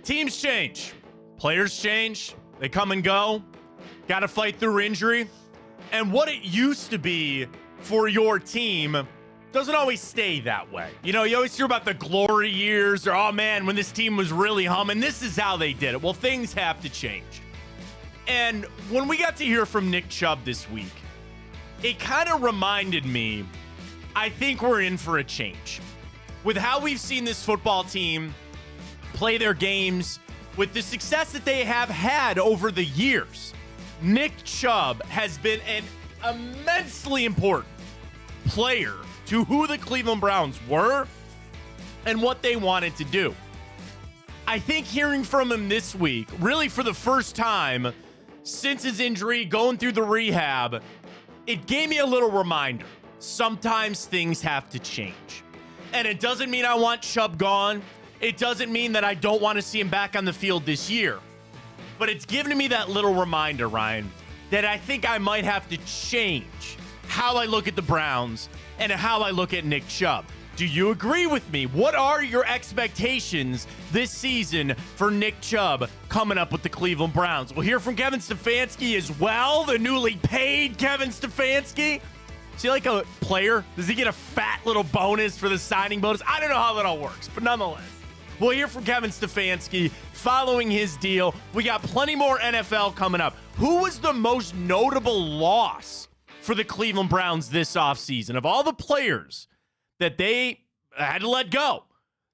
Teams change. Players change. They come and go. Got to fight through injury. And what it used to be for your team doesn't always stay that way. You know, you always hear about the glory years or, oh man, when this team was really humming, this is how they did it. Well, things have to change. And when we got to hear from Nick Chubb this week, it kind of reminded me, I think we're in for a change. With how we've seen this football team play their games, with the success that they have had over the years, Nick Chubb has been an immensely important player to who the Cleveland Browns were and what they wanted to do. I think hearing from him this week, really for the first time since his injury, going through the rehab, it gave me a little reminder. Sometimes things have to change. And it doesn't mean I want Chubb gone. It doesn't mean that I don't want to see him back on the field this year. But it's given me that little reminder, Ryan, that I think I might have to change how I look at the Browns and how I look at Nick Chubb. Do you agree with me? What are your expectations this season for Nick Chubb coming up with the Cleveland Browns? We'll hear from Kevin Stefanski as well, the newly paid Kevin Stefanski. Is he like a player? Does he get a fat little bonus for the signing bonus? I don't know how that all works, but nonetheless. We'll hear from Kevin Stefanski following his deal. We got plenty more NFL coming up. Who was the most notable loss for the Cleveland Browns this offseason? Of all the players that they had to let go,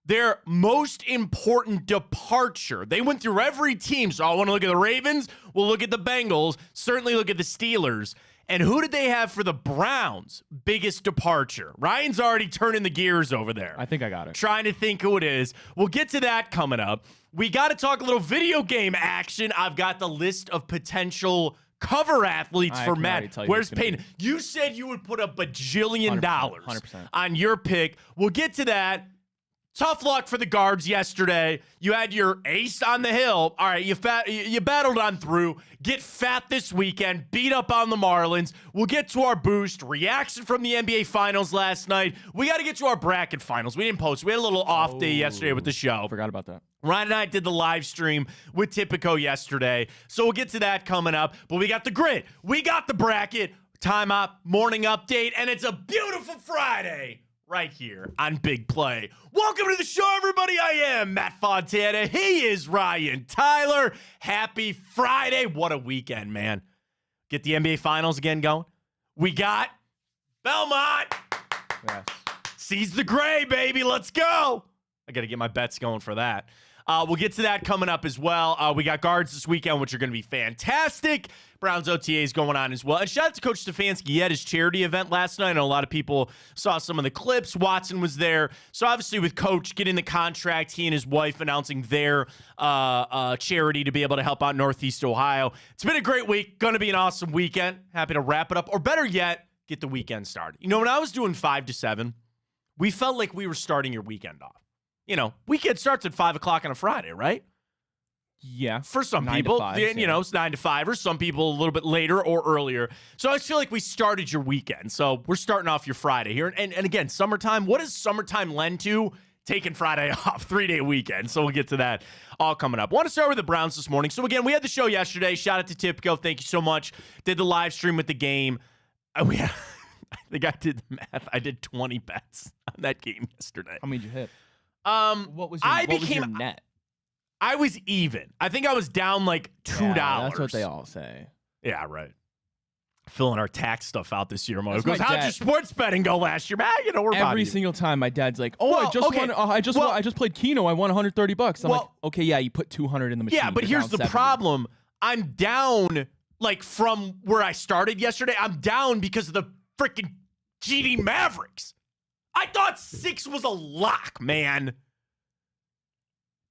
their most important departure. They went through every team. So I want to look at the Ravens. We'll look at the Bengals. Certainly look at the Steelers. And who did they have for the Browns' biggest departure? Ryan's already turning the gears over there. I think I got it. Trying to think who it is. We'll get to that coming up. We got to talk a little video game action. I've got the list of potential cover athletes for Matt. Where's Peyton? You said you would put a bajillion dollars 100%. on your pick. We'll get to that. Tough luck for the guards yesterday. You had your ace on the hill. All right, you battled on through. Get fat this weekend. Beat up on the Marlins. We'll get to our boost. Reaction from the NBA Finals last night. We got to get to our bracket finals. We didn't post. We had a little off day yesterday with the show. Forgot about that. Ryan and I did the live stream with Tipico yesterday. So we'll get to that coming up. But we got the grid. We got the bracket. Time up, morning update. And it's a beautiful Friday right here on Big Play. Welcome to the show, everybody. I am Matt Fontana. He is Ryan Tyler. Happy Friday. What a weekend, man. Get the NBA Finals again going. We got Belmont. Yes. Seize the gray, baby. Let's go. I got to get my bets going for that. We'll get to that coming up as well. We got guards this weekend, which are going to be fantastic. Browns OTAs going on as well. And shout out to Coach Stefanski. He had his charity event last night. I know a lot of people saw some of the clips. Watson was there. So obviously with Coach getting the contract, he and his wife announcing their charity to be able to help out Northeast Ohio. It's been a great week. Going to be an awesome weekend. Happy to wrap it up. Or better yet, get the weekend started. You know, when I was doing 5 to 7, we felt like we were starting your weekend off. You know, weekend starts at 5 o'clock on a Friday, right? Yeah. For some people, 5, you know, it's 9 to 5, or some people a little bit later or earlier. So I just feel like we started your weekend. So we're starting off your Friday here. And again, summertime, what does summertime lend to? Taking Friday off, 3-day weekend. So we'll get to that all coming up. Want to start with the Browns this morning. So again, we had the show yesterday. Shout out to Tipco. Thank you so much. Did the live stream with the game. I think I did the math. I did 20 bets on that game yesterday. How many did you hit? What was your net? I was even. I think I was down like $2. Yeah, that's what they all say. Yeah, right. Filling our tax stuff out this year. Mo goes, my how'd dad. your sports betting go last year? Man, you know, we're Every single time my dad's like, "Oh, Well, I just okay. won. I just played Keno. I won $130." I'm like, "Okay, yeah, you put 200 in the machine." Yeah, but You're here's the down 70. problem. I'm down like from where I started yesterday. I'm down because of the freaking GD Mavericks. I thought 6 was a lock, man.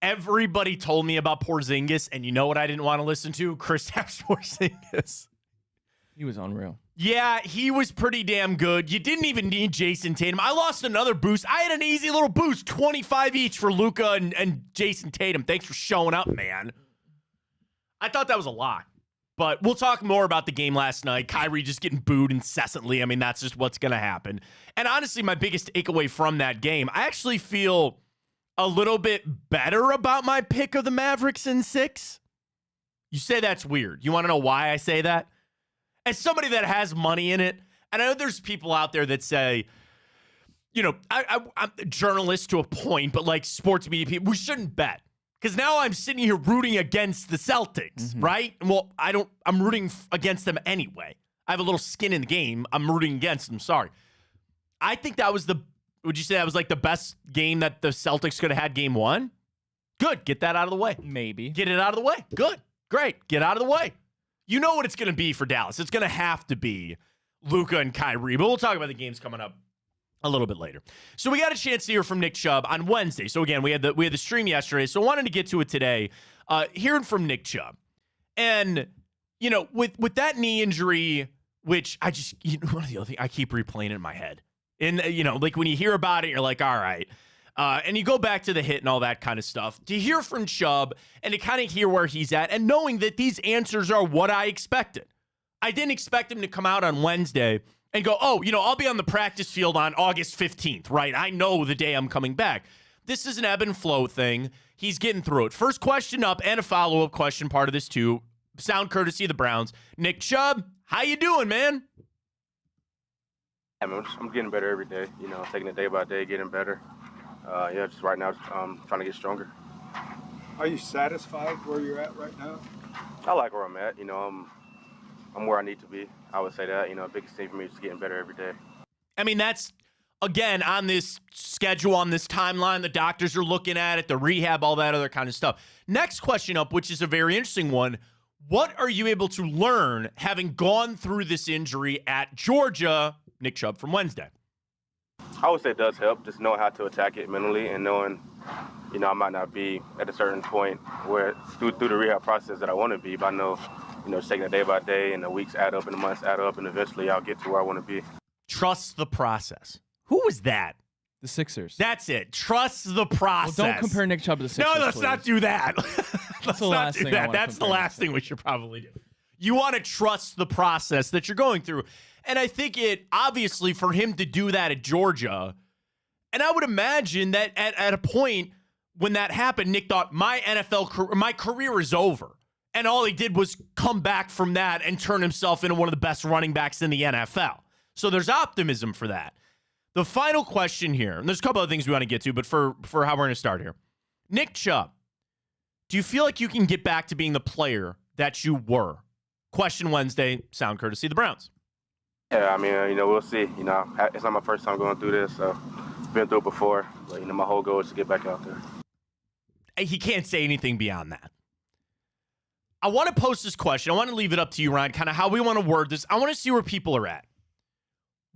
Everybody told me about Porzingis, and you know what I didn't want to listen to? Kristaps Porzingis. He was unreal. Yeah, he was pretty damn good. You didn't even need Jason Tatum. I lost another boost. I had an easy little boost, 25 each for Luka and Jason Tatum. Thanks for showing up, man. I thought that was a lock. But we'll talk more about the game last night. Kyrie just getting booed incessantly. I mean, that's just what's going to happen. And honestly, my biggest takeaway from that game, I actually feel a little bit better about my pick of the Mavericks in 6? You say that's weird. You want to know why I say that? As somebody that has money in it, and I know there's people out there that say, you know, I'm a journalist to a point, but like sports media people, we shouldn't bet. Because now I'm sitting here rooting against the Celtics, right? Well, I'm rooting against them anyway. I have a little skin in the game. I'm rooting against them. Sorry. I think that was would you say that was like the best game that the Celtics could have had game 1? Good. Get that out of the way. Maybe. Get it out of the way. Good. Great. Get out of the way. You know what it's going to be for Dallas. It's going to have to be Luka and Kyrie, but we'll talk about the games coming up a little bit later. So we got a chance to hear from Nick Chubb on Wednesday. So again, we had the stream yesterday, so I wanted to get to it today. Hearing from Nick Chubb. And, you know, with that knee injury, which one of the other things, I keep replaying it in my head. And, you know, like when you hear about it, you're like, all right. And you go back to the hit and all that kind of stuff. To hear from Chubb and to kind of hear where he's at and knowing that these answers are what I expected. I didn't expect him to come out on Wednesday and go, oh, you know, I'll be on the practice field on August 15th, right? I know the day I'm coming back. This is an ebb and flow thing. He's getting through it. First question up and a follow-up question, part of this too. Sound courtesy of the Browns. Nick Chubb, how you doing, man? I'm getting better every day, you know, taking it day by day, getting better. Just right now, trying to get stronger. Are you satisfied where you're at right now? I like where I'm at, you know, I'm where I need to be. I would say that, you know, the biggest thing for me is just getting better every day. I mean, that's, again, on this schedule, on this timeline, the doctors are looking at it, the rehab, all that other kind of stuff. Next question up, which is a very interesting one. What are you able to learn having gone through this injury at Georgia? Nick Chubb from Wednesday. I would say it does help, just knowing how to attack it mentally and knowing, you know, I might not be at a certain point where through the rehab process that I want to be, but I know, you know, just taking it day by day and the weeks add up and the months add up and eventually I'll get to where I want to be. Trust the process. Who was that? The Sixers. That's it. Trust the process. Well, don't compare Nick Chubb to the Sixers. No, let's not do that. Let's the not last do thing I that. wanna That's the compare last thing we should probably do. You want to trust the process that you're going through. And I think it, obviously, for him to do that at Georgia, and I would imagine that at a point when that happened, Nick thought, my career is over. And all he did was come back from that and turn himself into one of the best running backs in the NFL. So there's optimism for that. The final question here, and there's a couple of things we want to get to, but for how we're going to start here. Nick Chubb, do you feel like you can get back to being the player that you were? Question Wednesday, sound courtesy of the Browns. Yeah, I mean, you know, we'll see. You know, it's not my first time going through this, so been through it before. But, you know, my whole goal is to get back out there. He can't say anything beyond that. I want to post this question. I want to leave it up to you, Ryan, kind of how we want to word this. I want to see where people are at.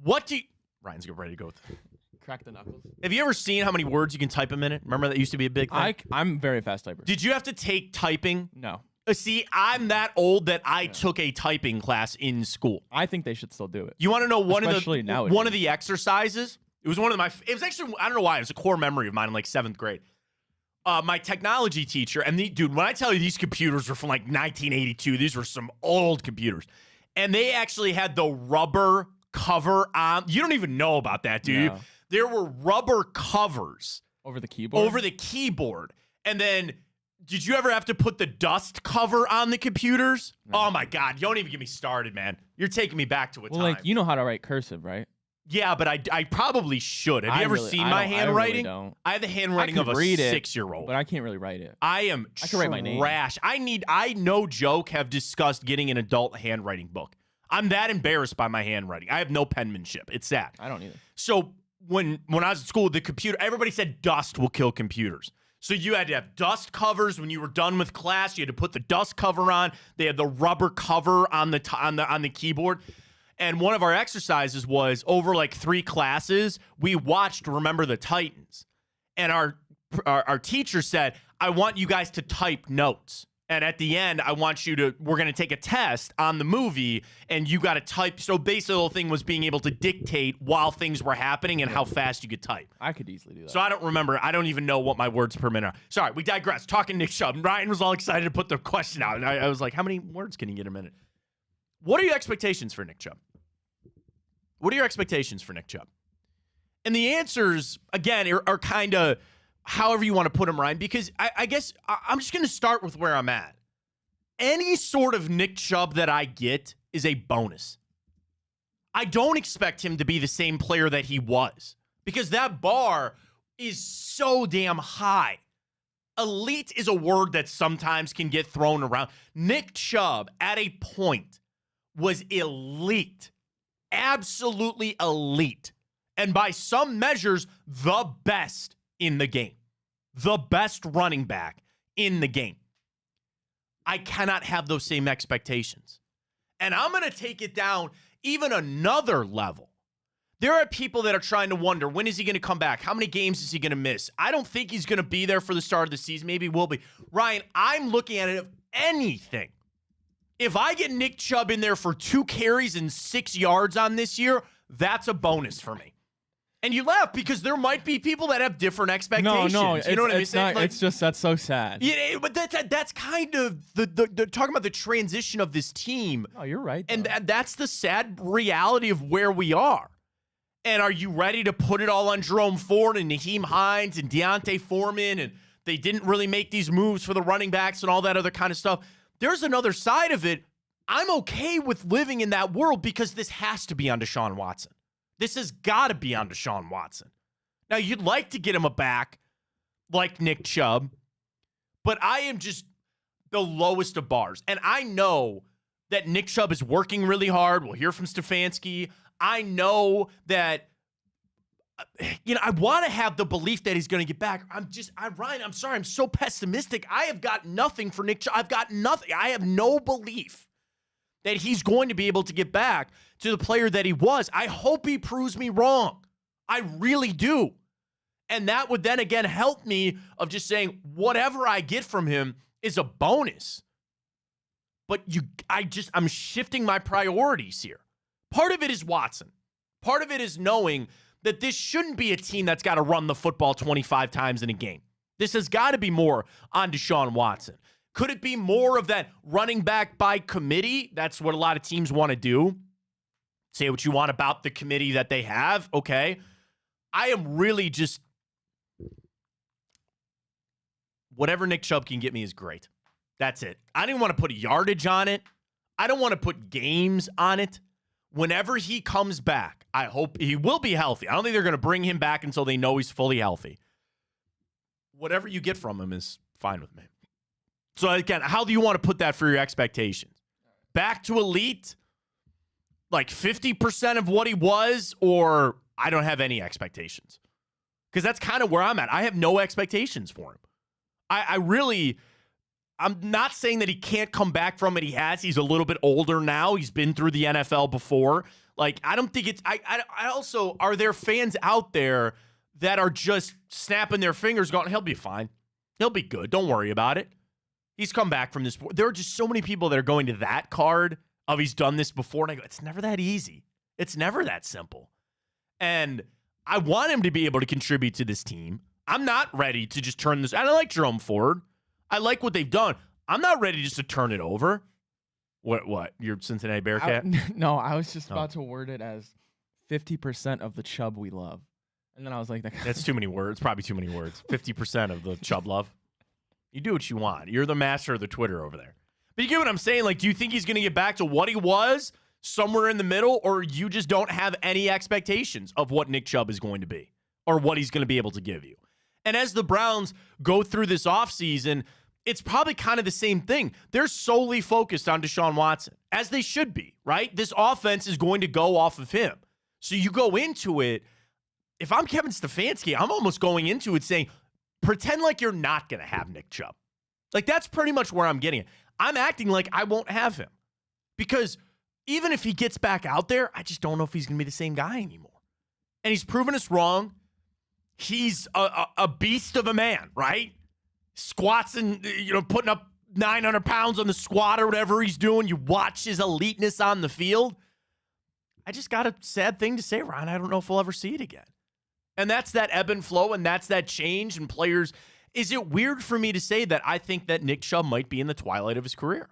Ryan's ready to go with it. Crack the knuckles. Have you ever seen how many words you can type a minute? Remember that used to be a big thing? I'm very fast typer. Did you have to take typing? No. See, I'm that old that I took a typing class in school. I think they should still do it. You want to know one Especially nowadays. One of the exercises? It was it was actually, I don't know why, it was a core memory of mine in like 7th grade. My technology teacher, and dude, when I tell you these computers were from like 1982, these were some old computers. And they actually had the rubber cover on. You don't even know about that, do you? No. There were rubber covers Over the keyboard. And then, did you ever have to put the dust cover on the computers? No. Oh my God, don't even get me started, man. You're taking me back to a time. Well, like, you know how to write cursive, right? Yeah, but I probably should. Have you ever seen my handwriting? I really don't. I have the handwriting of a 6-year-old. But I can't really write it. I can write my name. Trash. I no joke, have discussed getting an adult handwriting book. I'm that embarrassed by my handwriting. I have no penmanship. It's sad. I don't either. So when I was at school, the computer, everybody said dust will kill computers. So you had to have dust covers when you were done with class. You had to put the dust cover on. They had the rubber cover on the keyboard. And one of our exercises was over like 3 classes, we watched Remember the Titans. And our teacher said, I want you guys to type notes. And at the end, we're going to take a test on the movie, and you got to type. So basically, the whole thing was being able to dictate while things were happening and how fast you could type. I could easily do that. So I don't remember. I don't even know what my words per minute are. Sorry, we digress. Talking Nick Chubb. Ryan was all excited to put the question out. And I was like, how many words can you get a minute? What are your expectations for Nick Chubb? What are your expectations for Nick Chubb? And the answers, again, are kind of however you want to put him, Ryan, because I guess I'm just going to start with where I'm at. Any sort of Nick Chubb that I get is a bonus. I don't expect him to be the same player that he was because that bar is so damn high. Elite is a word that sometimes can get thrown around. Nick Chubb, at a point, was elite. Absolutely elite. And by some measures, the best in the game. The best running back in the game. I cannot have those same expectations. And I'm going to take it down even another level. There are people that are trying to wonder, when is he going to come back? How many games is he going to miss? I don't think he's going to be there for the start of the season. Maybe he will be. Ryan, I'm looking at it of anything. If I get Nick Chubb in there for 2 carries and 6 yards on this year, that's a bonus for me. And you laugh because there might be people that have different expectations. No, you know what I mean? Not, like, it's just that's so sad. Yeah, but that's kind of the talking about the transition of this team. Oh, you're right. And that's the sad reality of where we are. And are you ready to put it all on Jerome Ford and Naheem Hines and Deontay Foreman? And they didn't really make these moves for the running backs and all that other kind of stuff. There's another side of it. I'm okay with living in that world because this has to be on Deshaun Watson. This has got to be on Deshaun Watson. Now, you'd like to get him a back like Nick Chubb, but I am just the lowest of bars. And I know that Nick Chubb is working really hard. We'll hear from Stefanski. I know that, I want to have the belief that he's going to get back. Ryan, I'm sorry. I'm so pessimistic. I have got nothing for Nick Chubb. I've got nothing. I have no belief that he's going to be able to get back to the player that he was. I hope he proves me wrong. I really do. And that would then again help me of just saying whatever I get from him is a bonus. But I'm shifting my priorities here. Part of it is Watson. Part of it is knowing that this shouldn't be a team that's got to run the football 25 times in a game. This has got to be more on Deshaun Watson. Could it be more of that running back by committee? That's what a lot of teams want to do. Say what you want about the committee that they have. Okay. I am really just, whatever Nick Chubb can get me is great. That's it. I didn't want to put a yardage on it. I don't want to put games on it. Whenever he comes back, I hope he will be healthy. I don't think they're going to bring him back until they know he's fully healthy. Whatever you get from him is fine with me. So again, how do you want to put that for your expectations? Back to elite, like 50% of what he was, or I don't have any expectations? Because that's kind of where I'm at. I have no expectations for him. I'm not saying that he can't come back from it. He has. He's a little bit older now. He's been through the NFL before. Like, I don't think it's, I also, are there fans out there that are just snapping their fingers going, he'll be fine. He'll be good. Don't worry about it. He's come back from this. There are just so many people that are going to that card of he's done this before. And I go, it's never that easy. It's never that simple. And I want him to be able to contribute to this team. I'm not ready to just turn this. And I like Jerome Ford. I like what they've done. I'm not ready just to turn it over. What? You're Cincinnati Bearcat? No, I was just about to word it as 50% of the Chubb we love. And then I was like, that's too many words. Probably too many words. 50% of the Chubb love. You do what you want. You're the master of the Twitter over there. But you get what I'm saying? Like, do you think he's going to get back to what he was somewhere in the middle, or you just don't have any expectations of what Nick Chubb is going to be or what he's going to be able to give you? And as the Browns go through this offseason, it's probably kind of the same thing. They're solely focused on Deshaun Watson, as they should be, right? This offense is going to go off of him. So you go into it, if I'm Kevin Stefanski, I'm almost going into it saying, pretend like you're not going to have Nick Chubb. Like, that's pretty much where I'm getting it. I'm acting like I won't have him. Because even if he gets back out there, I just don't know if he's going to be the same guy anymore. And he's proven us wrong. He's a beast of a man, right? Squats and, putting up 900 pounds on the squat or whatever he's doing. You watch his eliteness on the field. I just got a sad thing to say, Ron. I don't know if we'll ever see it again. And that's that ebb and flow, and that's that change in players. Is it weird for me to say that I think that Nick Chubb might be in the twilight of his career?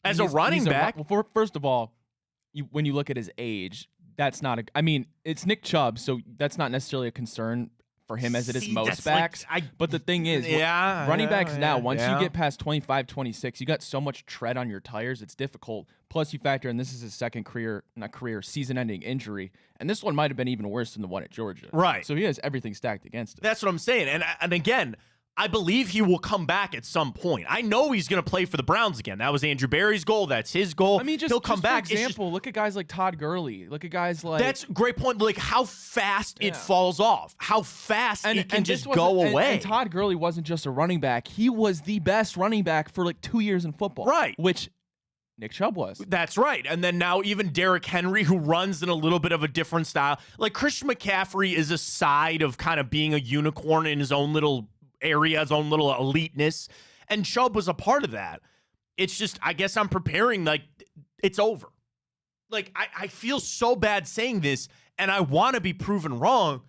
As a running back? First of all, when you look at his age, that's not it's Nick Chubb, so that's not necessarily a concern for him as it is See, most that's like- backs. But the thing is, running backs now, once you get past 25, 26, you got so much tread on your tires, it's difficult. Plus, you factor in this is his second season-ending injury, and this one might have been even worse than the one at Georgia. Right. So he has everything stacked against him. That's what I'm saying. And again, I believe he will come back at some point. I know he's going to play for the Browns again. That was Andrew Berry's goal. That's his goal. I mean, he'll come back. For example, look at guys like Todd Gurley. Look at guys like... That's a great point. Like how fast it falls off. How fast it can just go away. And Todd Gurley wasn't just a running back. He was the best running back for like 2 years in football. Right. Which Nick Chubb was. That's right. And then now even Derrick Henry, who runs in a little bit of a different style. Like Christian McCaffrey is a side of kind of being a unicorn in his own little area, his own little eliteness. And Chubb was a part of that. It's just, I guess I'm preparing, like, it's over. Like, I feel so bad saying this, and I want to be proven wrong.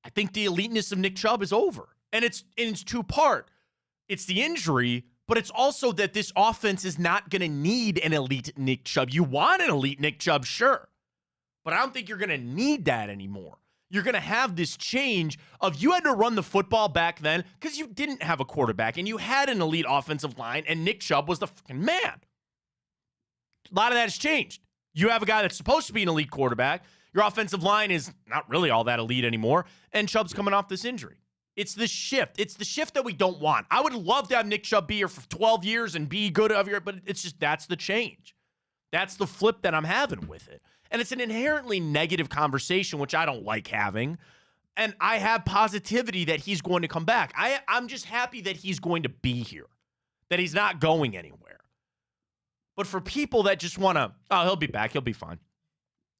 I think the eliteness of Nick Chubb is over. And it's two-part. It's the injury, but it's also that this offense is not going to need an elite Nick Chubb. You want an elite Nick Chubb, sure. But I don't think you're going to need that anymore. You're going to have this change of you had to run the football back then because you didn't have a quarterback and you had an elite offensive line and Nick Chubb was the fucking man. A lot of that has changed. You have a guy that's supposed to be an elite quarterback. Your offensive line is not really all that elite anymore, and Chubb's coming off this injury. It's the shift. It's the shift that we don't want. I would love to have Nick Chubb be here for 12 years and be good of your, but it's just that's the change. That's the flip that I'm having with it. And it's an inherently negative conversation, which I don't like having. And I have positivity that he's going to come back. I'm just happy that he's going to be here, that he's not going anywhere. But for people that just want to, oh, he'll be back, he'll be fine.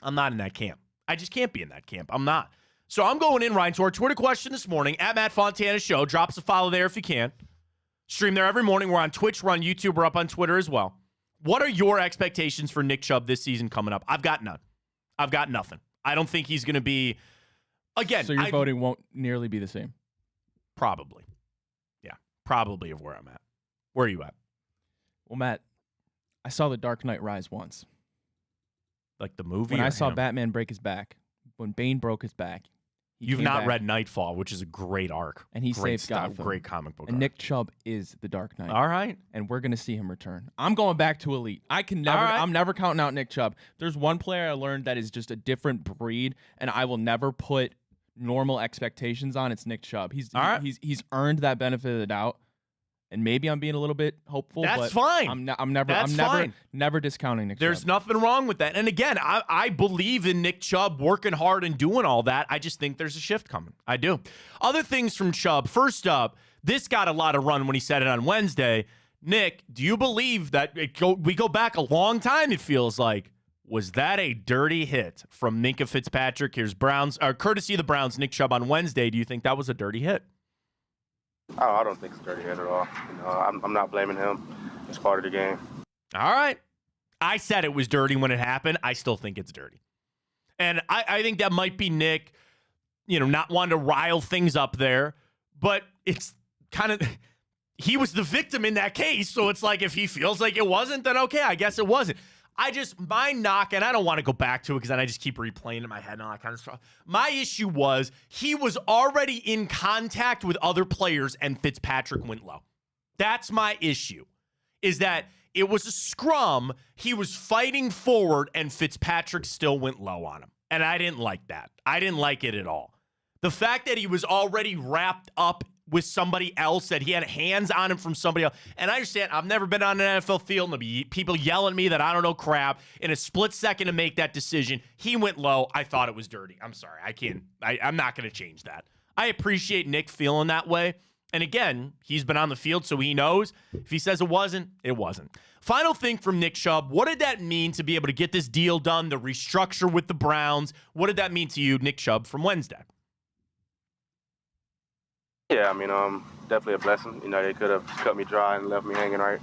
I'm not in that camp. I just can't be in that camp. I'm not. So I'm going in, Ryan, to our Twitter question this morning, at Matt Fontana Show. Drop us a follow there if you can. Stream there every morning. We're on Twitch, we're on YouTube, we're up on Twitter as well. What are your expectations for Nick Chubb this season coming up? I've got none. I've got nothing. I don't think he's going to be, again. So your voting won't nearly be the same? Probably. Yeah, probably of where I'm at. Where are you at? Well, Matt, I saw The Dark Knight Rise once. Like the movie? When I saw Batman break his back, when Bane broke his back. You've not read Nightfall, which is a great arc. And he saved Gotham. Great comic book And arc. Nick Chubb is the Dark Knight. All right. And we're going to see him return. I'm going back to elite. I'm never counting out Nick Chubb. There's one player I learned that is just a different breed, and I will never put normal expectations on. It's Nick Chubb. He's earned that benefit of the doubt. And maybe I'm being a little bit hopeful. That's but fine. I'm never discounting Nick Chubb. There's nothing wrong with that. And again, I believe in Nick Chubb working hard and doing all that. I just think there's a shift coming. I do. Other things from Chubb. First up, this got a lot of run when he said it on Wednesday. Nick, do you believe that we go back a long time, it feels like? Was that a dirty hit from Minkah Fitzpatrick? Here's Browns, courtesy of the Browns, Nick Chubb on Wednesday. Do you think that was a dirty hit? Oh, I don't think it's dirty hit at all. I'm not blaming him. It's part of the game. All right. I said it was dirty when it happened. I still think it's dirty. And I think that might be Nick, not wanting to rile things up there. But it's kind of, he was the victim in that case. So it's like if he feels like it wasn't, then okay, I guess it wasn't. My knock, and I don't want to go back to it because then I just keep replaying in my head and all that kind of stuff. My issue was he was already in contact with other players and Fitzpatrick went low. That's my issue, is that it was a scrum. He was fighting forward and Fitzpatrick still went low on him. And I didn't like that. I didn't like it at all. The fact that he was already wrapped up with somebody else, that he had hands on him from somebody else. And I understand, I've never been on an NFL field, and there'll be people yelling at me that I don't know crap. In a split second to make that decision, he went low. I thought it was dirty. I'm sorry. I'm not going to change that. I appreciate Nick feeling that way. And again, he's been on the field, so he knows. If he says it wasn't, it wasn't. Final thing from Nick Chubb, what did that mean to be able to get this deal done, the restructure with the Browns? What did that mean to you, Nick Chubb, from Wednesday? Yeah, definitely a blessing. They could have cut me dry and left me hanging, right?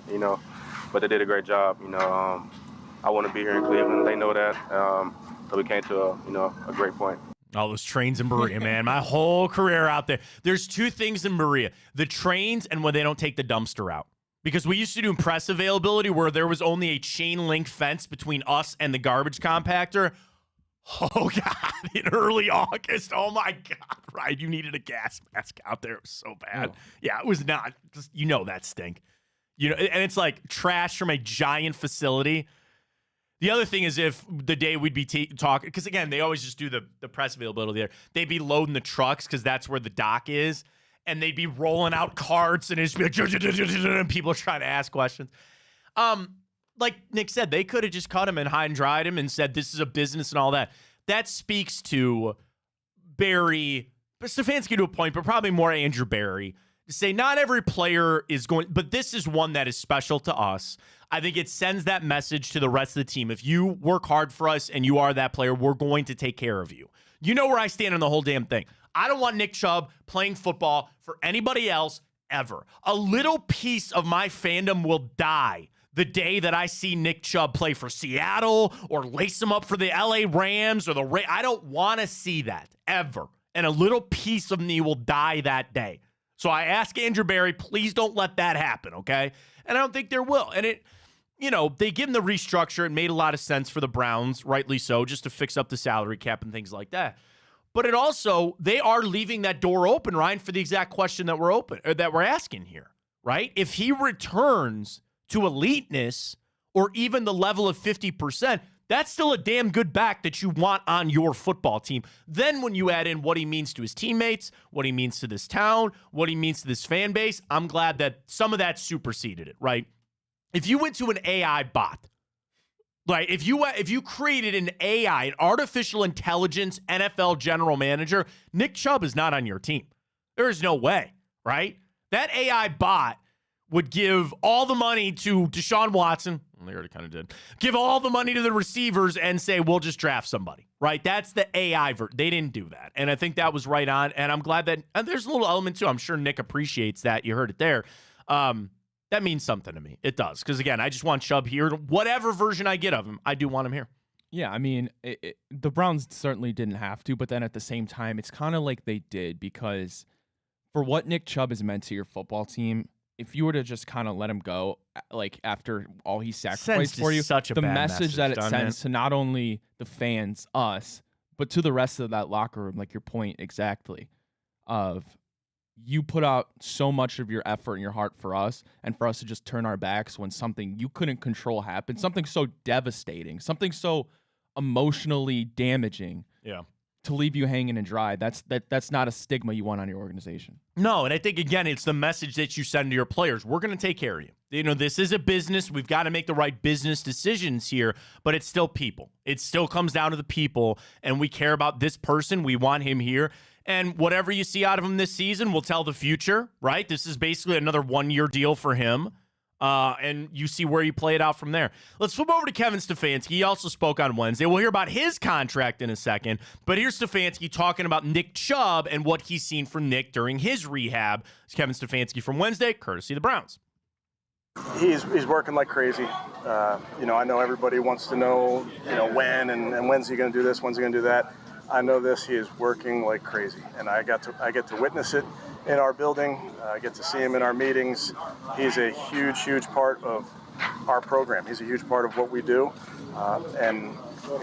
But they did a great job. I want to be here in Cleveland. They know that. So we came to a great point. All those trains in Berea, man. My whole career out there. There's two things in Berea: the trains and when they don't take the dumpster out. Because we used to do press availability where there was only a chain link fence between us and the garbage compactor. Oh, God, in early August. Oh, my God, right? You needed a gas mask out there. It was so bad. Oh. Yeah, it was not. Just, that stink. And it's like trash from a giant facility. The other thing is if the day we'd be talking, because, again, they always just do the press availability there. They'd be loading the trucks because that's where the dock is, and they'd be rolling out carts, and it'd just be like, and people are trying to ask questions. Like Nick said, they could have just cut him and high and dried him and said this is a business and all that. That speaks to Barry, Stefanski to a point, but probably more Andrew Barry, to say not every player is going, but this is one that is special to us. I think it sends that message to the rest of the team. If you work hard for us and you are that player, we're going to take care of you. You know where I stand on the whole damn thing. I don't want Nick Chubb playing football for anybody else ever. A little piece of my fandom will die the day that I see Nick Chubb play for Seattle or lace him up for the LA Rams or the I don't want to see that ever. And a little piece of me will die that day. So I ask Andrew Barry, please don't let that happen, okay? And I don't think there will. And they give him the restructure. It made a lot of sense for the Browns, rightly so, just to fix up the salary cap and things like that. But it also, they are leaving that door open, Ryan, for the exact question that we're asking here, right? If he returns to eliteness or even the level of 50%, that's still a damn good back that you want on your football team. Then when you add in what he means to his teammates, what he means to this town, what he means to this fan base, I'm glad that some of that superseded it, right? If you went to an AI bot, like if you created an AI, an artificial intelligence NFL general manager, Nick Chubb is not on your team. There is no way, right? That AI bot would give all the money to Deshaun Watson. Well, they already kind of did. Give all the money to the receivers and say, we'll just draft somebody, right? That's the AI version. They didn't do that. And I think that was right on. And I'm glad that there's a little element too. I'm sure Nick appreciates that. You heard it there. That means something to me. It does. Because, again, I just want Chubb here. Whatever version I get of him, I do want him here. Yeah, I mean, the Browns certainly didn't have to, but then at the same time, it's kind of like they did, because for what Nick Chubb has meant to your football team, if you were to just kind of let him go, like after all he sacrificed for you, the message that it sends to not only the fans, us, but to the rest of that locker room, like your point exactly, of you put out so much of your effort and your heart for us, and for us to just turn our backs when something you couldn't control happened, something so devastating, something so emotionally damaging. Yeah. To leave you hanging and dry, that's not a stigma you want on your organization. No, and I think, again, it's the message that you send to your players. We're going to take care of you. This is a business. We've got to make the right business decisions here, but it's still people. It still comes down to the people, and we care about this person. We want him here. And whatever you see out of him this season will tell the future, right? This is basically another one-year deal for him. And you see where you play it out from there. Let's flip over to Kevin Stefanski. He also spoke on Wednesday. We'll hear about his contract in a second. But here's Stefanski talking about Nick Chubb and what he's seen from Nick during his rehab. It's Kevin Stefanski from Wednesday, courtesy of the Browns. He's working like crazy. I know everybody wants to know, when and when's he going to do this, when's he going to do that. I know this. He is working like crazy, and I get to witness it in our building. I get to see him in our meetings. He's a huge part of our program. He's a huge part of what we do, and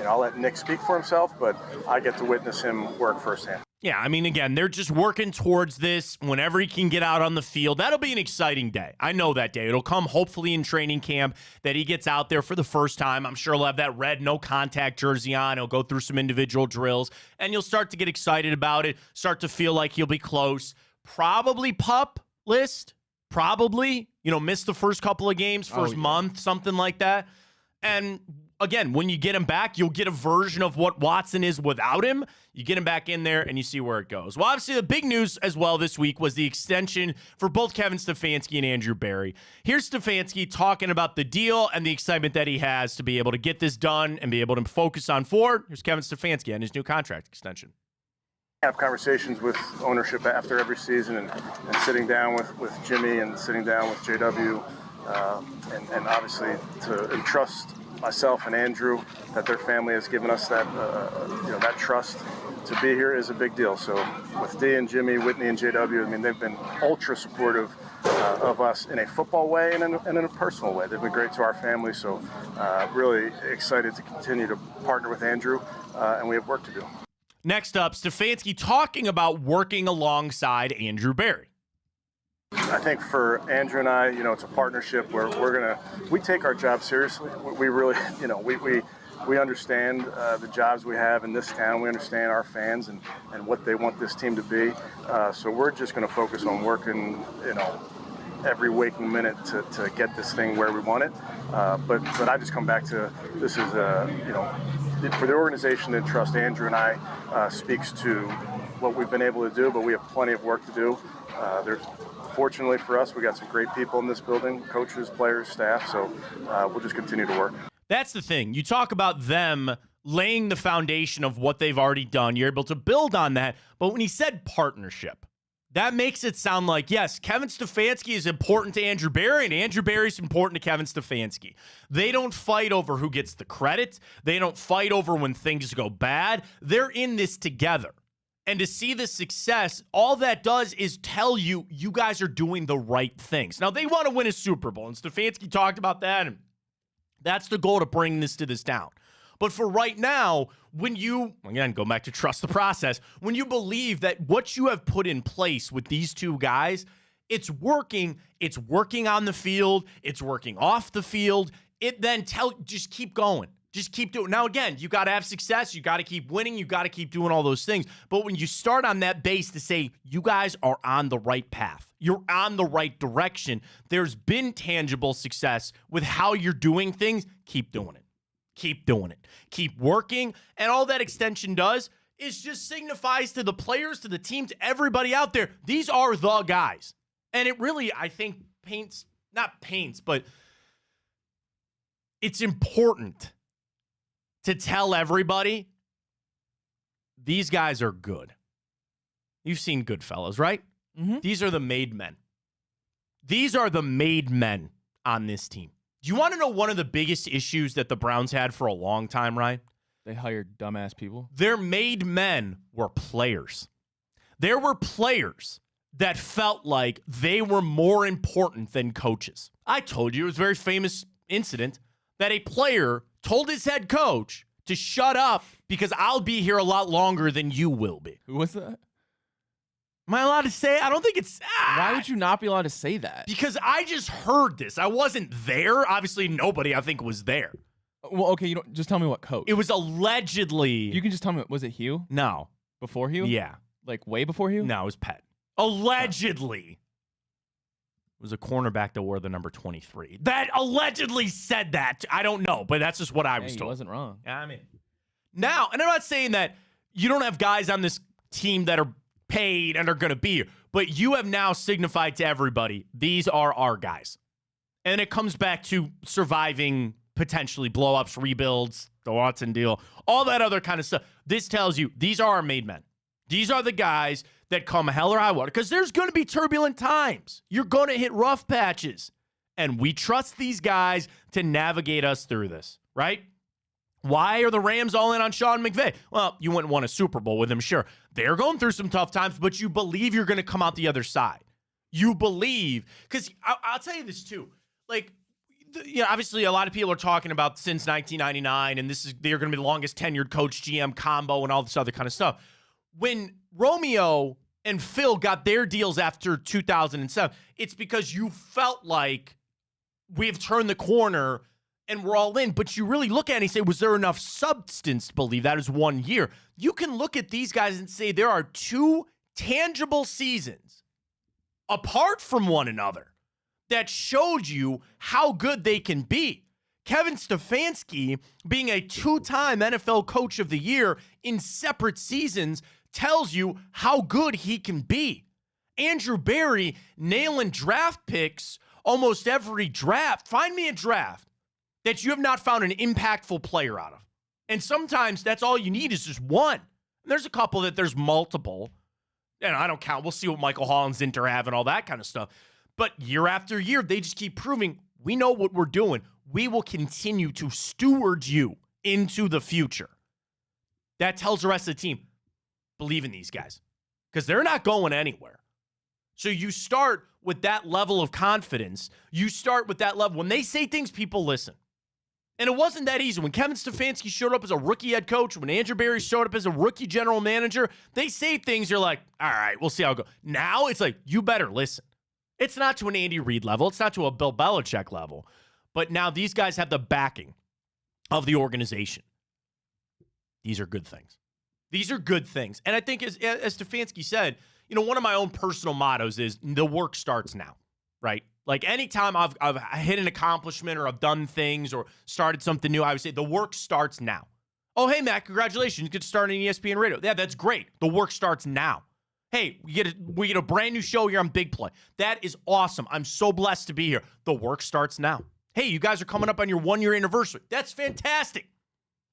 I'll let Nick speak for himself, but I get to witness him work firsthand. Yeah, I mean, again, they're just working towards this whenever he can get out on the field. That'll be an exciting day. I know that day. It'll come hopefully in training camp that he gets out there for the first time. I'm sure he'll have that red no-contact jersey on. He'll go through some individual drills, and you'll start to get excited about it, start to feel like he'll be close. Probably PUP list. Probably, miss the first couple of games, first month, something like that. And again, when you get him back, you'll get a version of what Watson is without him. You get him back in there, and you see where it goes. Well, obviously, the big news as well this week was the extension for both Kevin Stefanski and Andrew Barry. Here's Stefanski talking about the deal and the excitement that he has to be able to get this done and be able to focus on forward. Here's Kevin Stefanski and his new contract extension. Have conversations with ownership after every season and sitting down with Jimmy and sitting down with JW, and obviously to entrust myself and Andrew that their family has given us that that trust to be here is a big deal. So with D and Jimmy, Whitney and JW, I mean, they've been ultra supportive of us in a football way and in a personal way. They've been great to our family. So really excited to continue to partner with Andrew and we have work to do. Next up, Stefanski talking about working alongside Andrew Berry. I think for Andrew and I, it's a partnership where we take our job seriously. We really, we understand the jobs we have in this town. We understand our fans and what they want this team to be. So we're just going to focus on working, every waking minute to get this thing where we want it. But I just come back to this is, for the organization to trust Andrew and I speaks to what we've been able to do, but we have plenty of work to do. Fortunately for us, we got some great people in this building, coaches, players, staff, so we'll just continue to work. That's the thing. You talk about them laying the foundation of what they've already done. You're able to build on that. But when he said partnership, that makes it sound like, yes, Kevin Stefanski is important to Andrew Berry, and Andrew Berry is important to Kevin Stefanski. They don't fight over who gets the credit. They don't fight over when things go bad. They're in this together. And to see the success, all that does is tell you guys are doing the right things. Now, they want to win a Super Bowl, and Stefanski talked about that, and that's the goal to bring this to this town. But for right now, when you, again, go back to trust the process, when you believe that what you have put in place with these two guys, it's working on the field, it's working off the field, just keep going. Just keep doing it. Now, again, you got to have success. You got to keep winning. You got to keep doing all those things. But when you start on that base to say, you guys are on the right path, you're on the right direction, there's been tangible success with how you're doing things, keep doing it. Keep doing it. Keep working. And all that extension does is just signifies to the players, to the team, to everybody out there, these are the guys. And it really, I think, but it's important to tell everybody these guys are good. You've seen Goodfellas, right? Mm-hmm. These are the made men. These are the made men on this team. Do you want to know one of the biggest issues that the Browns had for a long time, Ryan? They hired dumbass people. Their made men were players. There were players that felt like they were more important than coaches. I told you it was a very famous incident that a player told his head coach to shut up because I'll be here a lot longer than you will be. Who was that? Am I allowed to say it? I don't think it's... Why would you not be allowed to say that? Because I just heard this. I wasn't there. Obviously, nobody, I think, was there. Well, okay, just tell me what coach. It was allegedly... You can just tell me, was it Hugh? No. Before Hugh? Yeah. Like way before Hugh? No, it was Pet. Allegedly. It was a cornerback that wore the number 23. That allegedly said that. I don't know, but that's just what I was He told. wasn't wrong. I mean, now, and I'm not saying that you don't have guys on this team that are paid and are going to be here, but you have now signified to everybody, these are our guys. And it comes back to surviving potentially blow-ups, rebuilds, the Watson deal, all that other kind of stuff. This tells you these are our made men. These are the guys that come hell or high water, because there's going to be turbulent times. You're going to hit rough patches. And we trust these guys to navigate us through this, right? Why are the Rams all in on Sean McVay? Well, you wouldn't win a Super Bowl with him, sure. They're going through some tough times, but you believe you're going to come out the other side. You believe, because I'll tell you this too. Like, obviously a lot of people are talking about since 1999, and they're going to be the longest tenured coach GM combo and all this other kind of stuff. When Romeo and Phil got their deals after 2007, it's because you felt like we've turned the corner and we're all in. But you really look at it and you say, was there enough substance to believe that is 1 year? You can look at these guys and say there are two tangible seasons apart from one another that showed you how good they can be. Kevin Stefanski, being a two-time NFL Coach of the Year in separate seasons, tells you how good he can be. Andrew Berry nailing draft picks almost every draft. Find me a draft that you have not found an impactful player out of. And sometimes that's all you need is just one. And there's a couple that there's multiple. And I don't count. We'll see what Michael Hollins Inter have and all that kind of stuff. But year after year, they just keep proving we know what we're doing. We will continue to steward you into the future. That tells the rest of the team, believe in these guys, because they're not going anywhere. So you start with that level of confidence. You start with that level. When they say things, people listen. And it wasn't that easy. When Kevin Stefanski showed up as a rookie head coach, when Andrew Berry showed up as a rookie general manager, they say things, you're like, all right, we'll see how it goes. Now it's like, you better listen. It's not to an Andy Reid level. It's not to a Bill Belichick level. But now these guys have the backing of the organization. These are good things. These are good things. And I think as Stefanski said, one of my own personal mottos is the work starts now, right? Like anytime I've hit an accomplishment or I've done things or started something new, I would say the work starts now. Oh, hey, Matt, congratulations. You could start on ESPN Radio. Yeah, that's great. The work starts now. Hey, we get a brand new show here on Big Play. That is awesome. I'm so blessed to be here. The work starts now. Hey, you guys are coming up on your 1-year anniversary. That's fantastic.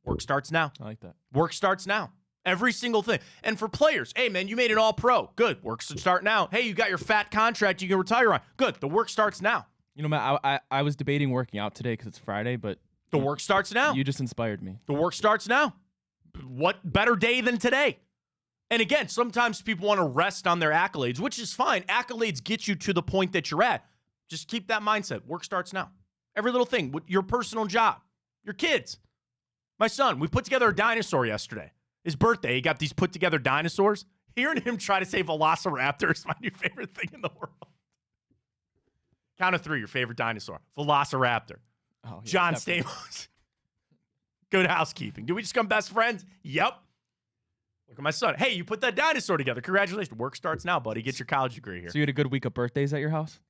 Work starts now. I like that. Work starts now. Every single thing. And for players, hey, man, you made it all-pro. Good. Work should start now. Hey, you got your fat contract you can retire on. Good. The work starts now. Matt, I was debating working out today because it's Friday, but the work starts now. You just inspired me. The work starts now. What better day than today? And again, sometimes people want to rest on their accolades, which is fine. Accolades get you to the point that you're at. Just keep that mindset. Work starts now. Every little thing, your personal job, your kids. My son, we put together a dinosaur yesterday. His birthday, he got these put together dinosaurs. Hearing him try to say Velociraptor is my new favorite thing in the world. Count of 3, your favorite dinosaur. Velociraptor. Oh, yeah, John definitely. Stamos. Good housekeeping. Did we just become best friends? Yep. Look at my son. Hey, you put that dinosaur together. Congratulations. Work starts now, buddy. Get your college degree here. So you had a good week of birthdays at your house?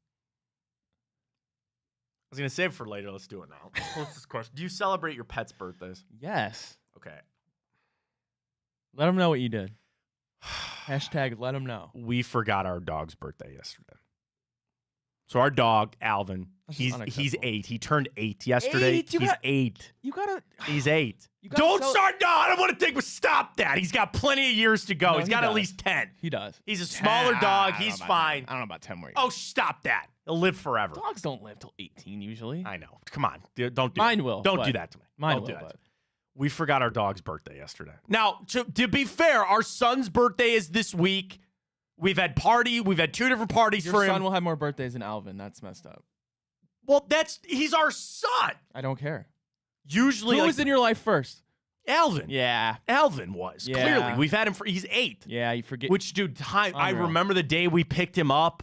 I was going to save it for later. Let's do it now. What's this question? Do you celebrate your pets' birthdays? Yes. Okay. Let them know what you did. Hashtag let them know. We forgot our dog's birthday yesterday. So our dog, Alvin, That's he's unacceptable. 8. He turned 8 yesterday. 8? He's 8. You gotta. He's 8. You gotta Don't cel- start. No, I don't want to think. Stop that. He's got plenty of years to go. No, He's he got at does. least 10. He does. He's a smaller 10. dog. I don't He's know about fine. 10. I don't know about 10 more years. Oh, stop that. He'll live forever. Dogs don't live till 18 usually. I know. Come on. Don't do Mine that. will, Don't but- do that to me. Mine Don't will, do that but- to me. We forgot our dog's birthday yesterday. Now, to be fair, our son's birthday is this week. We've had 2 different parties Your for son him. will have more birthdays than Alvin. That's messed up. Well, he's our son. I don't care. Usually, Who like, was in your life first? Alvin. Yeah. Alvin was. Yeah. Clearly. We've had him he's 8. Yeah, you forget. Which, dude, I Unreal. remember the day we picked him up.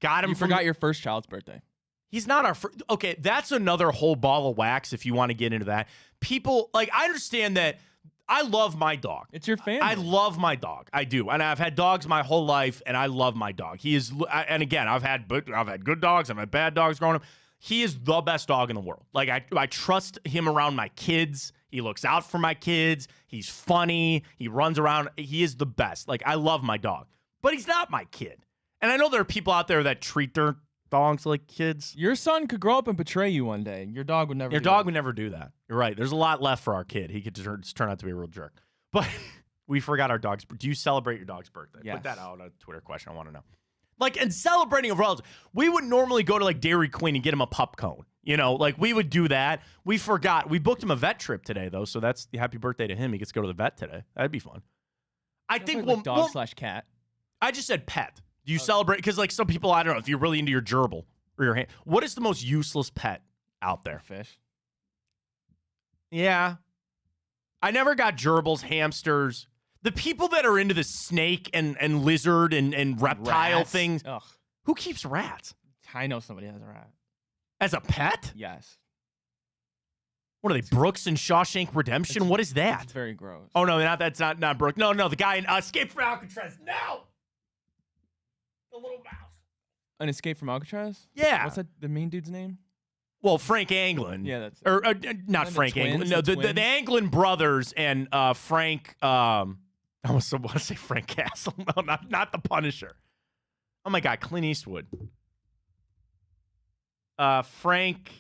Got him you from forgot your first child's birthday. He's not our first. Okay, that's another whole ball of wax if you want to get into that. People, I understand that I love my dog. It's your family. I love my dog. I do. And I've had dogs my whole life, and I love my dog. He is, and again, I've had good dogs. I've had bad dogs growing up. He is the best dog in the world. I trust him around my kids. He looks out for my kids. He's funny. He runs around. He is the best. I love my dog. But he's not my kid. And I know there are people out there that treat their dogs like kids. Your son could grow up and betray you one day. Your dog would never. Your do dog that. would never do that. You're right. There's a lot left for our kid. He could just turn out to be a real jerk. But we forgot our dog's. Do you celebrate your dog's birthday? Yes. Put that out on a Twitter question. I want to know. And celebrating a relative, we would normally go to Dairy Queen and get him a pup cone. We would do that. We forgot. We booked him a vet trip today, though. So that's happy birthday to him. He gets to go to the vet today. That'd be fun. I Sounds think like dog/cat. I just said pet. Do you celebrate? Because some people, I don't know, if you're really into your gerbil or your hand, what is the most useless pet out there? Fish. Yeah. I never got gerbils, hamsters. The people that are into the snake and lizard and reptile Rats. things. Ugh. Who keeps rats? I know somebody has a rat. As a pet? Yes. What are they, Brooks and Shawshank Redemption? What is that? It's very gross. Oh, no, that's not Brooks. No, the guy in Escape from Alcatraz. No! The little mouse. An Escape from Alcatraz? Yeah. What's that? The main dude's name? Well, Frank Anglin. Yeah, that's. Or not the Frank twins, Anglin. No, the the twins? Anglin brothers and Frank. I almost want to say Frank Castle. No, not the Punisher. Oh my God, Clint Eastwood. Frank.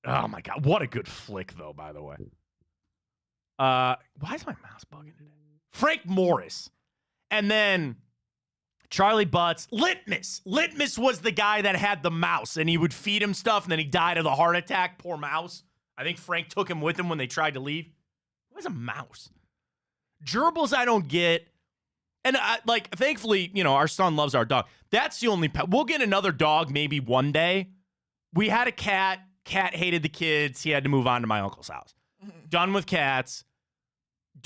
Oh my God, what a good flick though. By the way. Why is my mouse bugging today? Frank Morris, and then Charlie Butts. Litmus was the guy that had the mouse, and he would feed him stuff, and then he died of a heart attack. Poor mouse. I think Frank took him with him when they tried to leave. Who has a mouse? Gerbils I don't get. And thankfully, our son loves our dog. That's the only pet. We'll get another dog maybe one day. We had a cat. Cat hated the kids. He had to move on to my uncle's house. Done with cats.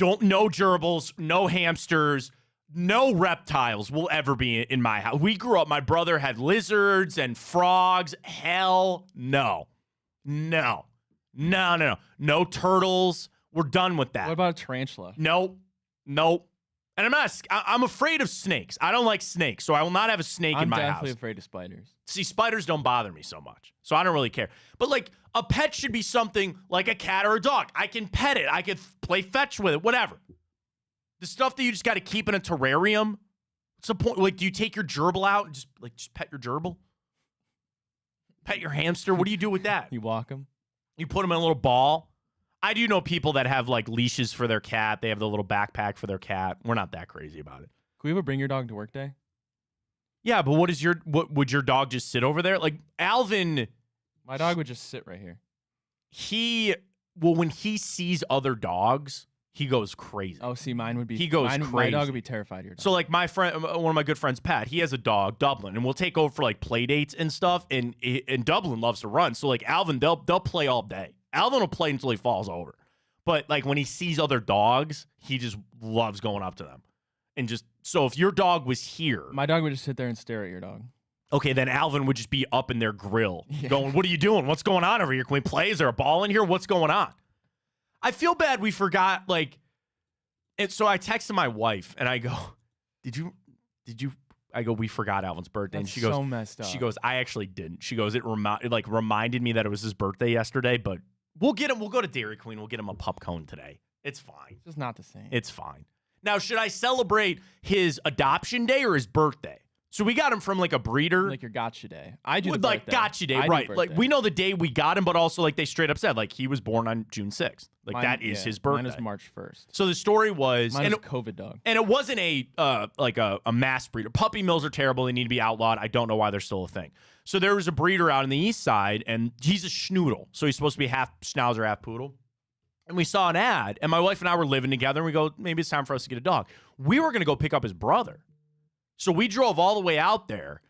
No gerbils, no hamsters, no reptiles will ever be in my house. We grew up, my brother had lizards and frogs. Hell no. No. No turtles. We're done with that. What about a tarantula? Nope. And I'm afraid of snakes. I don't like snakes, so I will not have a snake in my house. I'm definitely afraid of spiders. See, spiders don't bother me so much, so I don't really care. But like a pet should be something like a cat or a dog. I can pet it. I can play fetch with it, whatever. The stuff that you just got to keep in a terrarium. What's the point? Like, do you take your gerbil out and just pet your gerbil? Pet your hamster? What do you do with that? You walk them? You put them in a little ball. I do know people that have like leashes for their cat. They have the little backpack for their cat. We're not that crazy about it. Can we ever bring your dog to work day? Yeah, but what would your dog just sit over there? Like Alvin, my dog would just sit right here. When he sees other dogs, he goes crazy. Oh, see, mine would be. He goes crazy. My dog would be terrified of your dog. So like my friend, one of my good friends, Pat, he has a dog, Dublin, and we'll take over for like play dates and stuff. And Dublin loves to run. So like Alvin, they'll play all day. Alvin will play until he falls over. But like when he sees other dogs, he just loves going up to them. And just, so if your dog was here. My dog would just sit there and stare at your dog. Okay, then Alvin would just be up in their grill going, what are you doing? What's going on over here? Can we play? Is there a ball in here? What's going on? I feel bad we forgot, like, and so I texted my wife and I go, did you, I go, we forgot Alvin's birthday. That's and she goes, so messed up. She goes, I actually didn't. She goes, it reminded me that it was his birthday yesterday, but we'll go to Dairy Queen. We'll get him a pup cone today. It's fine. It's just not the same. It's fine. Now, should I celebrate his adoption day or his birthday? So we got him from like a breeder. Like your gotcha day. I do the like birthday. gotcha day, I do right. birthday. Like we know the day we got him, but also like they straight up said like he was born on June 6th. Like Mine- that is yeah, his birthday. Mine is March 1st. So the story was Mine and is COVID dog. And it wasn't a mass breeder. Puppy mills are terrible. They need to be outlawed. I don't know why they're still a thing. So there was a breeder out on the east side, and he's a schnoodle. So he's supposed to be half schnauzer, half poodle. And we saw an ad, and my wife and I were living together, and we go, maybe it's time for us to get a dog. We were going to go pick up his brother. So we drove all the way out there.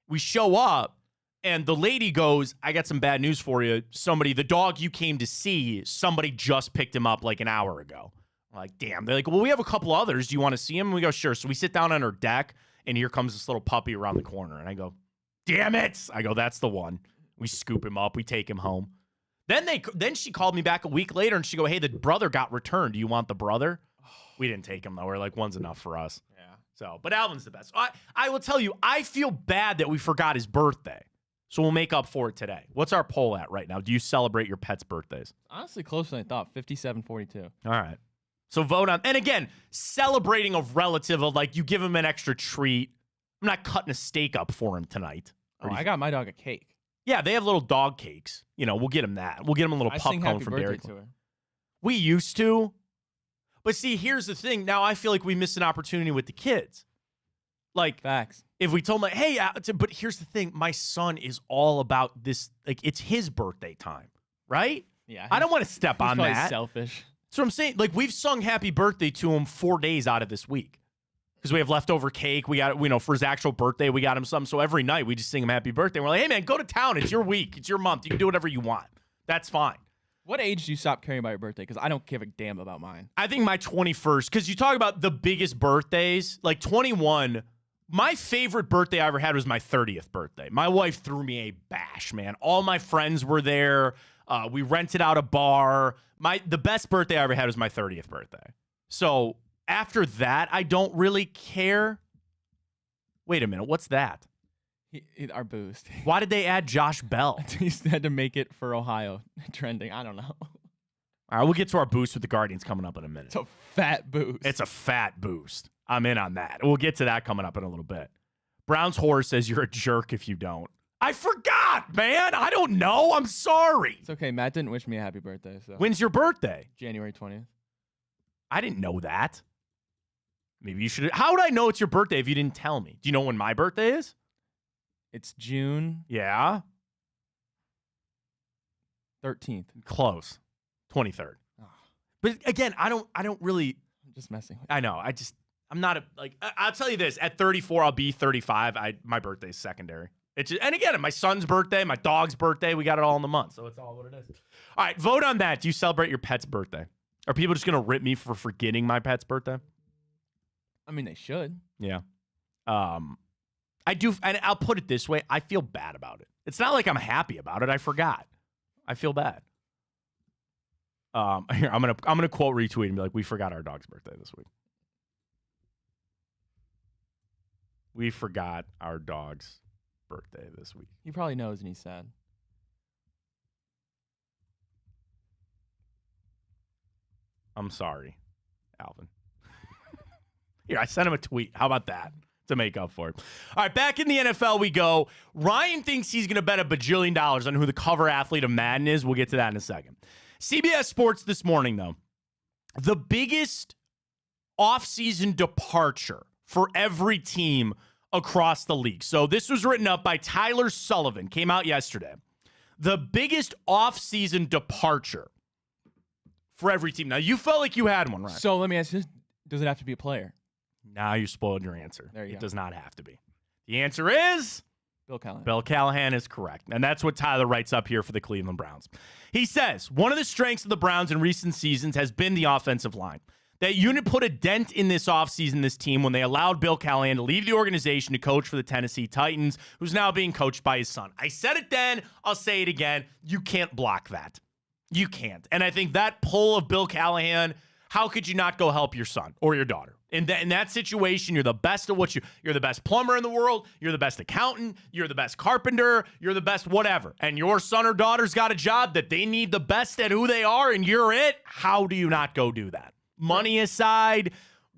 We show up, and the lady goes, I got some bad news for you. The dog you came to see, somebody just picked him up like an hour ago. I'm like, damn. They're like, well, we have a couple others. Do you want to see him? And we go, sure. So we sit down on her deck, and here comes this little puppy around the corner. And I go, damn it. I go, that's the one. We scoop him up. We take him home. Then she called me back a week later, and she go, hey, the brother got returned. Do you want the brother? We didn't take him, though. We're like, one's enough for us. Yeah. So, but Alvin's the best. I will tell you, I feel bad that we forgot his birthday. So we'll make up for it today. What's our poll at right now? Do you celebrate your pet's birthdays? Honestly, closer than I thought. 57-42. All right. So vote on. And again, celebrating a relative of like you give him an extra treat. I'm not cutting a steak up for him tonight. Oh, I got my dog a cake. Yeah, they have little dog cakes. You know, we'll get him that. We'll get him a little I pup sing cone happy from birthday Dairy to Queen. her. We used to. But see, here's the thing. Now I feel like we missed an opportunity with the kids. Like, Facts. if we told my, hey, but here's the thing. My son is all about this. Like, it's his birthday time, right? Yeah. I don't want to step on probably that. Selfish. That's what I'm saying. Like, we've sung happy birthday to him 4 days out of this week. Because we have leftover cake. We got, for his actual birthday, we got him something. So every night we just sing him happy birthday. We're like, hey, man, go to town. It's your week. It's your month. You can do whatever you want. That's fine. What age do you stop caring about your birthday? Because I don't give a damn about mine. I think my 21st, because you talk about the biggest birthdays, like 21, my favorite birthday I ever had was my 30th birthday. My wife threw me a bash, man. All my friends were there. We rented out a bar. The best birthday I ever had was my 30th birthday. So after that, I don't really care. Wait a minute. What's that? Our boost. Why did they add Josh Bell? He had to make it for Ohio trending. I don't know. All right, we'll get to our boost with the Guardians coming up in a minute. It's a fat boost. It's a fat boost. I'm in on that. We'll get to that coming up in a little bit. Brown's horse says you're a jerk if you don't. I forgot, man. I don't know. I'm sorry. It's okay. Matt didn't wish me a happy birthday. So When's your birthday? January 20th. I didn't know that. Maybe you should. How would I know it's your birthday if you didn't tell me? Do you know when my birthday is? It's June Yeah. 13th. Close. 23rd. Oh. But again, I don't really. I'm just messing with I know. I'm not I'll tell you this. At 34, I'll be 35. My birthday's secondary. And again, my son's birthday, my dog's birthday, we got it all in the month, so it's all what it is. All right, vote on that. Do you celebrate your pet's birthday? Are people just going to rip me for forgetting my pet's birthday? I mean, they should. Yeah. I do, and I'll put it this way. I feel bad about it. It's not like I'm happy about it. I forgot. I feel bad. Here, I'm gonna quote retweet and be like, we forgot our dog's birthday this week. We forgot our dog's birthday this week. He probably knows and he's sad. I'm sorry, Alvin. Here, I sent him a tweet. How about that? To make up for it. All right, back in the NFL we go. Ryan thinks he's going to bet $1 bajillion on who the cover athlete of Madden is. We'll get to that in a second. CBS Sports this morning, though. The biggest offseason departure for every team across the league. So this was written up by Tyler Sullivan. Came out yesterday. The biggest offseason departure for every team. Now, you felt like you had one, right? So let me ask you this. Does it have to be a player? Now you spoiled your answer. There you It go. does not have to be. The answer is Bill Callahan. Bill Callahan is correct. And that's what Tyler writes up here for the Cleveland Browns. He says, one of the strengths of the Browns in recent seasons has been the offensive line. That unit put a dent in this offseason, this team, when they allowed Bill Callahan to leave the organization to coach for the Tennessee Titans, who's now being coached by his son. I said it then. I'll say it again. You can't block that. You can't. And I think that pull of Bill Callahan, how could you not go help your son or your daughter? In that situation, you're the best at what you're the best plumber in the world. You're the best accountant. You're the best carpenter. You're the best whatever. And your son or daughter's got a job that they need the best at who they are, and you're it. How do you not go do that? Money aside,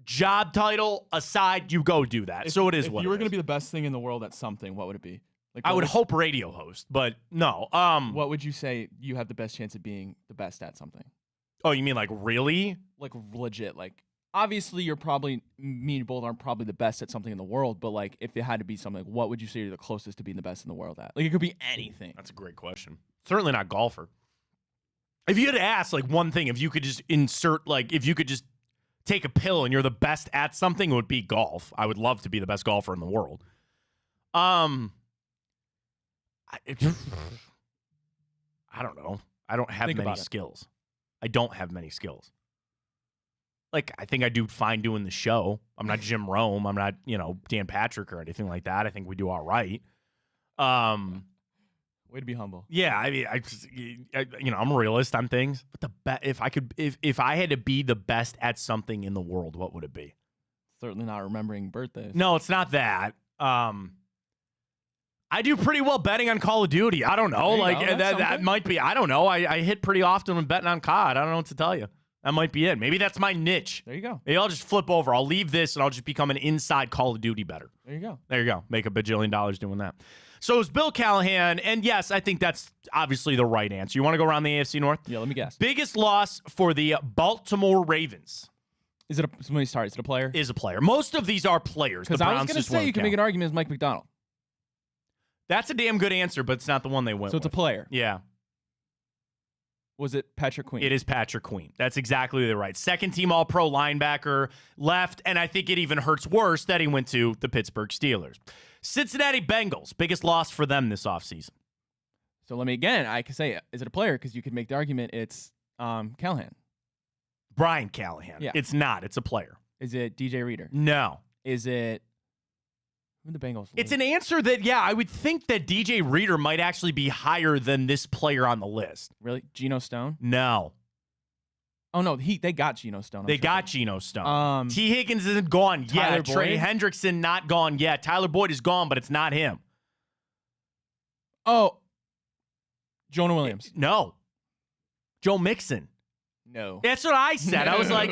job title aside, you go do that. So it is what If you were going to be the best thing in the world at something, what would it be? Like, I what would hope radio host, but no. What would you say you have the best chance of being the best at something? Oh, you mean like really? Like legit, like obviously you're probably, me and both aren't probably the best at something in the world, but like if it had to be something, like, what would you say you're the closest to being the best in the world at? Like it could be anything. That's a great question. Certainly not golfer. If you had to ask like one thing, if you could just insert, like if you could just take a pill and you're the best at something, it would be golf. I would love to be the best golfer in the world. I don't know. I don't have many skills. I don't have many skills. Like, I think I do fine doing the show. I'm not Jim Rome. I'm not, Dan Patrick or anything like that. I think we do all right. Way to be humble. Yeah, I mean, I'm a realist on things. But if I had to be the best at something in the world, what would it be? Certainly not remembering birthdays. No, it's not that. I do pretty well betting on Call of Duty. I don't know. Like that might be. I don't know. I hit pretty often when betting on COD. I don't know what to tell you. That might be it. Maybe that's my niche. There you go. Maybe I'll just flip over. I'll leave this and I'll just become an inside Call of Duty bettor. There you go. There you go. Make $1 bajillion doing that. So it's Bill Callahan, and yes, I think that's obviously the right answer. You want to go around the AFC North? Yeah, let me guess. Biggest loss for the Baltimore Ravens. Is it somebody start? Is it a player? Is a player. Most of these are players. Because I was going to say you can make an argument as Mike McDonald. That's a damn good answer, but it's not the one they went So it's a player. Yeah. Was it Patrick Queen? It is Patrick Queen. That's exactly the right. Second team All-Pro linebacker, left, and I think it even hurts worse that he went to the Pittsburgh Steelers. Cincinnati Bengals, biggest loss for them this offseason. So let me again, I can say, is it a player? Because you could make the argument it's Callahan. Brian Callahan. Yeah. It's not. It's a player. Is it DJ Reader? No. Is it who the Bengals? It's an answer that, yeah, I would think that DJ Reader might actually be higher than this player on the list. Really? Geno Stone? No. Oh, no, they got Geno Stone. They got Geno Stone. T. Higgins isn't gone Tyler yet. Trey Boyd? Hendrickson not gone yet. Tyler Boyd is gone, but it's not him. Oh, Jonah Williams. No. Joe Mixon. No. That's what I said. I was like,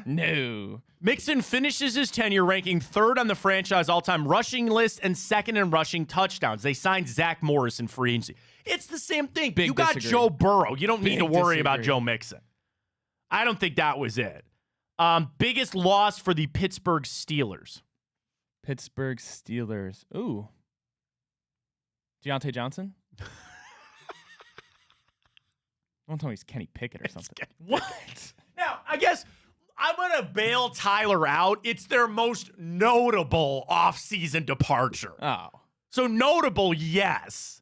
No. Mixon finishes his tenure ranking third on the franchise all-time rushing list and second in rushing touchdowns. They signed Zach Morris in free agency. It's the same thing. Big you got disagree. Joe Burrow. You don't need Big to worry about disagree. Joe Mixon. I don't think that was it. Biggest loss for the Pittsburgh Steelers. Pittsburgh Steelers. Ooh. Deontay Johnson? Don't tell me he's Kenny Pickett or something. What? Now, I guess I'm going to bail Tyler out. It's their most notable offseason departure. Oh. So notable, yes.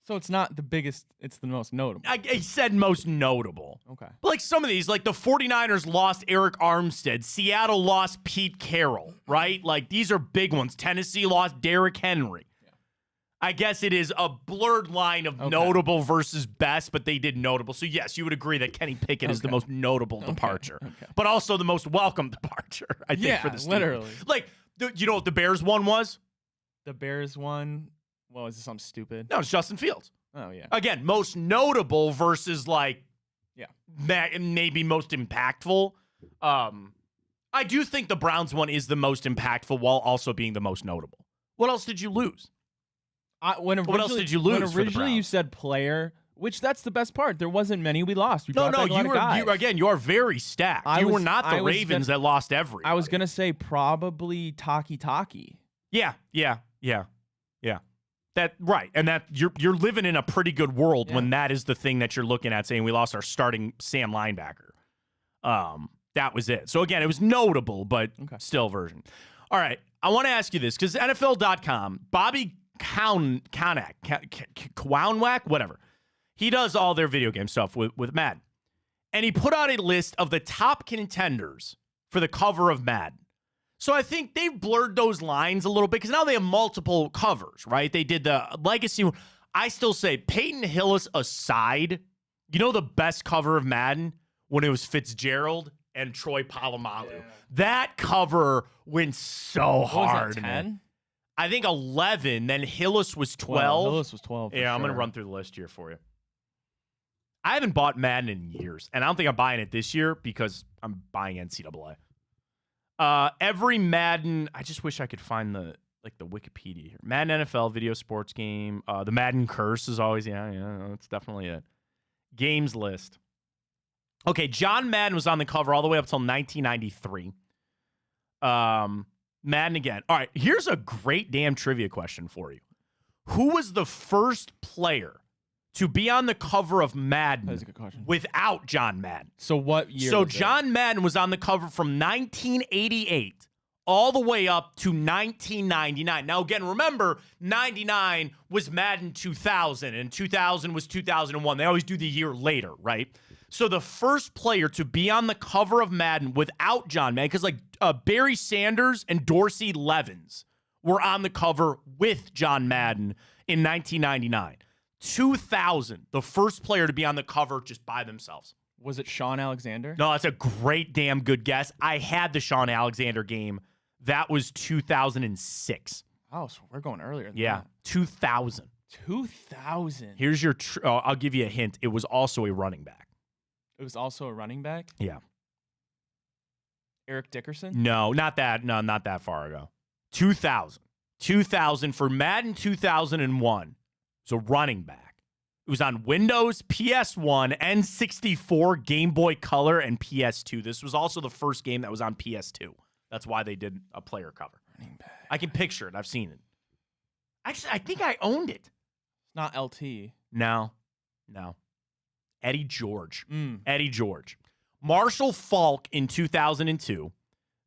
So it's not the biggest, it's the most notable. I said most notable. Okay. But like some of these, like the 49ers lost Eric Armstead. Seattle lost Pete Carroll, right? Like these are big ones. Tennessee lost Derrick Henry. I guess it is a blurred line of notable versus best, but they did notable. So, yes, you would agree that Kenny Pickett is the most notable departure, but also the most welcome departure, I think, for the Steelers. Literally. Like, you know what the Bears one was? The Bears one, what was it, something stupid? No, it's Justin Fields. Oh, yeah. Again, most notable versus, like, maybe most impactful. I do think the Browns one is the most impactful while also being the most notable. What else did you lose? What else did you lose? When originally you said player, which that's the best part. There wasn't many we lost. We you are very stacked. You were not the Ravens that lost everybody. I was gonna say probably Taki. Yeah. That right, and that you're living in a pretty good world when that is the thing that you're looking at, saying we lost our starting Sam linebacker. That was it. So again, it was notable, but still version. All right, I want to ask you this because NFL.com, Bobby Kownak, whatever. He does all their video game stuff with Madden. And he put out a list of the top contenders for the cover of Madden. So I think they've blurred those lines a little bit because now they have multiple covers, right? They did the legacy one. I still say, Peyton Hillis aside, you know the best cover of Madden? When it was Fitzgerald and Troy Polamalu. Yeah. That cover went so hard. Was that 10? I think 11, then Hillis was 12. Hillis was 12. Yeah, I'm going to run through the list here for you. I haven't bought Madden in years, and I don't think I'm buying it this year because I'm buying NCAA. Every Madden, I just wish I could find the Wikipedia here. Madden NFL video sports game. The Madden curse is always, that's definitely it. Games list. Okay, John Madden was on the cover all the way up until 1993. Madden again. All right, here's a great damn trivia question for you. Who was the first player to be on the cover of Madden without John Madden? So what year? So John Madden was on the cover from 1988 all the way up to 1999. Now, again, remember, 99 was Madden 2000, and 2000 was 2001. They always do the year later, right? So the first player to be on the cover of Madden without John Madden, because like Barry Sanders and Dorsey Levens were on the cover with John Madden in 1999. 2000, the first player to be on the cover just by themselves. Was it Sean Alexander? No, that's a great damn good guess. I had the Sean Alexander game. That was 2006. Oh, so we're going earlier than that. 2000. 2000. Here's your, I'll give you a hint. It was also a running back. It was also a running back? Yeah. Eric Dickerson? No, not that. No, not that far ago. 2000. 2000 for Madden 2001. So running back. It was on Windows, PS1, N64, Game Boy Color, and PS2. This was also the first game that was on PS2. That's why they did a player cover. Running back. I can picture it. I've seen it. Actually, I think I owned it. It's not LT. No. Eddie George. Eddie George. Marshall Faulk in 2002.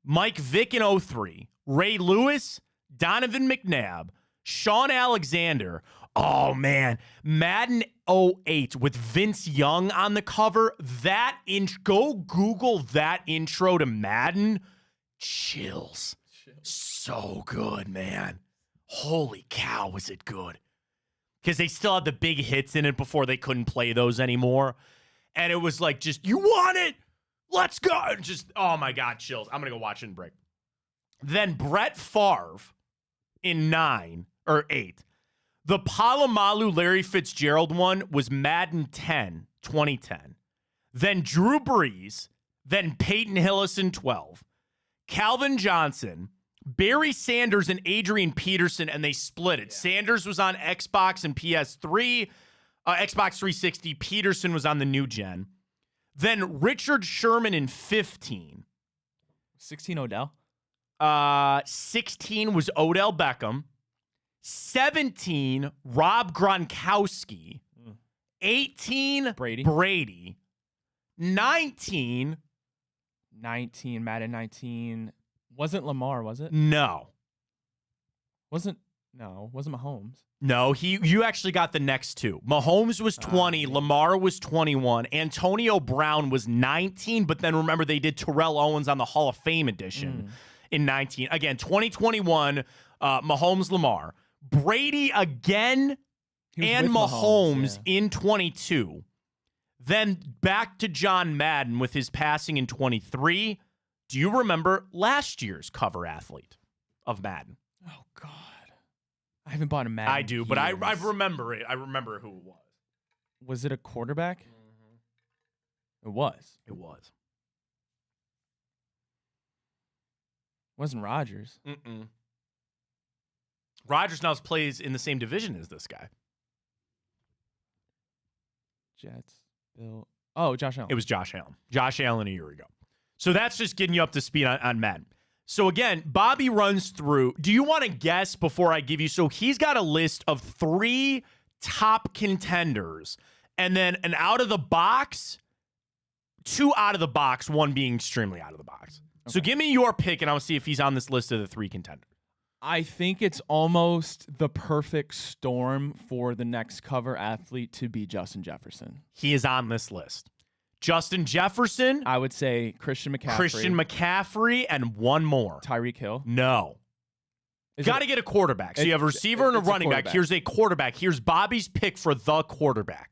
Mike Vick in 2003. Ray Lewis. Donovan McNabb. Sean Alexander. Oh, man. Madden 08 with Vince Young on the cover. Go Google that intro to Madden. Chills. So good, man. Holy cow, was it good. Because they still had the big hits in it before they couldn't play those anymore. And it was like, just, you want it? Let's go. Just, oh my God, chills. I'm going to go watch it and break. Then Brett Favre in 9 or 8. The Polamalu Larry Fitzgerald one was Madden 10, 2010. Then Drew Brees. Then Peyton Hillis in 12. Calvin Johnson. Barry Sanders and Adrian Peterson, and they split it. Yeah. Sanders was on Xbox and PS3, Xbox 360. Peterson was on the new gen. Then Richard Sherman in 15. 16 Odell? 16 was Odell Beckham. 17, Rob Gronkowski. 18, Brady. 19, 19, Madden 19. Wasn't Lamar, was it? No. Wasn't Mahomes. No, you actually got the next two. Mahomes was 20, Lamar was 21, Antonio Brown was 19, but then remember they did Terrell Owens on the Hall of Fame edition in 19. Again, 2021, Mahomes, Lamar. Brady again and Mahomes in 22. Then back to John Madden with his passing in 23. Do you remember last year's cover athlete of Madden? Oh, God. I haven't bought a Madden. I do, but I remember it. I remember who it was. Was it a quarterback? It was. It was. Wasn't Rodgers. Rodgers now plays in the same division as this guy. Jets. Bill. Oh, Josh Allen. It was Josh Allen. Josh Allen a year ago. So that's just getting you up to speed on Madden. So again, Bobby runs through. Do you want to guess before I give you? So he's got a list of 3 top contenders, and then an out of the box, 2 out of the box, 1 being extremely out of the box. Okay. So give me your pick, and I'll see if he's on this list of the 3 contenders. I think it's almost the perfect storm for the next cover athlete to be Justin Jefferson. He is on this list. Justin Jefferson. I would say Christian McCaffrey, and 1 more. Tyreek Hill. No. Got to get a quarterback. So you have a receiver and a running back. Here's a quarterback. Here's Bobby's pick for the quarterback.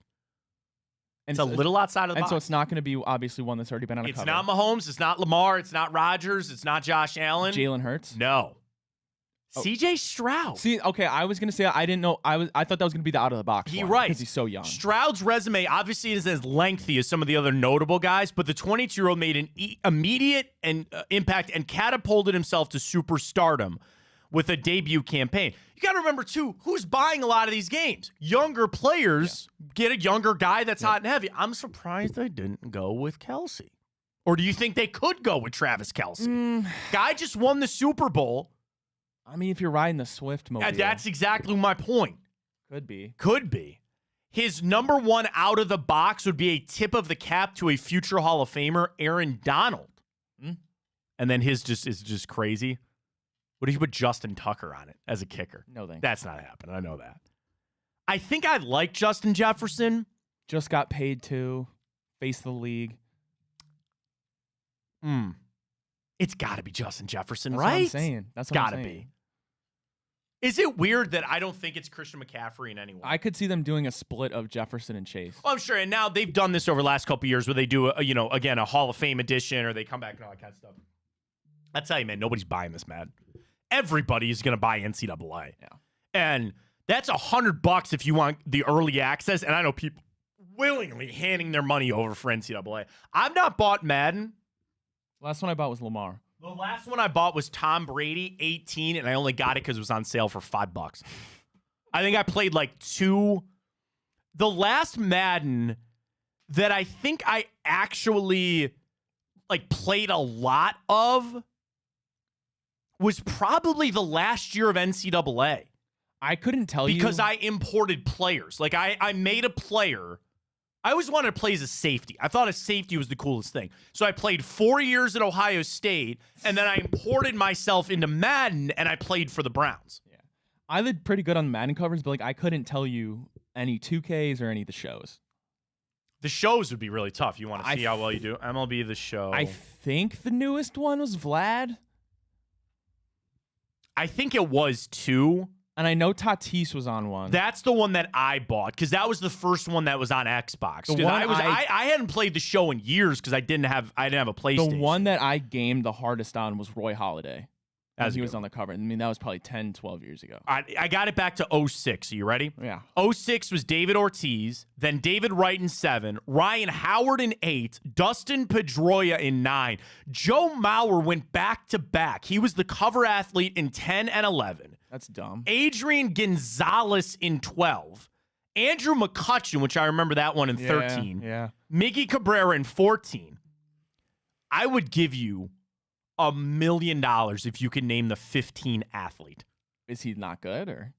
It's a little outside of the box. And so it's not going to be obviously one that's already been on a cover. It's not Mahomes. It's not Lamar. It's not Rodgers. It's not Josh Allen. Jalen Hurts? No. CJ Stroud. See, okay, I was gonna say I didn't know. I thought that was gonna be the out of the box. Right, because he's so young. Stroud's resume obviously isn't as lengthy as some of the other notable guys, but the 22-year-old made an immediate impact and catapulted himself to superstardom with a debut campaign. You got to remember too, who's buying a lot of these games? Younger players get a younger guy that's hot and heavy. I'm surprised they didn't go with Kelsey. Or do you think they could go with Travis Kelsey? Guy just won the Super Bowl. I mean, if you're riding the Swift mobile. That's exactly my point. Could be. Could be. His number 1 out of the box would be a tip of the cap to a future Hall of Famer, Aaron Donald. And then his is just crazy. What if you put Justin Tucker on it as a kicker? No thanks. That's not happening. I know that. I think I like Justin Jefferson. Just got paid to face the league. It's got to be Justin Jefferson, That's right? What I'm saying. That's what Gotta be. Is it weird that I don't think it's Christian McCaffrey in any way? I could see them doing a split of Jefferson and Chase. Oh, I'm sure. And now they've done this over the last couple of years where they do, again, a Hall of Fame edition or they come back and all that kind of stuff. I tell you, man, nobody's buying this, man. Everybody is going to buy NCAA. Yeah. And that's $100 if you want the early access. And I know people willingly handing their money over for NCAA. I've not bought Madden. Last one I bought was Lamar. The last one I bought was Tom Brady, 18, and I only got it because it was on sale for $5. I think I played like 2. The last Madden that I think I actually like played a lot of was probably the last year of NCAA. I couldn't tell you. Because I imported players. Like I made a player. I always wanted to play as a safety. I thought a safety was the coolest thing. So I played 4 years at Ohio State, and then I imported myself into Madden, and I played for the Browns. Yeah, I did pretty good on Madden covers, but like I couldn't tell you any 2Ks or any of the shows. The shows would be really tough. You want to see how well you do? MLB The Show. I think the newest one was Vlad. I think it was 2. And I know Tatis was on one. That's the one that I bought because that was the first one that was on Xbox. I hadn't played the show in years because I didn't have a PlayStation. The one that I gamed the hardest on was Roy Halladay. As he was on the cover. I mean, that was probably 10, 12 years ago. I got it back to 06. Are you ready? Yeah. 06 was David Ortiz, then David Wright in 7, Ryan Howard in 8, Dustin Pedroia in 9. Joe Mauer went back to back. He was the cover athlete in 10 and 11. That's dumb. Adrian Gonzalez in 12. Andrew McCutcheon, which I remember that one in 13. Yeah. Miggy Cabrera in 14. I would give you $1 million if you could name the 15 athlete. Is he not good or?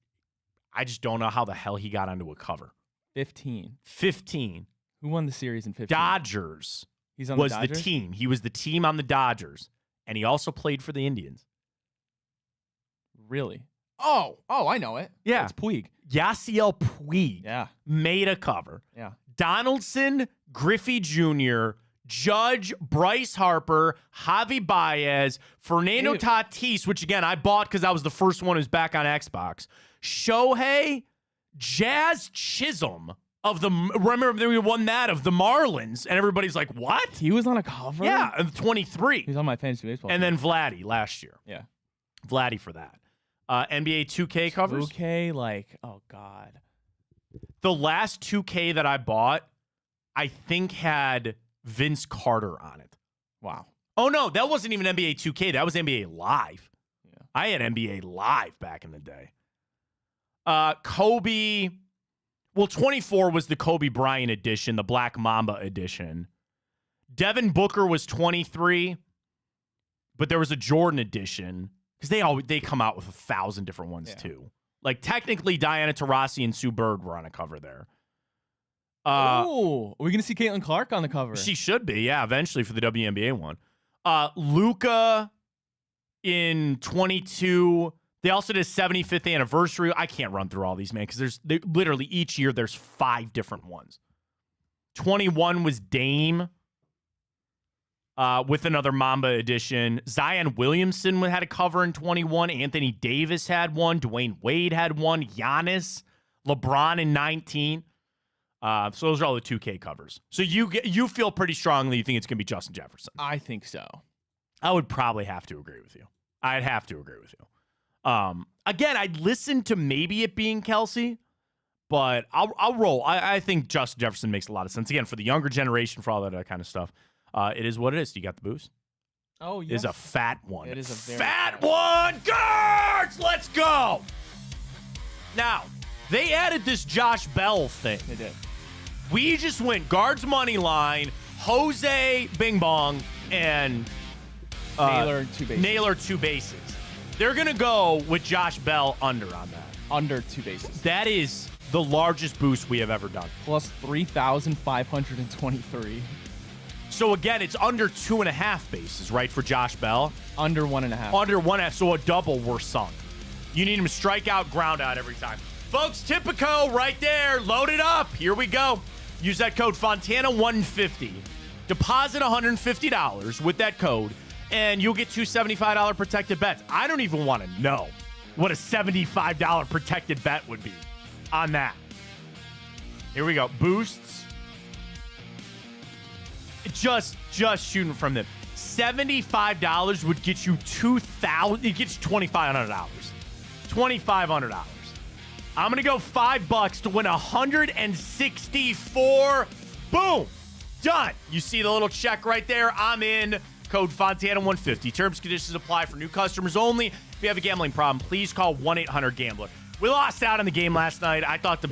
I just don't know how the hell he got onto a cover. 15. 15. Who won the series in 15? Dodgers. He's on was the the Dodgers? team. He was the team on the Dodgers, and he also played for the Indians. Really? Oh, I know it. Yeah. It's Puig. Yasiel Puig Yeah. made a cover. Yeah. Donaldson, Griffey Jr., Judge, Bryce Harper, Javi Baez, Fernando Hey. Tatis, which again I bought because I was the first one who's back on Xbox. Shohei, Jazz Chisholm of the remember we won that of the Marlins, and everybody's like, what? He was on a cover? Yeah, of 23. He's on my fantasy baseball And team. then Vladdy last year. Yeah. Vladdy for that. NBA 2K covers. 2K, like, oh, God. The last 2K that I bought, I think had Vince Carter on it. Wow. Oh, no, that wasn't even NBA 2K. That was NBA Live. Yeah. I had NBA Live back in the day. Kobe. Well, 24 was the Kobe Bryant edition, the Black Mamba edition. Devin Booker was 23, but there was a Jordan edition because they come out with 1,000 different ones too. Like technically, Diana Taurasi and Sue Bird were on a cover there. Oh, are we gonna see Caitlin Clark on the cover? She should be, yeah, eventually for the WNBA one. Luca in 22. They also did a 75th anniversary. I can't run through all these, man, because literally each year there's 5 different ones. 21 was Dame with another Mamba edition. Zion Williamson had a cover in 21. Anthony Davis had one. Dwayne Wade had one. Giannis, LeBron in 19. So those are all the 2K covers. So you feel pretty strongly you think it's going to be Justin Jefferson. I think so. I would probably have to agree with you. I'd have to agree with you. Again, I'd listen to maybe it being Kelsey, but I'll roll. I think Justin Jefferson makes a lot of sense. Again, for the younger generation, for all that kind of stuff, it is what it is. You got the boost? Oh, It is a fat one. It is a very fat one. Guards, let's go. Now, they added this Josh Bell thing. They did. We just went guards money line, Jose Bing Bong, and Naylor 2 bases. Naylor 2 bases. They're going to go with Josh Bell under on that. Under 2 bases. That is the largest boost we have ever done. Plus 3,523. So again, it's under 2.5 bases, right, for Josh Bell? Under 1.5. Under 1.5, so a double we're sunk. You need him to strike out, ground out every time. Folks, Tipico right there. Load it up. Here we go. Use that code Fontana150. Deposit $150 with that code, and you'll get 2 $75 protected bets. I don't even want to know what a $75 protected bet would be on that. Here we go. Boosts. Just shooting from them. $75 would get you $2,000. It gets you $2,500. $2,500. I'm gonna go $5 to win 164. Boom, done. You see the little check right there? I'm in. Code Fontana150. Terms and conditions apply for new customers only. If you have a gambling problem, please call 1-800-GAMBLER. We lost out in the game last night. I thought the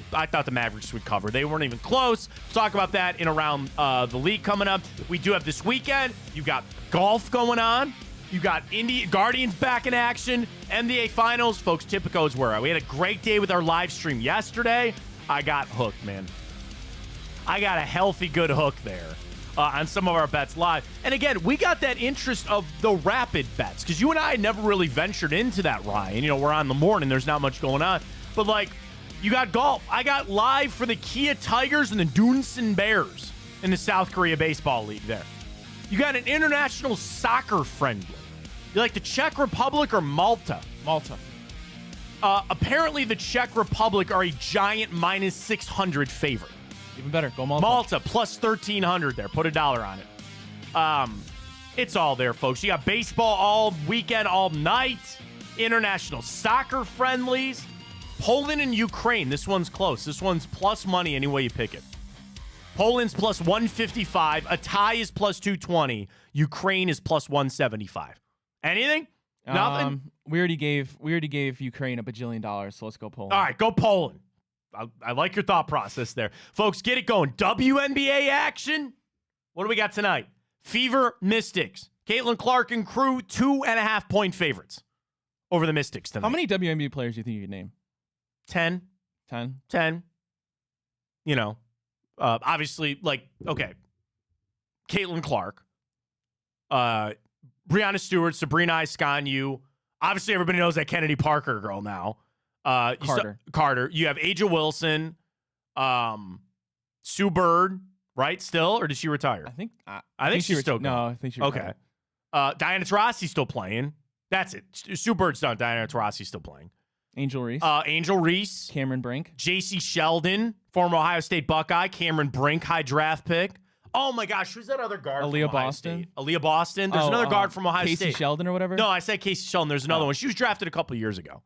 Mavericks would cover. They weren't even close. We'll talk about that in around the league coming up. We do have this weekend. You've got golf going on. You got Guardians back in action. NBA Finals. Folks, Tipico is where we had a great day with our live stream yesterday. I got hooked, man. I got a healthy, good hook there on some of our bets live. And again, we got that interest of the rapid bets because you and I never really ventured into that, Ryan. You know, we're on the morning. There's not much going on. But, like, you got golf. I got live for the Kia Tigers and the Dunson Bears in the South Korea Baseball League there. You got an international soccer friendly. You like the Czech Republic or Malta? Malta. Apparently, the Czech Republic are a giant minus 600 favorite. Even better. Go Malta. Malta plus 1,300 there. Put $1 on it. It's all there, folks. You got baseball all weekend, all night. International soccer friendlies. Poland and Ukraine. This one's close. This one's plus money any way you pick it. Poland's plus 155. A tie is plus 220. Ukraine is plus 175. Anything? Nothing? We already gave Ukraine a bajillion dollars, so let's go Poland. All right, go Poland. I like your thought process there. Folks, get it going. WNBA action. What do we got tonight? Fever Mystics. Caitlin Clark and crew, 2.5-point favorites over the Mystics tonight. How many WNBA players do you think you could name? 10. 10? 10. You know, obviously, like, okay. Caitlin Clark, Breanna Stewart, Sabrina Iskanu. Obviously, everybody knows that Kennedy Parker girl now. Carter. You have Aja Wilson, Sue Bird, right? Still, or did she retire? I think she's still. No, I think she. Okay. Diana Taurasi's still playing. That's it. Sue Bird's done. Diana Taurasi's still playing. Angel Reese. Angel Reese. Cameron Brink. J.C. Sheldon, former Ohio State Buckeye. Cameron Brink, high draft pick. Oh my gosh, who's that other guard? Aaliyah from Ohio Boston. State? Aaliyah Boston. There's another guard from Ohio Casey State. Sheldon or whatever. No, I said Casey Sheldon. There's another one. She was drafted a couple years ago.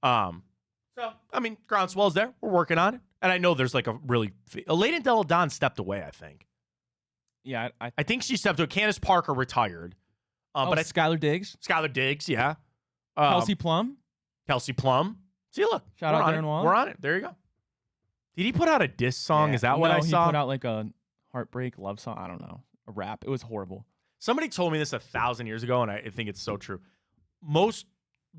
So I mean, groundswell's there. We're working on it, and I know there's like a really. Layden Deladon stepped away. I think. Yeah, I think she stepped away. Candace Parker retired. But Skylar Diggs. Skylar Diggs, yeah. Kelsey Plum. See, look. Shout out Darren Waller. We're on it. There you go. Did he put out a diss song? Yeah. Is that what I saw? He put out like a heartbreak love song. I don't know. A rap. It was horrible. Somebody told me this 1,000 years ago, and I think it's so true. Most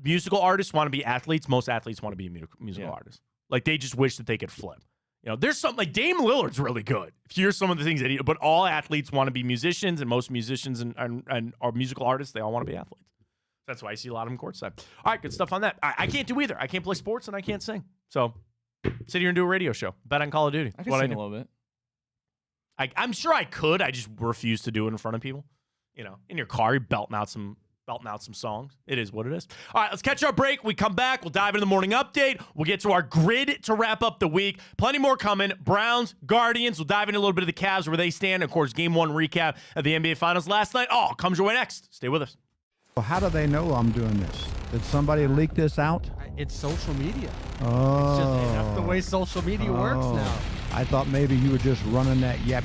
musical artists want to be athletes. Most athletes want to be musical artists. Like, they just wish that they could flip. You know, there's something like Dame Lillard's really good. Here's some of the things that but all athletes want to be musicians, and most musicians and are musical artists, they all want to be athletes. That's why I see a lot of them courtside. All right, good stuff on that. I can't do either. I can't play sports and I can't sing. So sit here and do a radio show. Bet on Call of Duty. I can sing a little bit. I'm sure I could. I just refuse to do it in front of people. You know, in your car, you're belting out some songs. It is what it is. All right, let's catch our break. We come back. We'll dive into the morning update. We'll get to our grid to wrap up the week. Plenty more coming. Browns, Guardians. We'll dive into a little bit of the Cavs, where they stand. Of course, Game 1 recap of the NBA Finals last night. All comes your way next. Stay with us. Well, how do they know I'm doing this? Did somebody leak this out? It's social media. Oh. It's just that's the way social media works now. I thought maybe you were just running that yap.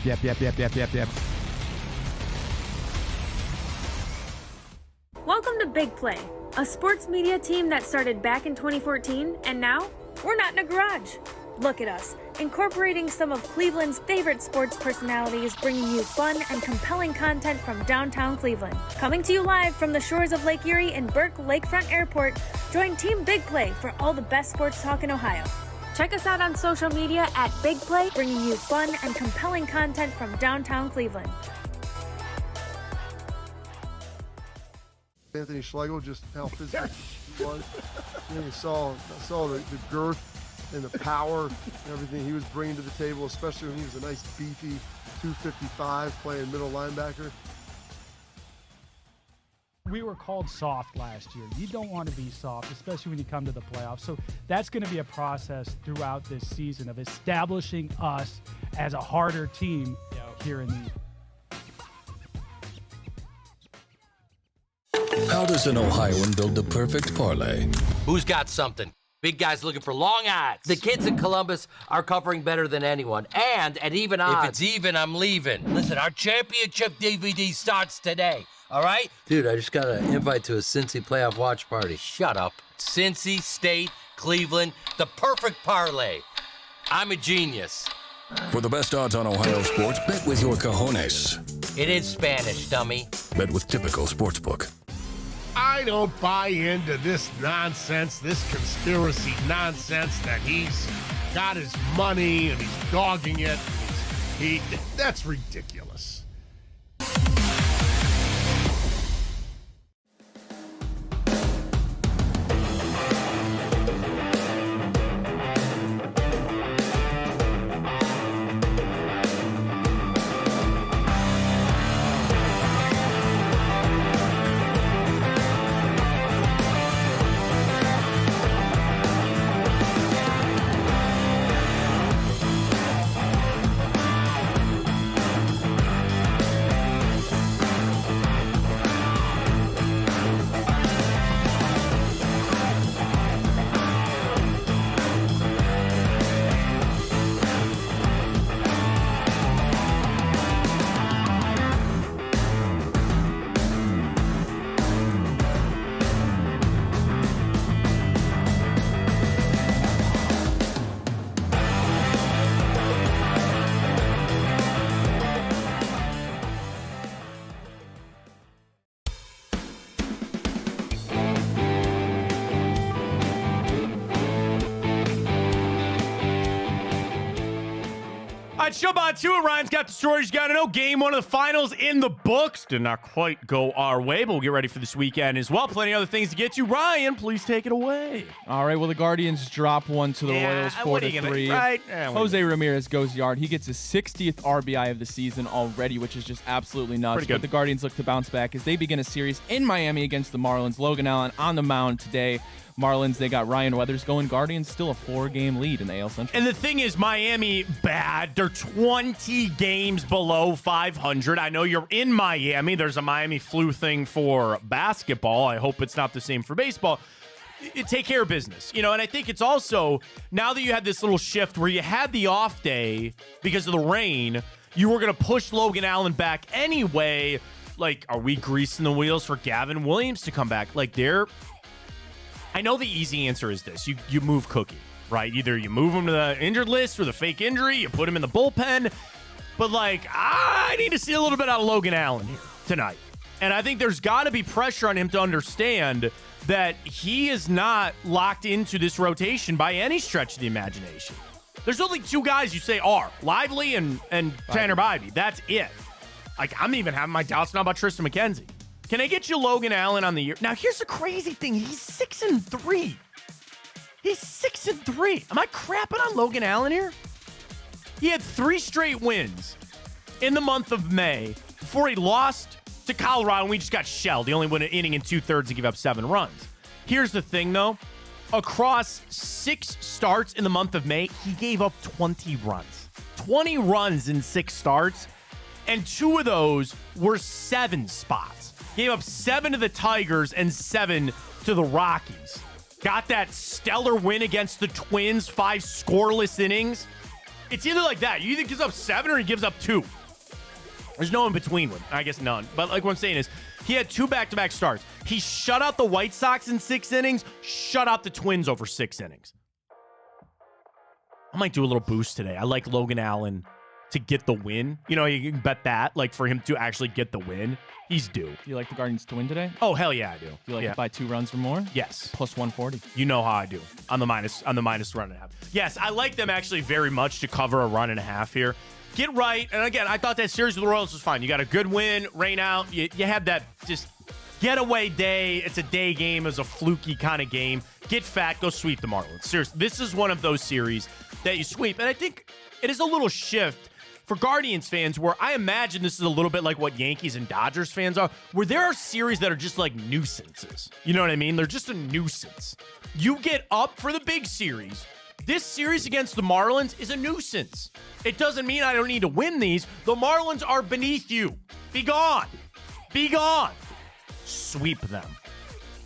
Welcome to Big Play, a sports media team that started back in 2014, and now we're not in a garage. Look at us, incorporating some of Cleveland's favorite sports personalities, bringing you fun and compelling content from downtown Cleveland. Coming to you live from the shores of Lake Erie and Burke Lakefront Airport, join Team Big Play for all the best sports talk in Ohio. Check us out on social media at Big Play, bringing you fun and compelling content from downtown Cleveland. Anthony Schlegel, just how physical he was. And you saw the girth and the power and everything he was bringing to the table, especially when he was a nice beefy 255 playing middle linebacker. We were called soft last year. You don't want to be soft, especially when you come to the playoffs. So that's going to be a process throughout this season of establishing us as a harder team here in the. How does an Ohioan build the perfect parlay? Who's got something? Big guys looking for long odds. The kids in Columbus are covering better than anyone, and at even odds. If it's even, I'm leaving. Listen, our championship DVD starts today, all right? Dude, I just got an invite to a Cincy playoff watch party. Shut up. Cincy, State, Cleveland, the perfect parlay. I'm a genius. For the best odds on Ohio sports, bet with your cojones. It is Spanish, dummy. Bet with Typical Sportsbook. I don't buy into this nonsense, this conspiracy nonsense that he's got his money and he's dogging it. That's ridiculous. right, Chubb on to it. Ryan's got the stories you got to know. Game 1 of the finals in the books. Did not quite go our way, but we'll get ready for this weekend as well. Plenty of other things to get to. Ryan, please take it away. All right, well, the Guardians drop one to the Royals 4-3. Right? Jose Ramirez goes yard. He gets his 60th RBI of the season already, which is just absolutely nuts. Pretty good. But the Guardians look to bounce back as they begin a series in Miami against the Marlins. Logan Allen on the mound today. Marlins, they got Ryan Weathers going. Guardians still a 4-game lead in the AL Central. And the thing is, Miami, bad. They're 20 games below 500. I know you're in Miami. There's a Miami flu thing for basketball. I hope it's not the same for baseball. Take care of business. And I think it's also, now that you had this little shift where you had the off day because of the rain, you were going to push Logan Allen back anyway. Like, are we greasing the wheels for Gavin Williams to come back? Like, I know the easy answer is this. You move Cookie, right? Either you move him to the injured list or the fake injury, you put him in the bullpen. But, I need to see a little bit out of Logan Allen here tonight. And I think there's got to be pressure on him to understand that he is not locked into this rotation by any stretch of the imagination. There's only 2 guys you say are, Lively and Tanner Bybee. That's it. I'm even having my doubts now about Tristan McKenzie. Can I get you Logan Allen on the year? Now, here's the crazy thing. He's 6-3. He's 6-3. Am I crapping on Logan Allen here? He had 3 straight wins in the month of May before he lost to Colorado, and we just got shelled. He only won an inning in 2/3 and gave up 7 runs. Here's the thing, though. Across 6 starts in the month of May, he gave up 20 runs. 20 runs in 6 starts, and 2 of those were 7 spots. Gave up 7 to the Tigers and 7 to the Rockies. Got that stellar win against the Twins, 5 scoreless innings. It's either like that. You either gives up 7 or he gives up 2. There's no in between one. I guess none. But what I'm saying is, he had 2 back-to-back starts. He shut out the White Sox in 6 innings, shut out the Twins over 6 innings. I might do a little boost today. I like Logan Allen to get the win. You can bet that, for him to actually get the win. He's due. Do you like the Guardians to win today? Oh, hell yeah, I do. Do you like it by 2 runs or more? Yes. Plus 140. You know how I do on the minus run and a half. Yes, I like them actually very much to cover a run and a half here. Get right. And again, I thought that series with the Royals was fine. You got a good win, rain out. You had that just getaway day. It's a day game. It's a fluky kind of game. Get fat. Go sweep the Marlins. Seriously, this is one of those series that you sweep. And I think it is a little shift for Guardians fans, where I imagine this is a little bit like what Yankees and Dodgers fans are, where there are series that are just like nuisances. You know what I mean? They're just a nuisance. You get up for the big series. This series against the Marlins is a nuisance. It doesn't mean I don't need to win these. The Marlins are beneath you. Be gone. Be gone. Sweep them.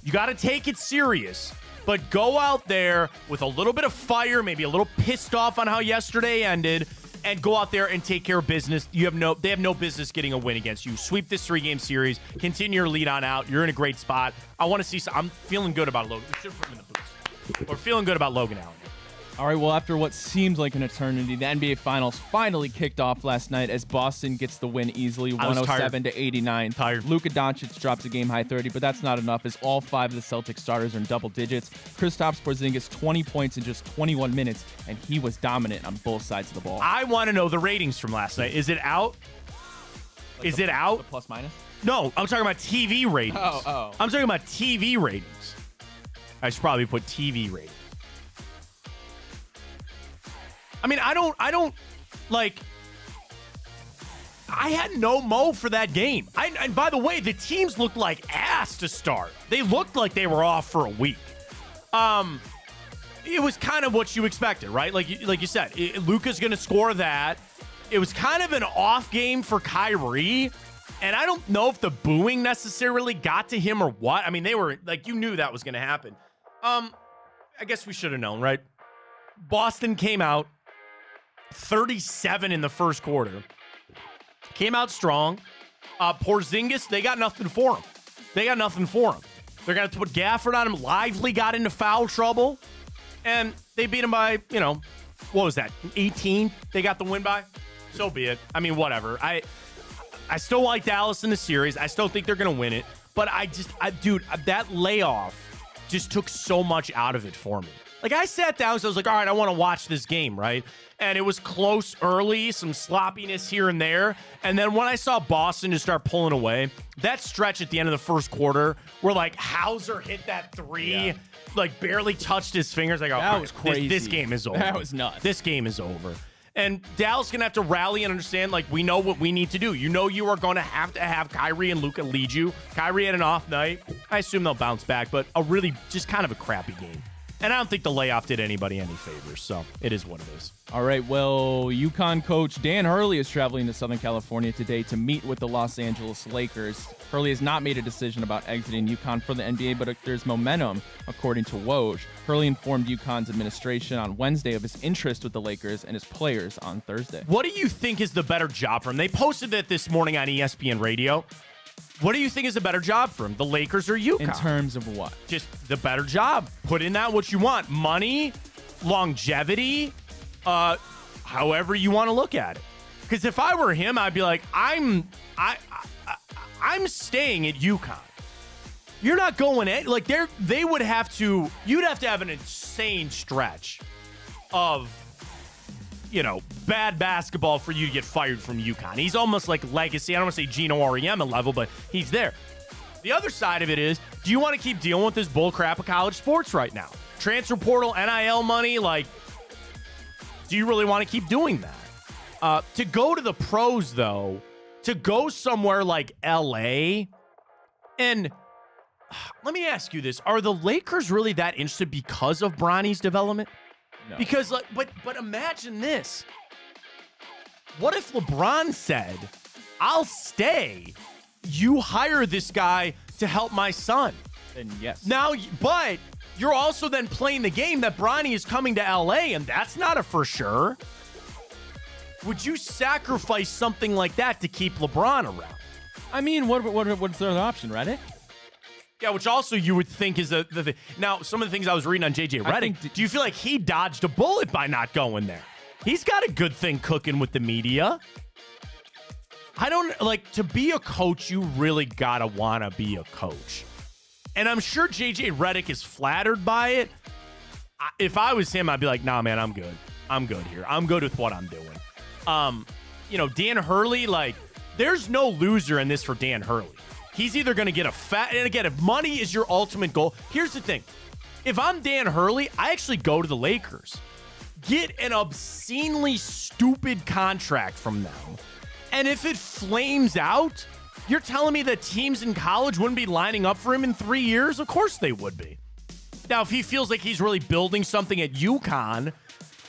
You got to take it serious, but go out there with a little bit of fire, maybe a little pissed off on how yesterday ended, and go out there and take care of business. They have no business getting a win against you. Sweep this 3-game series. Continue your lead on out. You're in a great spot. I want to see I'm feeling good about Logan. We should put him in the boost. We're feeling good about Logan Allen. All right, well, after what seems like an eternity, the NBA Finals finally kicked off last night as Boston gets the win easily, 107-89. Tired. Luka Doncic drops a game-high 30, but that's not enough as all 5 of the Celtics starters are in double digits. Kristaps Porzingis, 20 points in just 21 minutes, and he was dominant on both sides of the ball. I want to know the ratings from last night. Is it out? Is it out? The plus-minus? No, I'm talking about TV ratings. Oh. I'm talking about TV ratings. I should probably put TV ratings. I mean, I had no mo for that game. And by the way, the teams looked like ass to start. They looked like they were off for a week. It was kind of what you expected, right? Like you said, Luka's going to score that. It was kind of an off game for Kyrie. And I don't know if the booing necessarily got to him or what. I mean, they were you knew that was going to happen. I guess we should have known, right? Boston came out 37 in the first quarter. Came out strong. Porzingis, they got nothing for him. They're going to put Gafford on him. Lively got into foul trouble. And they beat him by, what was that? 18? They got the win by? So be it. I mean, whatever. I still like Dallas in the series. I still think they're going to win it. But dude, that layoff just took so much out of it for me. Like, I sat down, so I was like, all right, I want to watch this game, right? And it was close early, some sloppiness here and there. And then when I saw Boston just start pulling away, that stretch at the end of the first quarter where, like, Hauser hit that three, like, barely touched his fingers. I go, that was crazy. This game is over. That was nuts. This game is over. And Dallas going to have to rally and understand, like, we know what we need to do. You know you are going to have Kyrie and Luka lead you. Kyrie had an off night. I assume they'll bounce back, but a really just kind of a crappy game. And I don't think the layoff did anybody any favors, so it is what it is. All right, well, UConn coach Dan Hurley is traveling to Southern California today to meet with the Los Angeles Lakers. Hurley has not made a decision about exiting UConn for the NBA, but there's momentum, according to Woj. Hurley informed UConn's administration on Wednesday of his interest with the Lakers and his players on Thursday. What do you think is the better job for him? They posted it this morning on ESPN Radio. What do you think is a better job for him, the Lakers or UConn? In terms of what? Just the better job. Put in that what you want. Money, longevity, however you want to look at it. Because if I were him, I'd be like, I'm staying at UConn. You're not going in. Like, they would have to, you'd have to have an insane stretch of, you know, bad basketball for you to get fired from UConn. He's almost like legacy. I don't want to say Gino Auriemma level, but he's there. The other side of it is, do you want to keep dealing with this bull crap of college sports right now? Transfer portal, NIL money, like, do you really want to keep doing that? To go to the pros, though, to go somewhere like LA, and let me ask you this. Are the Lakers really that interested because of Bronny's development? No. Because, like, but imagine this. What if LeBron said, I'll stay. You hire this guy to help my son. Then yes. Now, but you're also then playing the game that Bronny is coming to LA, and that's not a for sure. Would you sacrifice something like that to keep LeBron around? I mean, what's the other option, Reddit? Yeah, which also you would think is the thing. Now, some of the things I was reading on JJ Redick, do you feel like he dodged a bullet by not going there? He's got a good thing cooking with the media. I don't, like, to be a coach, you really gotta want to be a coach. And I'm sure JJ Redick is flattered by it. If I was him, I'd be like, nah, man, I'm good. I'm good here. I'm good with what I'm doing. You know, Dan Hurley, like, there's no loser in this for Dan Hurley. He's either going to get and again, if money is your ultimate goal, here's the thing. If I'm Dan Hurley, I actually go to the Lakers. Get an obscenely stupid contract from them. And if it flames out, you're telling me that teams in college wouldn't be lining up for him in 3 years? Of course they would be. Now, if he feels like he's really building something at UConn,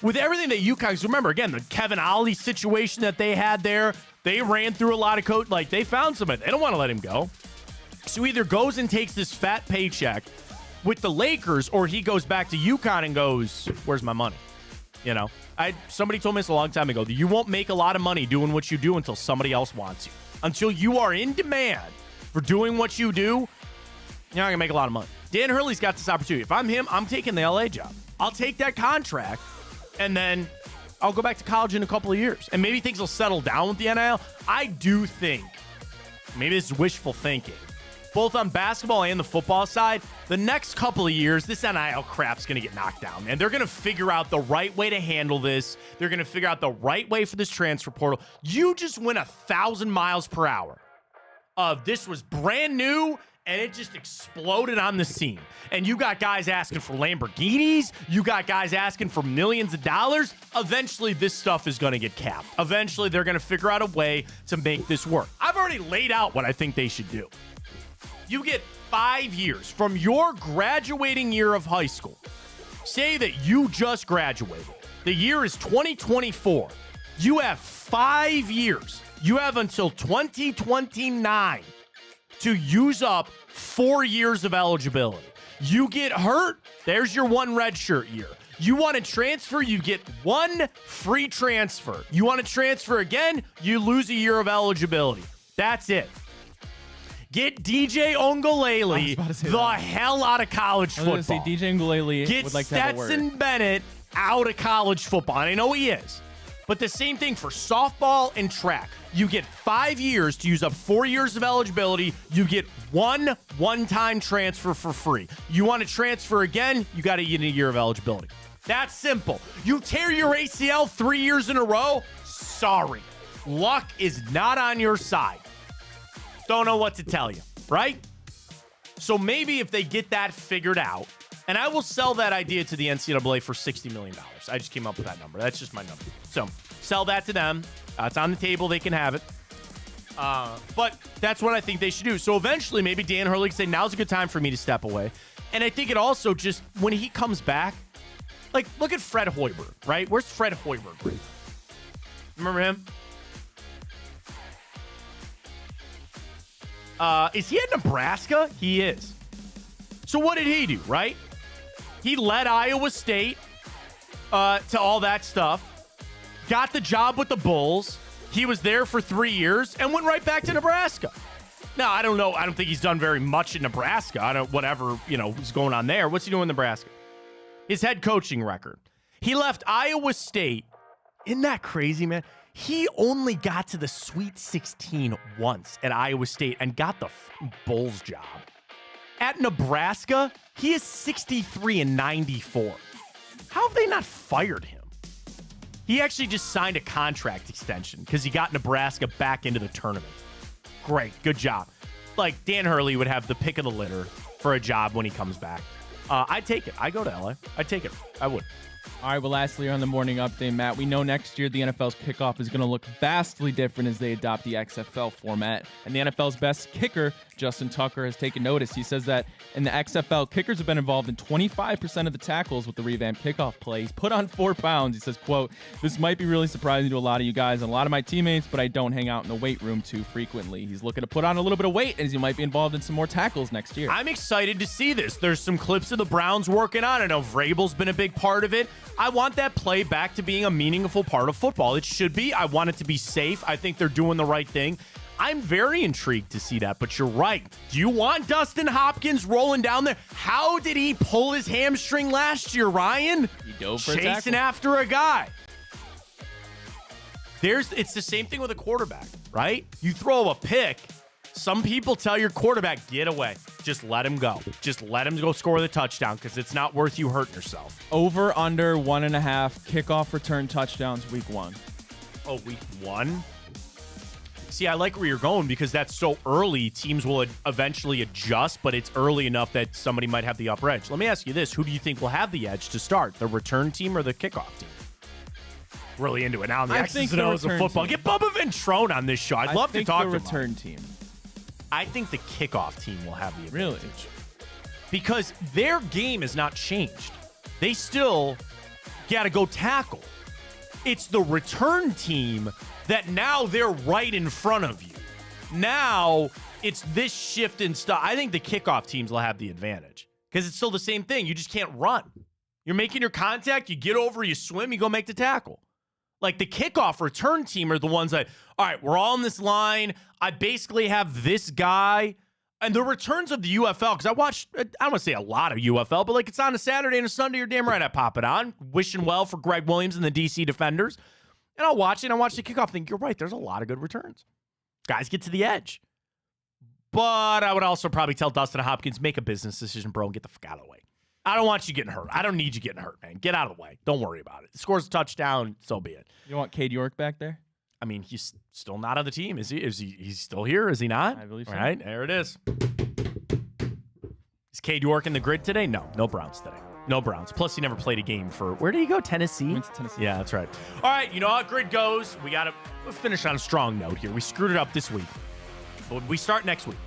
with everything that UConn, because remember, again, the Kevin Ollie situation that they had there, they ran through a lot of coach. Like, they found somebody. They don't want to let him go. So either goes and takes this fat paycheck with the Lakers, or he goes back to UConn and goes, where's my money? You know, somebody told me this a long time ago. You won't make a lot of money doing what you do until somebody else wants you. Until you are in demand for doing what you do, you're not going to make a lot of money. Dan Hurley's got this opportunity. If I'm him, I'm taking the LA job. I'll take that contract, and then I'll go back to college in a couple of years. And maybe things will settle down with the NIL. I do think, maybe this is wishful thinking, both on basketball and the football side, the next couple of years, this NIL crap's going to get knocked down, man. They're going to figure out the right way to handle this. They're going to figure out the right way for this transfer portal. You just went 1,000 miles per hour. This was brand new, and it just exploded on the scene. And you got guys asking for Lamborghinis. You got guys asking for millions of dollars. Eventually, this stuff is going to get capped. Eventually, they're going to figure out a way to make this work. I've already laid out what I think they should do. You get 5 years from your graduating year of high school. Say that you just graduated. The year is 2024. You have 5 years. You have until 2029 to use up 4 years of eligibility. You get hurt, there's your one redshirt year. You want to transfer, you get one free transfer. You want to transfer again, you lose a year of eligibility. That's it. Get DJ Ongolele the hell out of college football. I was going to say DJ Ongolele would like to have a word. Get Stetson Bennett out of college football. And I know he is. But the same thing for softball and track. You get 5 years to use up 4 years of eligibility. You get one-time transfer for free. You want to transfer again, you got to get a year of eligibility. That's simple. You tear your ACL 3 years in a row, sorry. Luck is not on your side. Don't know what to tell you, right? So maybe if they get that figured out, and I will sell that idea to the NCAA for $60 million. I just came up with that number. That's just my number. So sell that to them. It's on the table. They can have it. But that's what I think they should do. So eventually, maybe Dan Hurley can say, now's a good time for me to step away. And I think it also just, when he comes back, like, look at Fred Hoiberg, right? Where's Fred Hoiberg? Remember him? Is he at Nebraska? He is. So what did he do, right? He led Iowa State to all that stuff, got the job with the Bulls. He was there for 3 years and went right back to Nebraska. Now, I don't know. I don't think he's done very much in Nebraska. Whatever, is going on there. What's he doing in Nebraska? His head coaching record. He left Iowa State. Isn't that crazy, man? He only got to the Sweet 16 once at Iowa State and got the Bulls job. At Nebraska, he is 63-94. How have they not fired him? He actually just signed a contract extension because he got Nebraska back into the tournament. Great. Good job. Like, Dan Hurley would have the pick of the litter for a job when he comes back. I'd take it. I go to LA. I'd take it. I would. All right, well, lastly on the morning update, Matt, we know next year the NFL's kickoff is going to look vastly different as they adopt the XFL format. And the NFL's best kicker, Justin Tucker, has taken notice. He says that in the XFL, kickers have been involved in 25% of the tackles with the revamped kickoff play. He's put on 4 pounds. He says, quote, "This might be really surprising to a lot of you guys and a lot of my teammates, but I don't hang out in the weight room too frequently." He's looking to put on a little bit of weight as he might be involved in some more tackles next year. I'm excited to see this. There's some clips of the Browns working on it. I know Vrabel's been a big part of it. I want that play back to being a meaningful part of football. It should be. I want it to be safe. I think they're doing the right thing. I'm very intrigued to see that, but you're right. Do you want Dustin Hopkins rolling down there? How did he pull his hamstring last year, Ryan? He dove for chasing after a guy. It's the same thing with a quarterback, right? You throw a pick. Some people tell your quarterback, get away. Just let him go. Just let him go score the touchdown because it's not worth you hurting yourself. Over, under 1.5 kickoff return touchdowns week 1. Oh, week 1? See, I like where you're going because that's so early. Teams will eventually adjust, but it's early enough that somebody might have the upper edge. Let me ask you this. Who do you think will have the edge to start? The return team or the kickoff team? Really into it now. The X's and O's of football. Get Bubba Ventrone on this show. I'd love to talk to him. The return team. I think the kickoff team will have the advantage. Really? Because their game has not changed. They still got to go tackle. It's the return team that now they're right in front of you. Now it's this shift in stuff. I think the kickoff teams will have the advantage because it's still the same thing. You just can't run. You're making your contact. You get over, you swim, you go make the tackle. Like the kickoff return team are the ones that, all right, we're all on this line. I basically have this guy. And the returns of the UFL, because I watched, I don't want to say a lot of UFL, but like it's on a Saturday and a Sunday, you're damn right I pop it on. Wishing well for Greg Williams and the DC Defenders. And I'll watch it and I watch the kickoff and think, you're right, there's a lot of good returns. Guys get to the edge. But I would also probably tell Dustin Hopkins, make a business decision, bro, and get the fuck out of the way. I don't want you getting hurt. I don't need you getting hurt, man. Get out of the way. Don't worry about it. Scores a touchdown, so be it. You want Cade York back there? I mean, he's still not on the team. Is he? He's still here? Is he not? I believe so. All right, there it is. Is Cade York in the grid today? No Browns today. No Browns. Plus, he never played a game for, where did he go? Tennessee? Went to Tennessee. Yeah, that's right. All right, you know how grid goes. We'll finish on a strong note here. We screwed it up this week, but we start next week.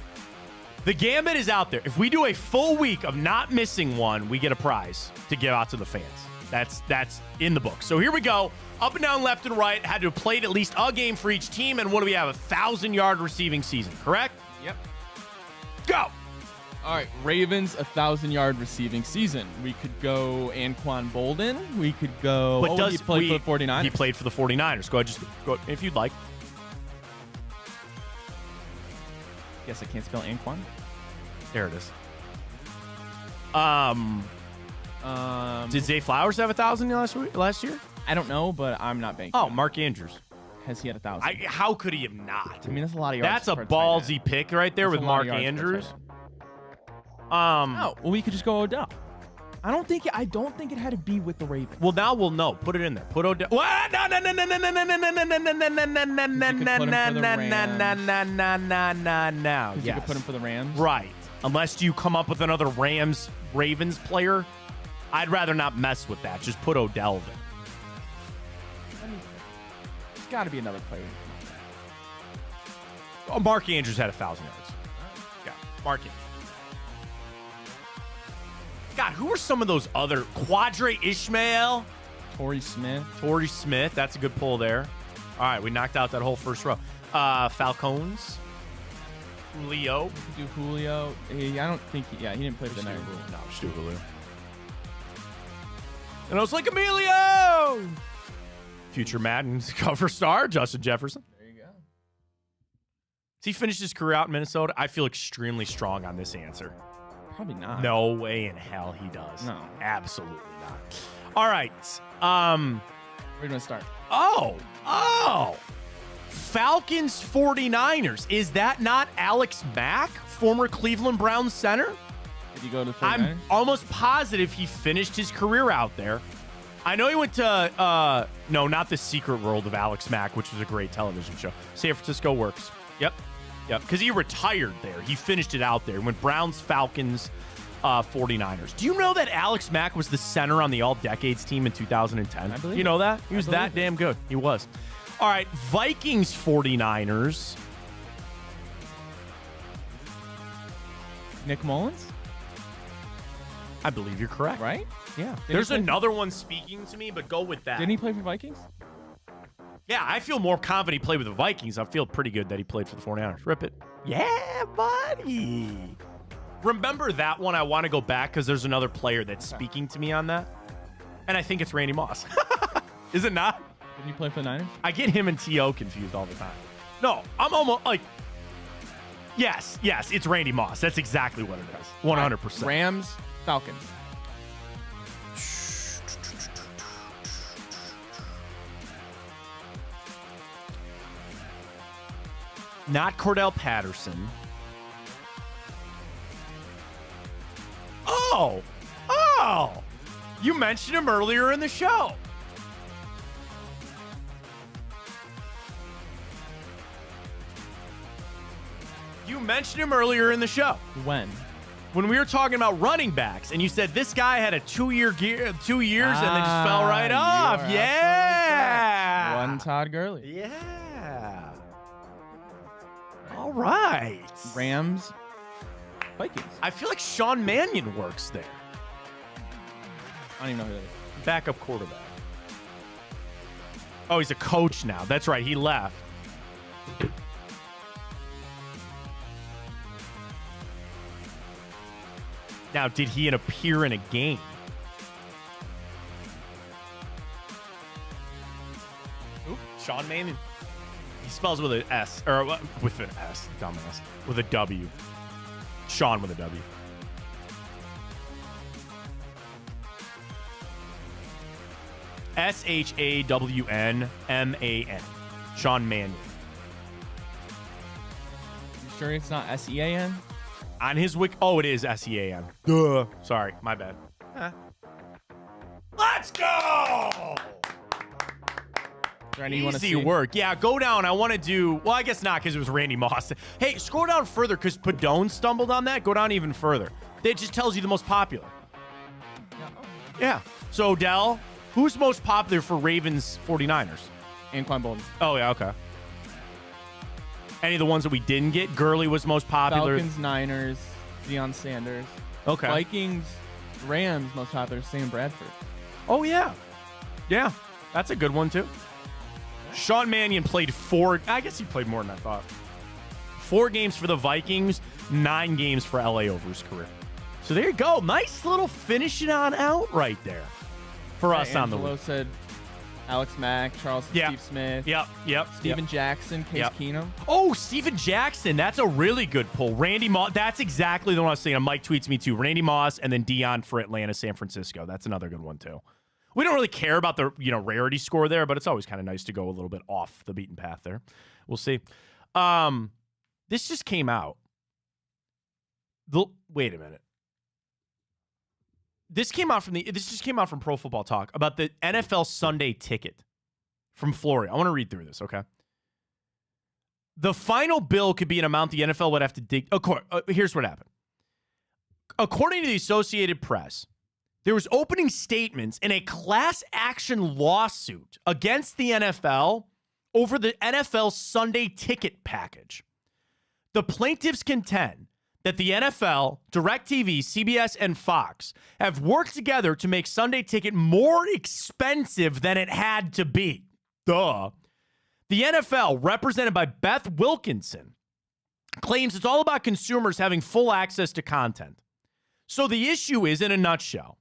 The gambit is out there. If we do a full week of not missing one, we get a prize to give out to the fans. That's in the book. So here we go. Up and down, left and right. Had to have played at least a game for each team. And what do we have? 1,000-yard receiving season, correct? Yep. Go. All right, Ravens, 1,000-yard receiving season. We could go Anquan Bolden. We could go. But he played for the 49ers. He played for the 49ers. Go ahead, go if you'd like. Guess I can't spell Anquan. There it is. Did Zay Flowers have 1,000 last year? I don't know, but I'm not banking. Oh, Mark Andrews. Has he had 1,000? How could he have not? I mean, that's a lot of yards. That's a ballsy pick right there with Mark Andrews. Oh, well, we could just go Odell. I don't think it had to be with the Ravens. Well, now we'll know. Put it in there. Put Odell. What? No. You could put him for the Rams. Right. Unless you come up with another Ravens player, I'd rather not mess with that. Just put Odell there. There's got to be another player. Oh, Mark Andrews had 1,000 yards. Yeah, Mark Andrews. God, who are some of those other? Quadre Ishmael? Torrey Smith. That's a good pull there. All right, we knocked out that whole first row. Falcons. Julio. Do Julio. I don't think he didn't play for the Niners. No, just do Julio. And I was like, Emilio! Future Madden cover star, Justin Jefferson. There you go. Has he finished his career out in Minnesota? I feel extremely strong on this answer. Probably not. No way in hell he does. No. Absolutely not. All right. Where are you going to start? Oh. Falcons 49ers. Is that not Alex Mack, former Cleveland Browns center? Did he go to the 49ers? I'm almost positive he finished his career out there. I know he went to, no, not the Secret World of Alex Mack, which was a great television show. San Francisco Works. Yep, because he retired there. He finished it out there. Went Browns, Falcons, 49ers. Do you know that Alex Mack was the center on the All-Decades team in 2010? I believe you know it. that? He was that damn good. He was. All right, Vikings, 49ers. Nick Mullins? I believe you're correct. Right? Yeah. There's another one speaking to me, but go with that. Didn't he play for Vikings? Yeah, I feel more confident he played with the Vikings. I feel pretty good that he played for the 49ers. Rip it. Yeah, buddy. Remember that one? I want to go back because there's another player that's speaking to me on that. And I think it's Randy Moss. Is it not? Didn't you play for the Niners? I get him and T.O. confused all the time. No, I'm almost like... Yes, it's Randy Moss. That's exactly what it is. 100%. Rams, Falcons. Not Cordell Patterson. Oh! You mentioned him earlier in the show. When? When we were talking about running backs, and you said this guy had a 2 years, and then just fell right off. Yeah. One Todd Gurley. Yeah. All right. Rams, Vikings. I feel like Sean Mannion works there. I don't even know who that is. Backup quarterback. Oh, he's a coach now. That's right. He left. Now, did he appear in a game? Oop, Sean Mannion. He spells with an S, or with an S, dumbass. With a W. Sean with a W. SHAWNMAN. Sean Mannion. You sure it's not SEAN? On his wiki. Oh, it is SEAN. Duh. Sorry, my bad. Let's go! Easy work. Yeah, go down. I want to do... Well, I guess not because it was Randy Moss. Hey, scroll down further because Padone stumbled on that. Go down even further. It just tells you the most popular. Yeah. So, Odell, who's most popular for Ravens 49ers? Anquan Bolden. Oh, yeah, okay. Any of the ones that we didn't get? Gurley was most popular. Falcons, Niners, Deion Sanders. Okay. Vikings, Rams, most popular, Sam Bradford. Oh, yeah. Yeah, that's a good one, too. Sean Mannion played I guess he played more than I thought. 4 games for the Vikings, 9 games for LA over his career. So there you go. Nice little finishing on out right there for us on the week. Said Alex Mack, Charles Steve Smith. Yep. Steven Jackson, Case Keenum. Oh, Steven Jackson. That's a really good pull. Randy Moss. That's exactly the one I was saying. Mike tweets me too. Randy Moss and then Dion for Atlanta, San Francisco. That's another good one too. We don't really care about the rarity score there, but it's always kind of nice to go a little bit off the beaten path there. We'll see. This just came out. Wait a minute. This just came out from Pro Football Talk about the NFL Sunday ticket from Florida. I want to read through this, okay? The final bill could be an amount the NFL would have to dig. Here's what happened. According to the Associated Press, there was opening statements in a class action lawsuit against the NFL over the NFL Sunday ticket package. The plaintiffs contend that the NFL, DirecTV, CBS, and Fox have worked together to make Sunday ticket more expensive than it had to be. Duh. The NFL, represented by Beth Wilkinson, claims it's all about consumers having full access to content. So the issue is, in a nutshell,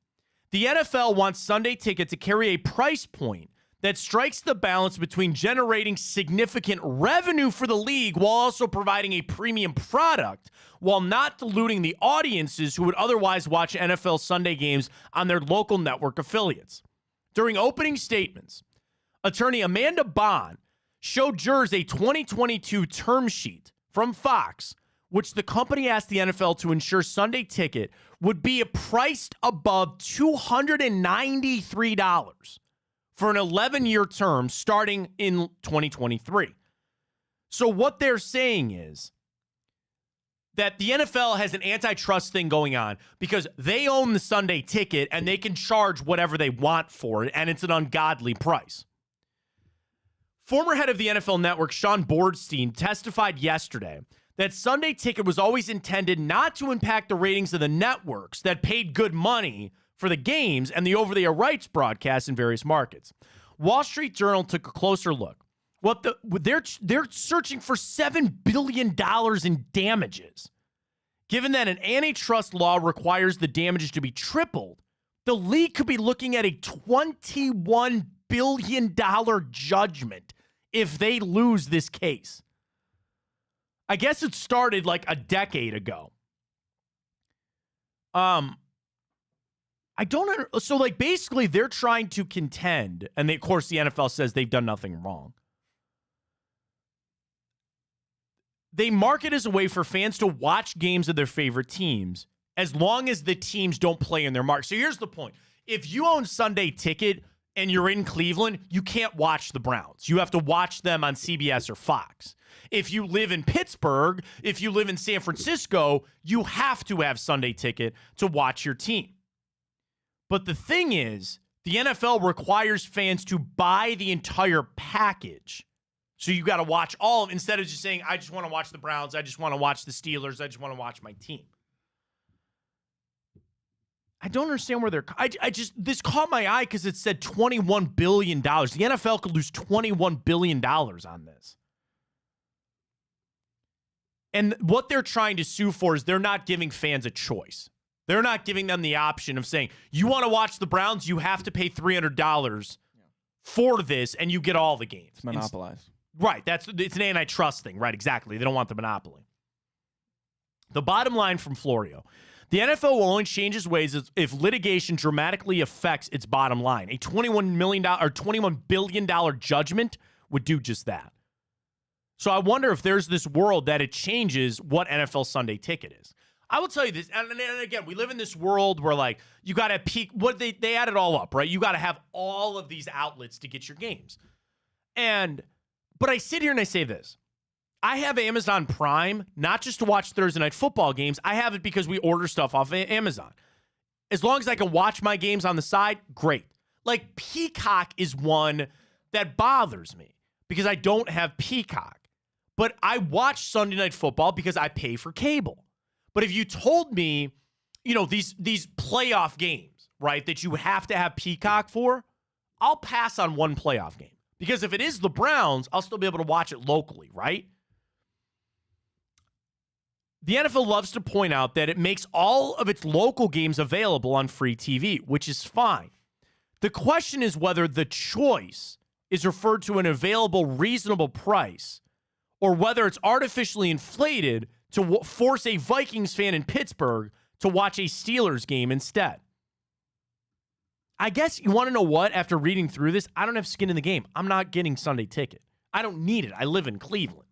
the NFL wants Sunday ticket to carry a price point that strikes the balance between generating significant revenue for the league while also providing a premium product, while not diluting the audiences who would otherwise watch NFL Sunday games on their local network affiliates. During opening statements, attorney Amanda Bond showed jurors a 2022 term sheet from Fox, which the company asked the NFL to ensure Sunday ticket would be priced above $293 for an 11-year term starting in 2023. So what they're saying is that the NFL has an antitrust thing going on because they own the Sunday ticket and they can charge whatever they want for it, and it's an ungodly price. Former head of the NFL Network, Sean Borstein, testified yesterday that Sunday ticket was always intended not to impact the ratings of the networks that paid good money for the games and the over-the-air rights broadcasts in various markets. Wall Street Journal took a closer look. They're searching for $7 billion in damages. Given that an antitrust law requires the damages to be tripled, the league could be looking at a $21 billion judgment if they lose this case. I guess it started like a decade ago. Basically they're trying to contend, and of course the NFL says they've done nothing wrong. They market as a way for fans to watch games of their favorite teams as long as the teams don't play in their market. So here's the point. If you own Sunday ticket and you're in Cleveland, you can't watch the Browns. You have to watch them on CBS or Fox. If you live in Pittsburgh, if you live in San Francisco, you have to have Sunday ticket to watch your team. But the thing is, the NFL requires fans to buy the entire package. So you got to watch all of it instead of just saying, I just want to watch the Browns. I just want to watch the Steelers. I just want to watch my team. I don't understand where they're... This caught my eye because it said $21 billion. The NFL could lose $21 billion on this. And what they're trying to sue for is they're not giving fans a choice. They're not giving them the option of saying, you want to watch the Browns, you have to pay $300 for this, and you get all the games. It's monopolized. Right. It's an antitrust thing. Right, exactly. They don't want the monopoly. The bottom line from Florio, the NFL will only change its ways if litigation dramatically affects its bottom line. A $21 billion judgment would do just that. So I wonder if there's this world that it changes what NFL Sunday ticket is. I will tell you this, and again, we live in this world where, like, you got to peak. What they add it all up, right? You got to have all of these outlets to get your games. But I sit here and I say this. I have Amazon Prime, not just to watch Thursday night football games. I have it because we order stuff off of Amazon. As long as I can watch my games on the side, great. Like, Peacock is one that bothers me because I don't have Peacock. But I watch Sunday night football because I pay for cable. But if you told me, these playoff games, right, that you have to have Peacock for, I'll pass on one playoff game. Because if it is the Browns, I'll still be able to watch it locally, right? The NFL loves to point out that it makes all of its local games available on free TV, which is fine. The question is whether the choice is referred to an available reasonable price or whether it's artificially inflated to force a Vikings fan in Pittsburgh to watch a Steelers game instead. I guess you want to know what? After reading through this, I don't have skin in the game. I'm not getting Sunday Ticket. I don't need it. I live in Cleveland.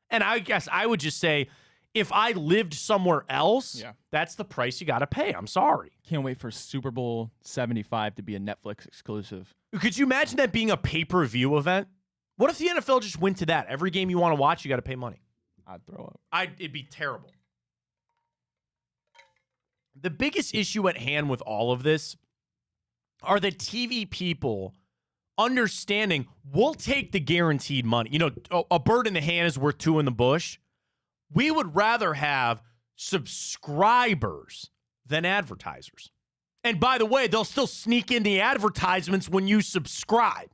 And I guess I would just say, if I lived somewhere else, that's the price you got to pay. I'm sorry. Can't wait for Super Bowl 75 to be a Netflix exclusive. Could you imagine that being a pay-per-view event? What if the NFL just went to that? Every game you want to watch, you got to pay money. I'd throw up. It'd be terrible. The biggest issue at hand with all of this are the TV people understanding we'll take the guaranteed money. You know, a bird in the hand is worth two in the bush. We would rather have subscribers than advertisers. And by the way, they'll still sneak in the advertisements when you subscribe,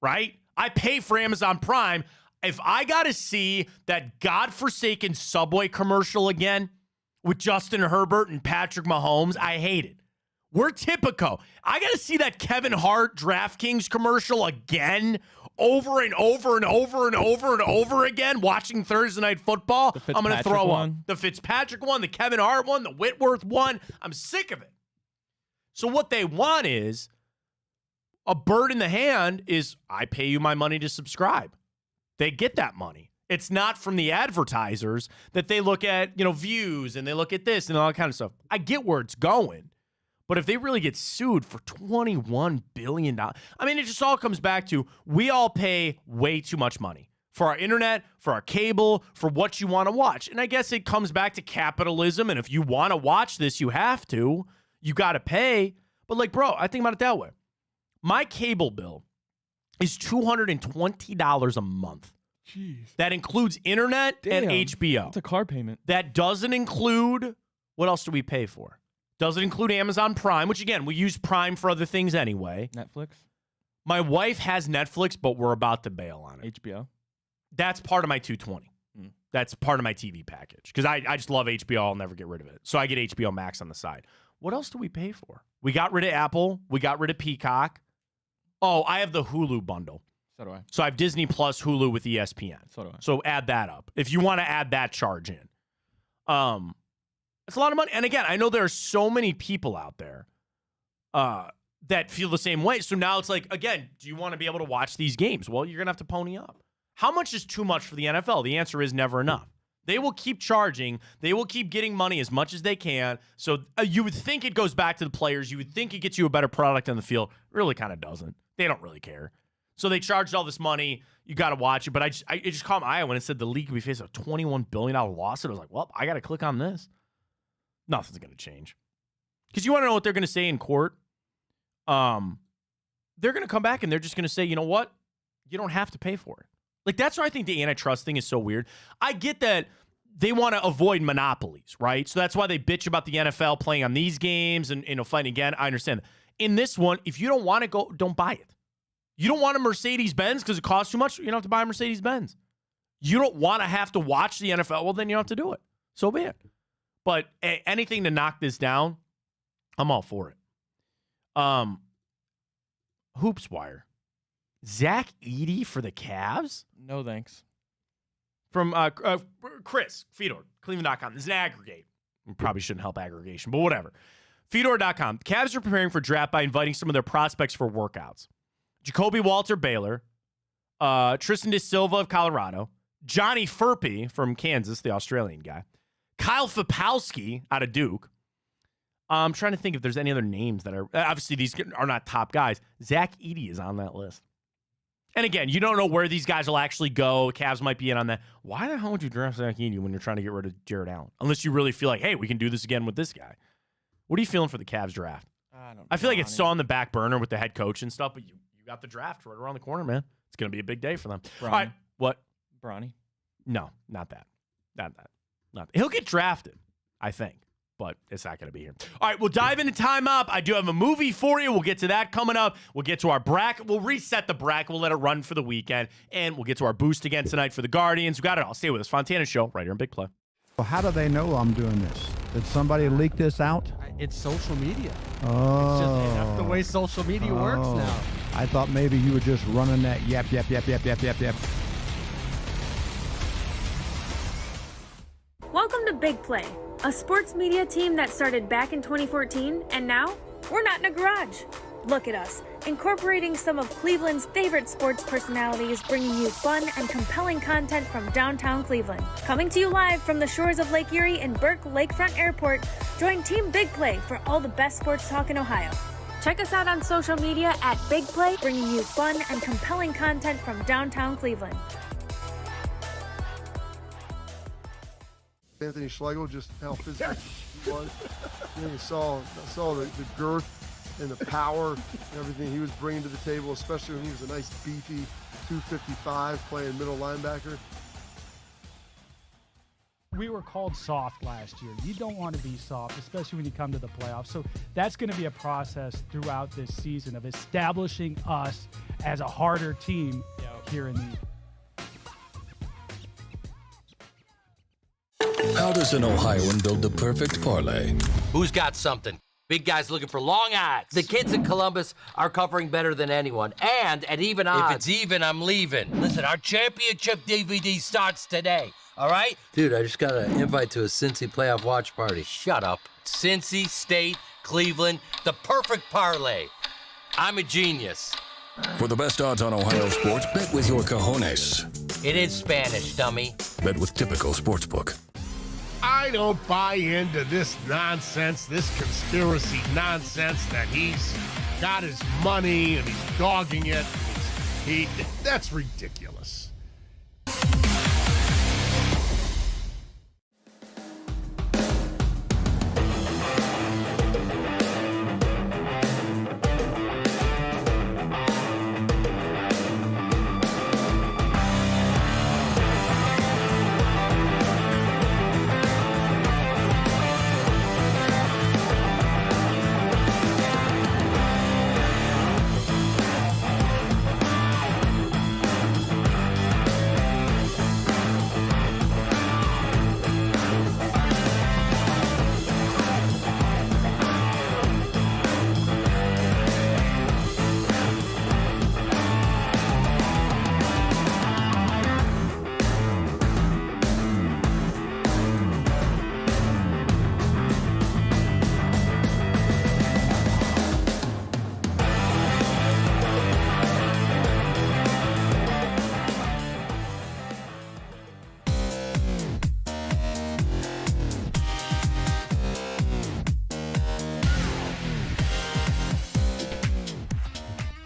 right? I pay for Amazon Prime. If I got to see that godforsaken Subway commercial again with Justin Herbert and Patrick Mahomes, I hate it. We're typical. I got to see that Kevin Hart DraftKings commercial again, over and over and over and over and over again, watching Thursday Night Football. I'm going to throw on the Fitzpatrick one, the Kevin Hart one, the Whitworth one. I'm sick of it. So what they want is a bird in the hand is I pay you my money to subscribe. They get that money. It's not from the advertisers that they look at, views and they look at this and all that kind of stuff. I get where it's going. But if they really get sued for $21 billion, I mean, it just all comes back to we all pay way too much money for our internet, for our cable, for what you want to watch. And I guess it comes back to capitalism. And if you want to watch this, you have to. You got to pay. But bro, I think about it that way. My cable bill is $220 a month. Jeez. That includes internet and HBO. That's a car payment. That doesn't include, what else do we pay for? Doesn't include Amazon Prime, which, again, we use Prime for other things anyway. Netflix? My wife has Netflix, but we're about to bail on it. HBO? That's part of my $220. That's part of my TV package because I just love HBO. I'll never get rid of it. So I get HBO Max on the side. What else do we pay for? We got rid of Apple. We got rid of Peacock. Oh, I have the Hulu bundle. So do I. So I have Disney Plus Hulu with ESPN. So do I. So add that up. If you want to add that charge in. It's a lot of money. And again, I know there are so many people out there that feel the same way. So now it's again, do you want to be able to watch these games? Well, you're going to have to pony up. How much is too much for the NFL? The answer is never enough. They will keep charging. They will keep getting money as much as they can. So you would think it goes back to the players. You would think it gets you a better product on the field. Really kind of doesn't. They don't really care. So they charged all this money. You got to watch it. But it just caught my eye when it said the league could be facing a $21 billion lawsuit. I was like, well, I got to click on this. Nothing's going to change. Because you want to know what they're going to say in court? They're going to come back and they're just going to say, you know what? You don't have to pay for it. That's why I think the antitrust thing is so weird. I get that they want to avoid monopolies, right? So that's why they bitch about the NFL playing on these games and fighting again. I understand that. In this one, if you don't want to go, don't buy it. You don't want a Mercedes-Benz because it costs too much? You don't have to buy a Mercedes-Benz. You don't want to have to watch the NFL? Well, then you don't have to do it. So be it. But anything to knock this down, I'm all for it. Hoops Wire. Zach Edey for the Cavs? No thanks. From Chris Fedor, Cleveland.com. This is an aggregate. We probably shouldn't help aggregation, but whatever. Fedor.com. Cavs are preparing for draft by inviting some of their prospects for workouts. Jacoby Walter, Baylor. Tristan De Silva of Colorado. Johnny Furpey from Kansas, the Australian guy. Kyle Fipalski out of Duke. I'm trying to think if there's any other names that are... Obviously, these are not top guys. Zach Edey is on that list. And again, you don't know where these guys will actually go. Cavs might be in on that. Why the hell would you draft Zach Edey when you're trying to get rid of Jared Allen? Unless you really feel like, hey, we can do this again with this guy. What are you feeling for the Cavs draft? I feel like it's still on the back burner with the head coach and stuff, but you got the draft right around the corner, man. It's going to be a big day for them. Bronny. All right, what? Bronny? No, not that. Not that. He'll get drafted, I think, but it's not going to be here. All right, we'll dive into Time Up. I do have a movie for you. We'll get to that coming up. We'll get to our bracket. We'll reset the bracket. We'll let it run for the weekend, and we'll get to our boost again tonight for the Guardians. We got it all. Stay with us. Fontana Show right here in Big Play. Well, how do they know I'm doing this? Did somebody leak this out? It's social media. Oh. It's just, that's the way social media works now. I thought maybe you were just running that yep. Welcome to Big Play, a sports media team that started back in 2014, and now we're not in a garage. Look at us, incorporating some of Cleveland's favorite sports personalities, bringing you fun and compelling content from downtown Cleveland. Coming to you live from the shores of Lake Erie and Burke Lakefront Airport, join Team Big Play for all the best sports talk in Ohio. Check us out on social media at Big Play, bringing you fun and compelling content from downtown Cleveland. Anthony Schlegel, just how physical he was. You saw the girth and the power and everything he was bringing to the table, especially when he was a nice beefy 255 playing middle linebacker. We were called soft last year. You don't want to be soft, especially when you come to the playoffs. So that's going to be a process throughout this season of establishing us as a harder team here in the How does an Ohioan build the perfect parlay? Who's got something? Big guys looking for long odds. The kids in Columbus are covering better than anyone. And at even odds. If it's even, I'm leaving. Listen, our championship DVD starts today. All right? Dude, I just got an invite to a Cincy playoff watch party. Shut up. Cincy, State, Cleveland, the perfect parlay. I'm a genius. For the best odds on Ohio sports, bet with your cojones. It is Spanish, dummy. Bet with Typical Sportsbook. I don't buy into this nonsense, this conspiracy nonsense that he's got his money and he's dogging it. That's ridiculous.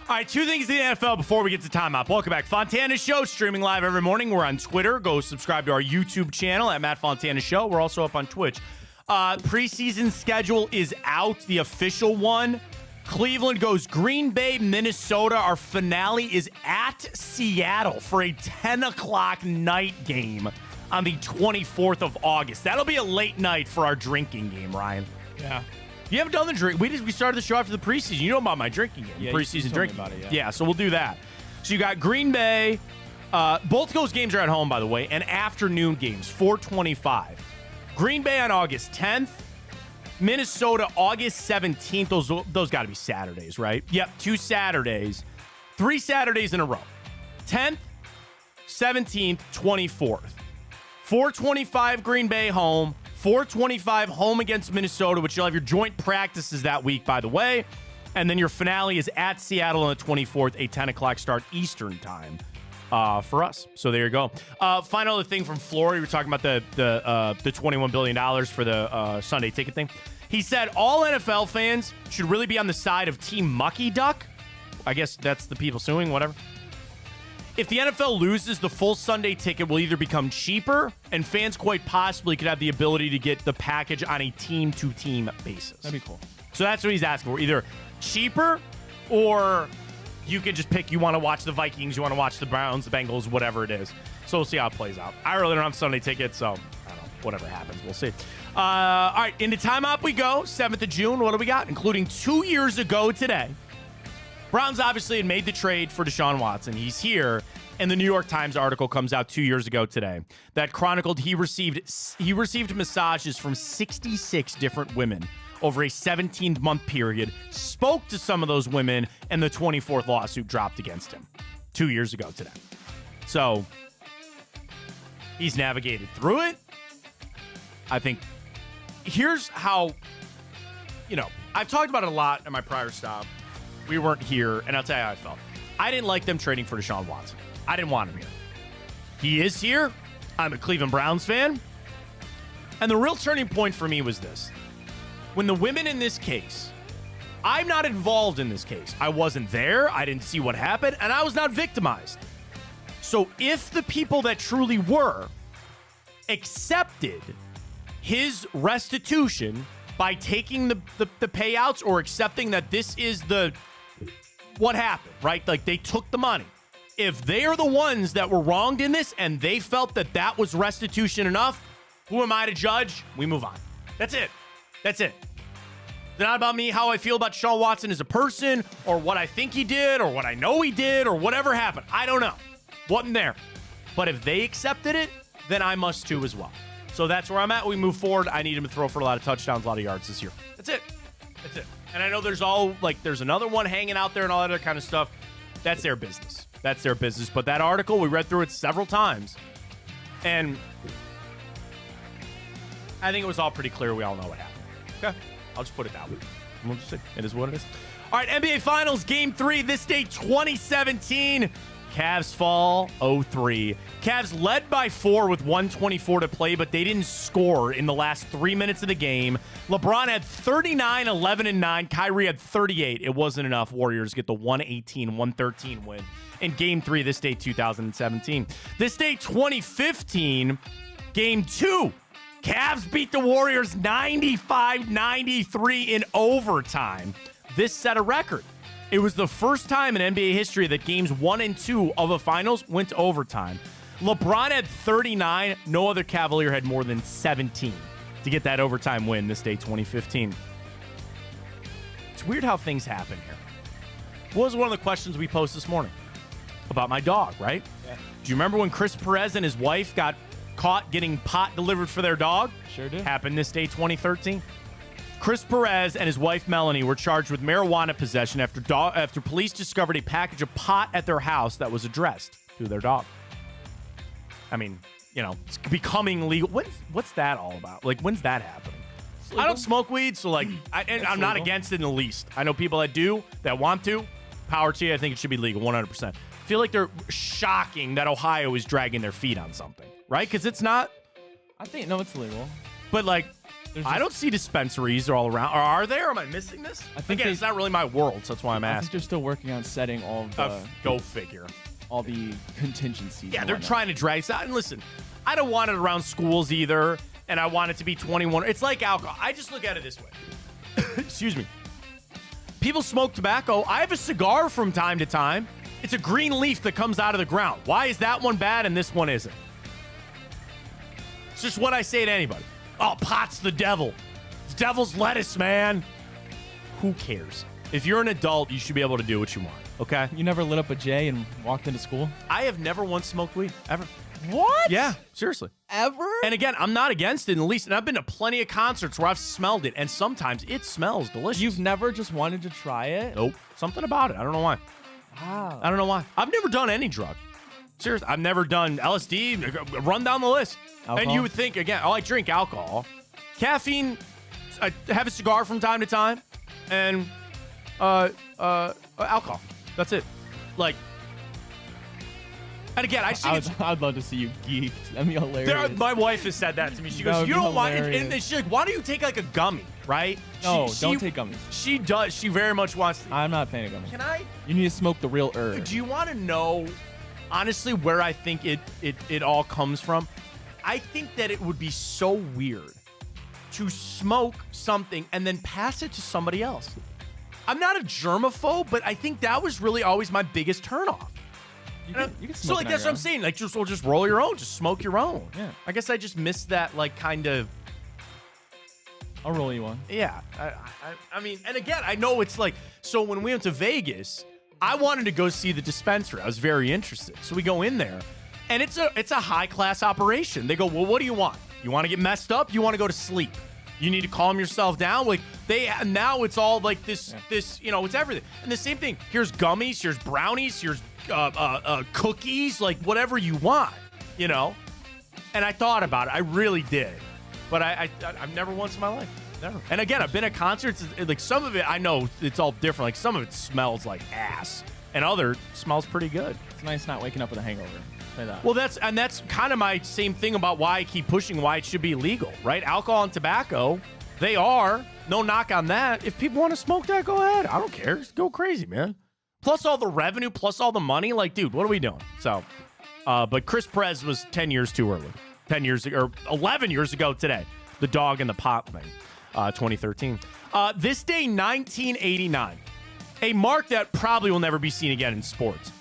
All right, two things in the NFL before we get to timeout. Welcome back. Fontana Show, streaming live every morning. We're on Twitter. Go subscribe to our YouTube channel at Matt Fontana Show. We're also up on Twitch. Preseason schedule is out, the official one. Cleveland goes Green Bay, Minnesota. Our finale is at Seattle for a 10 o'clock night game on the 24th of August. That'll be a late night for our drinking game, Ryan. Yeah. You haven't done the drink. We started the show after the preseason. You know about my drinking game, yeah, preseason drinking. about it, yeah, so we'll do that. So you got Green Bay. Both those games are at home, by the way, and afternoon games, 4:25. Green Bay on August 10th. Minnesota August 17th. Those got to be Saturdays, right? Yep, 2 Saturdays. 3 Saturdays in a row. 10th, 17th, 24th. 4:25 Green Bay home. 4:25 home against Minnesota, which you'll have your joint practices that week, by the way. And then your finale is at Seattle on the 24th, a 10 o'clock start Eastern time for us. So there you go. Final other thing from Flory. We were talking about the $21 billion for the Sunday ticket thing. He said all NFL fans should really be on the side of Team Mucky Duck. I guess that's the people suing, whatever. If the NFL loses, the full Sunday ticket will either become cheaper, and fans quite possibly could have the ability to get the package on a team-to-team basis. That'd be cool. So that's what he's asking for. Either cheaper, or you can just pick, you want to watch the Vikings, you want to watch the Browns, the Bengals, whatever it is. So we'll see how it plays out. I really don't have Sunday tickets, so I don't know. Whatever happens, we'll see. All right, into timeout we go. 7th of June, what do we got? Including 2 years ago today. Browns obviously had made the trade for Deshaun Watson. He's here, and the New York Times article comes out 2 years ago today that chronicled he received massages from 66 different women over a 17-month period, spoke to some of those women, and the 24th lawsuit dropped against him 2 years ago today. So he's navigated through it. I think here's how, I've talked about it a lot at my prior stop. We weren't here, and I'll tell you how I felt. I didn't like them trading for Deshaun Watson. I didn't want him here. He is here. I'm a Cleveland Browns fan. And the real turning point for me was this. When the women in this case, I'm not involved in this case. I wasn't there. I didn't see what happened, and I was not victimized. So if the people that truly were accepted his restitution by taking the payouts or accepting that this is what happened, right? Like they took the money. If they are the ones that were wronged in this and they felt that that was restitution enough, who am I to judge? We move on. That's it. It's not about me, how I feel about Deshaun Watson as a person or what I think he did or what I know he did or whatever happened. I don't know. Wasn't there. But if they accepted it, then I must too as well. So that's where I'm at. We move forward. I need him to throw for a lot of touchdowns, a lot of yards this year. That's it. And I know there's another one hanging out there and all that other kind of stuff. That's their business. But that article, we read through it several times. And I think it was all pretty clear. We all know what happened. Okay. I'll just put it that way. We'll just say it is what it is. All right, NBA Finals Game 3, this day 2017. Cavs fall 0-3. Cavs led by 4 with 1:24 to play, but they didn't score in the last 3 minutes of the game. LeBron had 39, 11, and 9. Kyrie had 38. It wasn't enough. Warriors get the 118-113 win in Game 3 this day 2017. This day 2015, Game 2. Cavs beat the Warriors 95-93 in overtime. This set a record. It was the first time in NBA history that games 1 and 2 of a finals went to overtime. LeBron had 39. No other Cavalier had more than 17 to get that overtime win this day 2015. It's weird how things happen here. What was one of the questions we posed this morning? About my dog, right? Yeah. Do you remember when Chris Perez and his wife got caught getting pot delivered for their dog? Sure do. Happened this day 2013. Chris Perez and his wife Melanie were charged with marijuana possession after police discovered a package of pot at their house that was addressed to their dog. I mean, it's becoming legal. What's that all about? Like, when's that happening? I don't smoke weed, so I'm not against it in the least. I know people that do, that want to. Power to you. I think it should be legal, 100%. I feel like they're shocking that Ohio is dragging their feet on something, right? Because it's not. I think, no, it's legal. But, I don't see dispensaries all around. Or are there? Am I missing this? I think it's not really my world, so that's why I'm asking. I think they're still working on setting all of the... Go figure. All the contingencies. Yeah, they're trying to drag this out. And listen, I don't want it around schools either, and I want it to be 21. It's like alcohol. I just look at it this way. Excuse me. People smoke tobacco. I have a cigar from time to time. It's a green leaf that comes out of the ground. Why is that one bad and this one isn't? It's just what I say to anybody. Oh, pot's the devil. It's devil's lettuce, man. Who cares? If you're an adult, you should be able to do what you want, okay? You never lit up a J and walked into school? I have never once smoked weed, ever. What? Yeah, seriously. Ever? And again, I'm not against it in the least. And I've been to plenty of concerts where I've smelled it, and sometimes it smells delicious. You've never just wanted to try it? Nope. Something about it. I don't know why. Wow. I don't know why. I've never done any drug. Seriously, I've never done LSD. Run down the list. Alcohol? And you would think, again, I drink alcohol. Caffeine, I have a cigar from time to time. And alcohol. That's it. And again, I'd love to see you geeked. That'd be hilarious. My wife has said that to me. She goes, you don't want, and she's like, why don't you take a gummy, right? No, don't take gummies. She does. She very much wants to. I'm not a fan of gummies. Can I? You need to smoke the real herb. Do you want to know, honestly, where I think it all comes from? I think that it would be so weird to smoke something and then pass it to somebody else. I'm not a germaphobe, but I think that was really always my biggest turnoff. You can so that's what I'm saying. Just roll your own, just smoke your own. Yeah. I guess I just missed that kind of. I'll roll you one. Yeah. I mean, and again, I know it's so when we went to Vegas, I wanted to go see the dispensary. I was very interested. So we go in there, and it's a high class operation. They go, well, what do you want? You want to get messed up? You want to go to sleep? You need to calm yourself down. Now it's all this, it's everything. And the same thing. Here's gummies. Here's brownies. Here's cookies. Whatever you want, And I thought about it. I really did. But I've never once in my life. Never. And again, I've been at concerts. Like some of it, I know it's all different. Like some of it smells like ass, and other smells pretty good. It's nice not waking up with a hangover. Say that. Well, that's kind of my same thing about why I keep pushing why it should be legal, right? Alcohol and tobacco, they are. No knock on that. If people want to smoke that, go ahead. I don't care. Just go crazy, man. Plus all the revenue, plus all the money. Like, dude, what are we doing? So, but Chris Perez was 10 years too early. 10 years ago, or 11 years ago today. The dog and the pot thing, 2013. This day, 1989. A mark that probably will never be seen again in sports.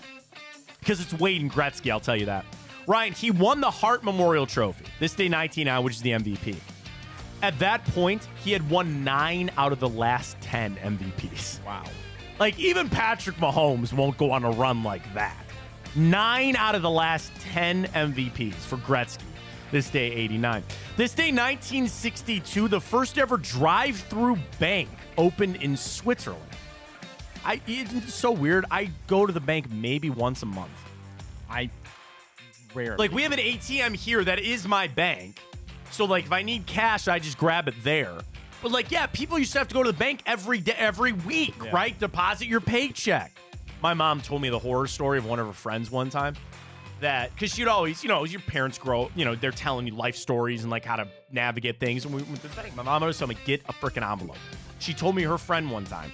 Because it's Wade and Gretzky, I'll tell you that. Ryan, he won the Hart Memorial Trophy. This day, 1999, which is the MVP. At that point, he had won 9 out of the last 10 MVPs. Wow. Like, even Patrick Mahomes won't go on a run like that. 9 out of the last 10 MVPs for Gretzky. This day, 89. This day, 1962, the first ever drive-through bank opened in Switzerland. It's so weird. I go to the bank maybe once a month. I rarely. Like, we have an ATM here that is my bank. So, like, if I need cash, I just grab it there. But, like, yeah, people used to have to go to the bank every day, every week, right? Deposit your paycheck. My mom told me the horror story of one of her friends one time. That, because she'd always, as your parents grow, they're telling you life stories and, like, how to navigate things. And we went to the bank. My mom always told me, get a freaking envelope. She told me her friend one time,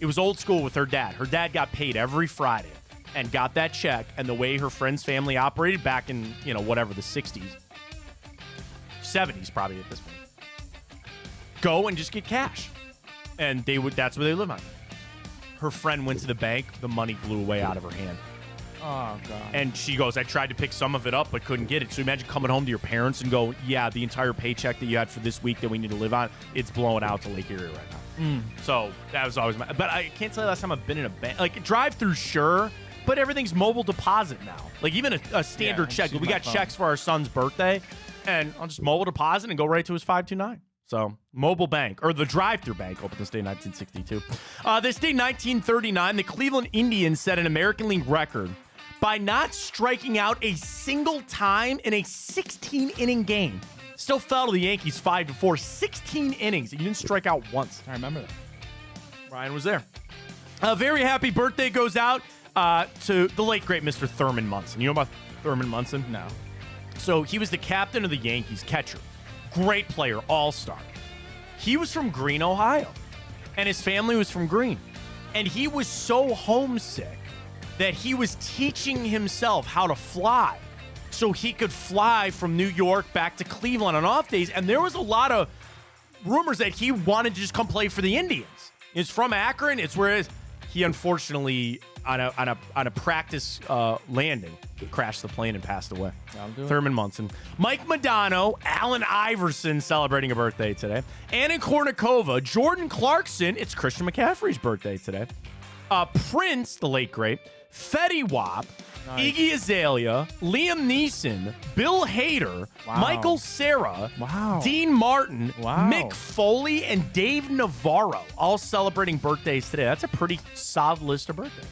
it was old school with her dad. Her dad got paid every Friday and got that check. And the way her friend's family operated back in, whatever, the 60s. 70s probably at this point. Go and just get cash. And that's where they live on. Her friend went to the bank, the money blew away out of her hand. Oh, God. And she goes, I tried to pick some of it up, but couldn't get it. So imagine coming home to your parents and go, yeah, the entire paycheck that you had for this week that we need to live on, it's blowing out to Lake Erie right now. So that was always but I can't tell you last time I've been in a bank. Like, drive-through, sure, but everything's mobile deposit now. Like, even a standard check. We got checks for our son's birthday, and I'll just mobile deposit and go right to his 529. So, mobile bank, or the drive-through bank, opened this day in 1962. This day, 1939, the Cleveland Indians set an American League record by not striking out a single time in a 16-inning game. Still fell to the Yankees 5-4. 16 innings. You didn't strike out once. I remember that. Ryan was there. A very happy birthday goes out to the late, great Mr. Thurman Munson. You know about Thurman Munson? No. So he was the captain of the Yankees, catcher. Great player, all-star. He was from Greene, Ohio. And his family was from Greene. And he was so homesick that he was teaching himself how to fly so he could fly from New York back to Cleveland on off days. And there was a lot of rumors that he wanted to just come play for the Indians. He's from Akron. It's where he unfortunately, on a practice landing, crashed the plane and passed away. Thurman Munson. Mike Modano, Allen Iverson celebrating a birthday today. Anna Kournikova, Jordan Clarkson. It's Christian McCaffrey's birthday today. Prince, the late great. Fetty Wap, Iggy Azalea, Liam Neeson, Bill Hader, Michael Cera, Dean Martin, Mick Foley, and Dave Navarro, all celebrating birthdays today. That's a pretty solid list of birthdays.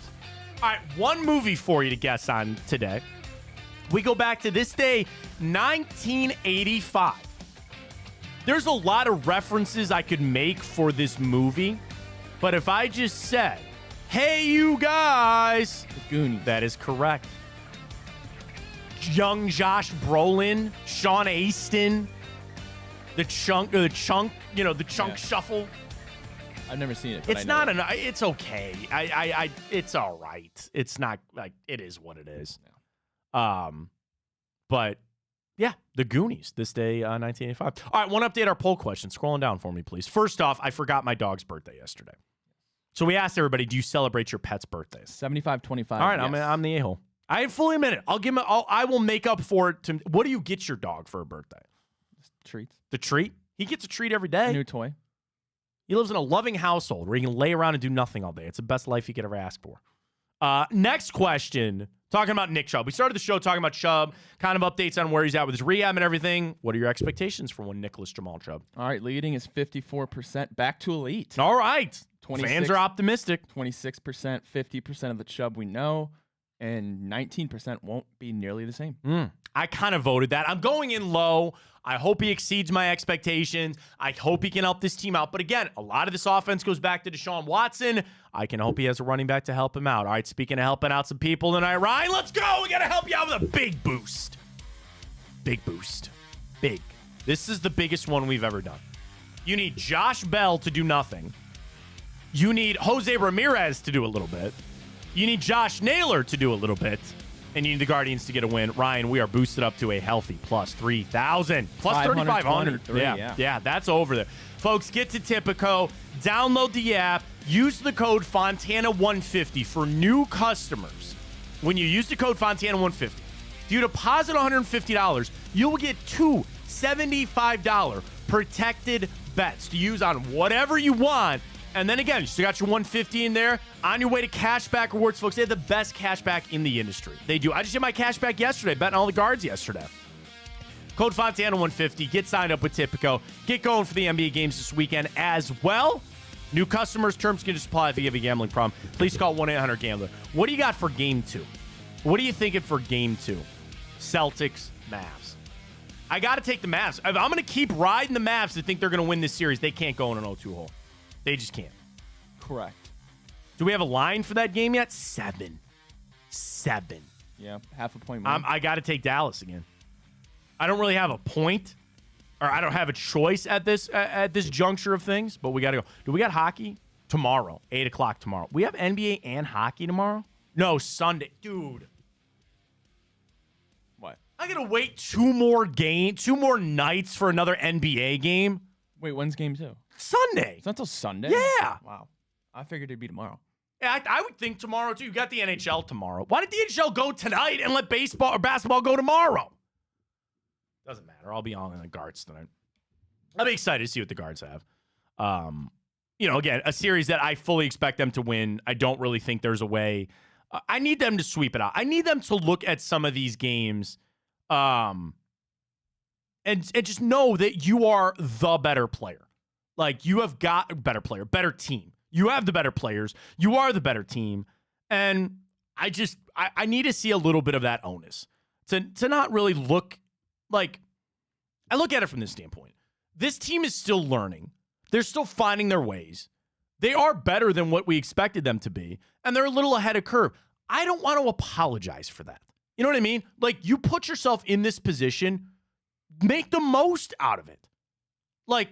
All right, one movie for you to guess on today. We go back to this day, 1985. There's a lot of references I could make for this movie, but if I just said, hey, you guys, The Goonies. That is correct. Young Josh Brolin, Sean Astin, the chunk shuffle. I've never seen it. But It's not it's okay. It's all right. It's not like it is what it is. Yeah. But yeah, The Goonies, this day, 1985. All right, want to update our poll question. Scrolling down for me, please. First off, I forgot my dog's birthday yesterday. So we asked everybody, do you celebrate your pet's birthdays? 75-25. All right, yes. I'm the a-hole. I fully admit it. I'll give him. I will make up for it. What do you get your dog for a birthday? Treats. The treat? He gets a treat every day. A new toy. He lives in a loving household where he can lay around and do nothing all day. It's the best life he could ever ask for. Next question. Talking about Nick Chubb. We started the show talking about Chubb, kind of updates on where he's at with his rehab and everything. What are your expectations for one Nicholas Jamal Chubb? All right, leading is 54%. Back to elite. All right. Fans are optimistic. 26%, 50% of the Chubb we know. and 19% won't be nearly the same. I kind of voted that. I'm going in low. I hope he exceeds my expectations. I hope he can help this team out. But again, a lot of this offense goes back to Deshaun Watson. I can hope he has a running back to help him out. All right, speaking of helping out some people tonight, Ryan, let's go. We got to help you out with a big boost. Big boost. Big. This is the biggest one we've ever done. You need Josh Bell to do nothing. You need Jose Ramirez to do a little bit. You need Josh Naylor to do a little bit. And you need the Guardians to get a win. Ryan, we are boosted up to a healthy plus 3,000. Plus 3,500. Yeah, that's over there. Folks, get to Tipico. Download the app. Use the code Fontana150 for new customers. When you use the code Fontana150, if you deposit $150, you will get two $75 protected bets to use on whatever you want. And then again, you still got your $150 in there. On your way to cashback rewards, folks. They have the best cashback in the industry. They do. I just did my cashback yesterday, betting all the guards yesterday. Code Fontana150. Get signed up with Tipico. Get going for the NBA games this weekend as well. New customers, terms can apply if you have a gambling problem. Please call 1-800-GAMBLER. What do you got for game 2? What are you thinking for game 2? Celtics, Mavs. I got to take the Mavs. If I'm going to keep riding the Mavs to think they're going to win this series, they can't go in an 0-2 hole. They just can't. Correct. Do we have a line for that game yet? 7. Yeah, half a point. I got to take Dallas again. I don't really have a point, or I don't have a choice at this juncture of things, but we got to go. Do we got hockey? Tomorrow, 8 o'clock tomorrow. We have NBA and hockey tomorrow? No, Sunday. Dude. What? I got to wait 2 more nights for another NBA game? Wait, when's game 2? Sunday. It's not till Sunday? Yeah. Wow. I figured it'd be tomorrow. Yeah, I would think tomorrow, too. You got the NHL tomorrow. Why did the NHL go tonight and let baseball or basketball go tomorrow? Doesn't matter. I'll be on the guards tonight. I'll be excited to see what the guards have. Again, a series that I fully expect them to win. I don't really think there's a way. I need them to sweep it out. I need them to look at some of these games and just know that you are the better player. Like, you have got a better player, better team. You have the better players. You are the better team. And I need to see a little bit of that onus. To not really look like, I look at it from this standpoint. This team is still learning. They're still finding their ways. They are better than what we expected them to be. And they're a little ahead of curve. I don't want to apologize for that. You know what I mean? Like, you put yourself in this position, make the most out of it. Like,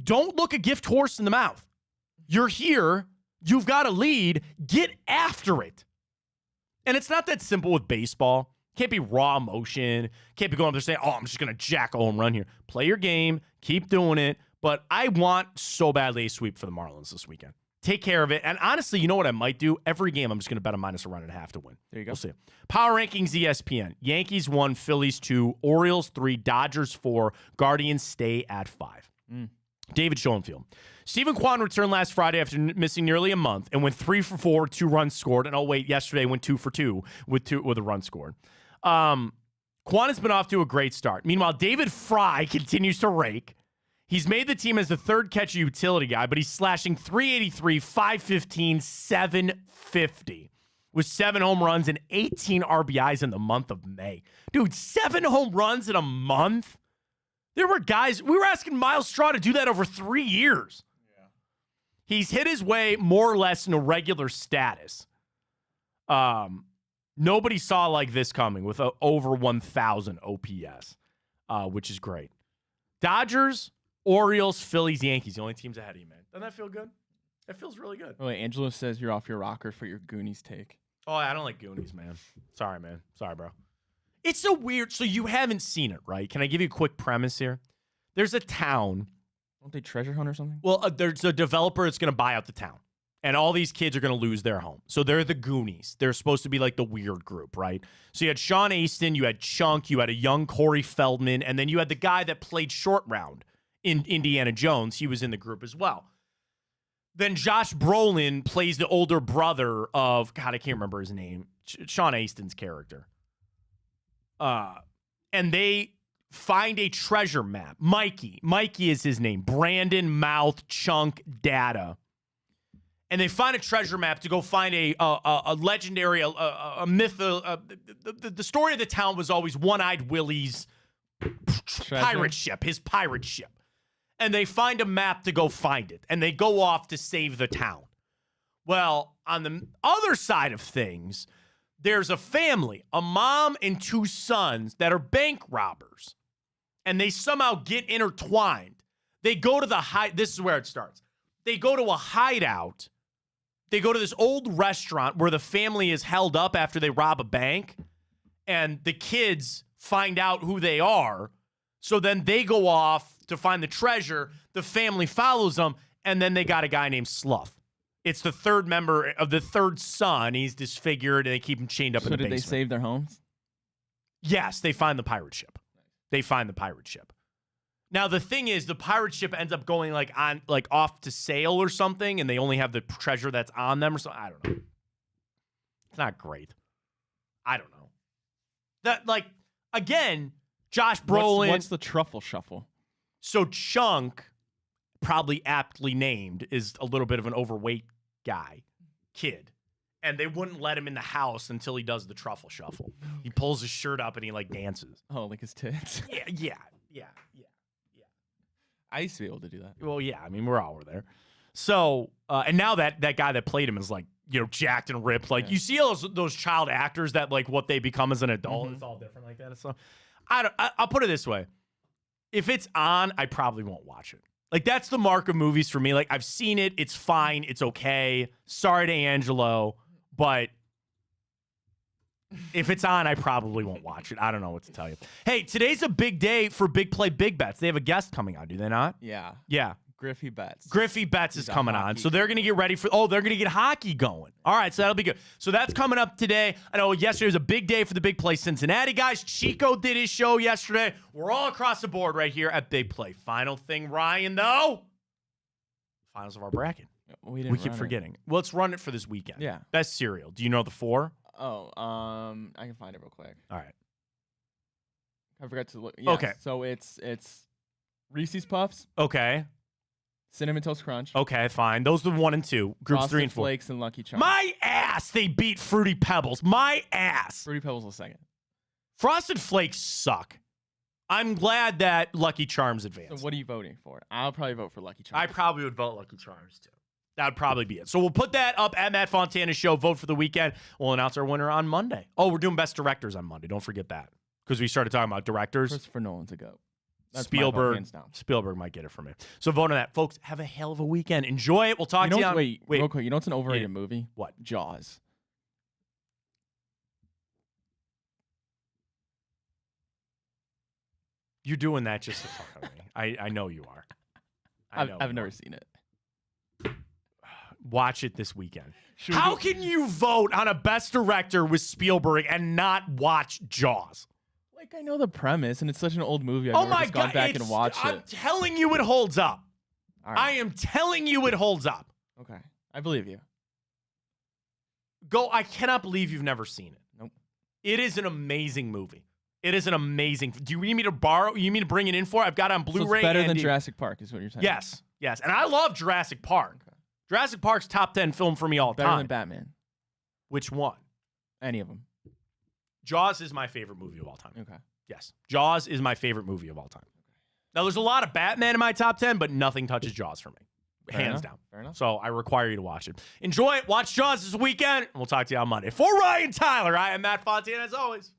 don't look a gift horse in the mouth. You're here. You've got a lead. Get after it. And it's not that simple with baseball. Can't be raw emotion. Can't be going up there saying, I'm just going to jack a home run here. Play your game. Keep doing it. But I want so badly a sweep for the Marlins this weekend. Take care of it. And honestly, you know what I might do? Every game, I'm just going to bet a minus a run and a half to win. There you go. We'll see. Power rankings, ESPN. Yankees 1, Phillies 2, Orioles 3, Dodgers 4, Guardians stay at 5. David Schoenfield. Stephen Kwan returned last Friday after missing nearly a month and went 3 for 4, 2 runs scored. And yesterday went 2 for 2 with a run scored. Kwan has been off to a great start. Meanwhile, David Fry continues to rake. He's made the team as the third catcher utility guy, but he's slashing 383, 515, 750 with 7 home runs and 18 RBIs in the month of May. Dude, 7 home runs in a month? There were guys, we were asking Miles Straw to do that over 3 years. Yeah. He's hit his way more or less in a regular status. Nobody saw like this coming with over 1,000 OPS, which is great. Dodgers, Orioles, Phillies, Yankees, the only teams ahead of you, man. Doesn't that feel good? That feels really good. Oh, wait, Angelo says you're off your rocker for your Goonies take. Oh, I don't like Goonies, man. Sorry, man. Sorry, bro. It's so weird. So you haven't seen it, right? Can I give you a quick premise here? There's a town. Don't they treasure hunt or something? Well, there's a developer that's going to buy out the town. And all these kids are going to lose their home. So they're the Goonies. They're supposed to be like the weird group, right? So you had Sean Astin, you had Chunk, you had a young Corey Feldman, and then you had the guy that played short round in Indiana Jones. He was in the group as well. Then Josh Brolin plays the older brother of, God, I can't remember his name, Sean Astin's character. And they find a treasure map. Mikey is his name. Brandon, Mouth, Chunk, Data. and they find a treasure map to go find a legendary, a myth. The story of the town was always One-Eyed Willie's pirate ship, his pirate ship. And they find a map to go find it, and they go off to save the town. Well, on the other side of things, there's a family, a mom and 2 sons that are bank robbers, and they somehow get intertwined. They go to this is where it starts. They go to a hideout. They go to this old restaurant where the family is held up after they rob a bank, and the kids find out who they are. So then they go off to find the treasure. The family follows them, and then they got a guy named Slough. It's the third member of the third son. He's disfigured, and they keep him chained up in the basement. So did they save their homes? Yes, they find the pirate ship. They find the pirate ship. Now, the thing is, the pirate ship ends up going off to sail or something, and they only have the treasure that's on them or something. I don't know. It's not great. I don't know. Again, Josh Brolin. What's the truffle shuffle? So Chunk, probably aptly named, is a little bit of an overweight kid. And they wouldn't let him in the house until he does the truffle shuffle. He pulls his shirt up and he dances. Oh, like his tits? Yeah. I used to be able to do that. Well, yeah. I mean, we were there. So, and now that guy that played him is jacked and ripped. You see those child actors that what they become as an adult. It's all different like that. So, I'll put it this way. If it's on, I probably won't watch it. That's the mark of movies for me. I've seen it. It's fine. It's okay. Sorry to Angelo, but if it's on, I probably won't watch it. I don't know what to tell you. Hey, today's a big day for Big Play Big Bets. They have a guest coming on, do they not? Yeah. Yeah. Griffey Betts. Griffey Betts is coming on. So they're going to get ready they're going to get hockey going. All right, so that'll be good. So that's coming up today. I know yesterday was a big day for the Big Play Cincinnati guys. Chico did his show yesterday. We're all across the board right here at Big Play. Final thing, Ryan, though. Finals of our bracket. We keep forgetting. Well, let's run it for this weekend. Yeah. Best cereal. Do you know the 4? Oh, I can find it real quick. All right. I forgot to look. Yes. Okay. So it's Reese's Puffs. Okay. Cinnamon Toast Crunch. Okay, fine. Those are the 1 and 2. Groups Frosted 3 and 4. Flakes and Lucky Charms. My ass. They beat Fruity Pebbles. My ass. Fruity Pebbles was second. Frosted Flakes suck. I'm glad that Lucky Charms advanced. So what are you voting for? I'll probably vote for Lucky Charms. I probably would vote Lucky Charms too. That would probably be it. So we'll put that up at Matt Fontana's show. Vote for the weekend. We'll announce our winner on Monday. Oh, we're doing best directors on Monday. Don't forget that. Because we started talking about directors. Christopher Nolan's a goat. That's Spielberg might get it from me. So vote on that. Folks, have a hell of a weekend. Enjoy it. We'll talk to you on... Wait, real quick. You know what's an overrated movie? What? Jaws. You're doing that just to fuck with me. I know you are. I've never seen it. Watch it this weekend. How can you vote on a best director with Spielberg and not watch Jaws? I know the premise, and it's such an old movie. I've never just gone back and watched it. I'm telling you it holds up. All right. I am telling you it holds up. Okay. I believe you. I cannot believe you've never seen it. Nope. It is an amazing movie. It is an amazing... Do you need me to borrow? You mean to bring it in for? I've got it on Blu-ray. So it's better than Jurassic Park is what you're saying? Yes. And I love Jurassic Park. Okay. Jurassic Park's top 10 film for me all the time. Better than Batman. Which one? Any of them. Jaws is my favorite movie of all time. Okay. Yes. Jaws is my favorite movie of all time. Now, there's a lot of Batman in my top 10, but nothing touches Jaws for me. Hands down. Fair enough. So I require you to watch it. Enjoy it. Watch Jaws this weekend, and we'll talk to you on Monday. For Ryan Tyler, I am Matt Fontana, as always.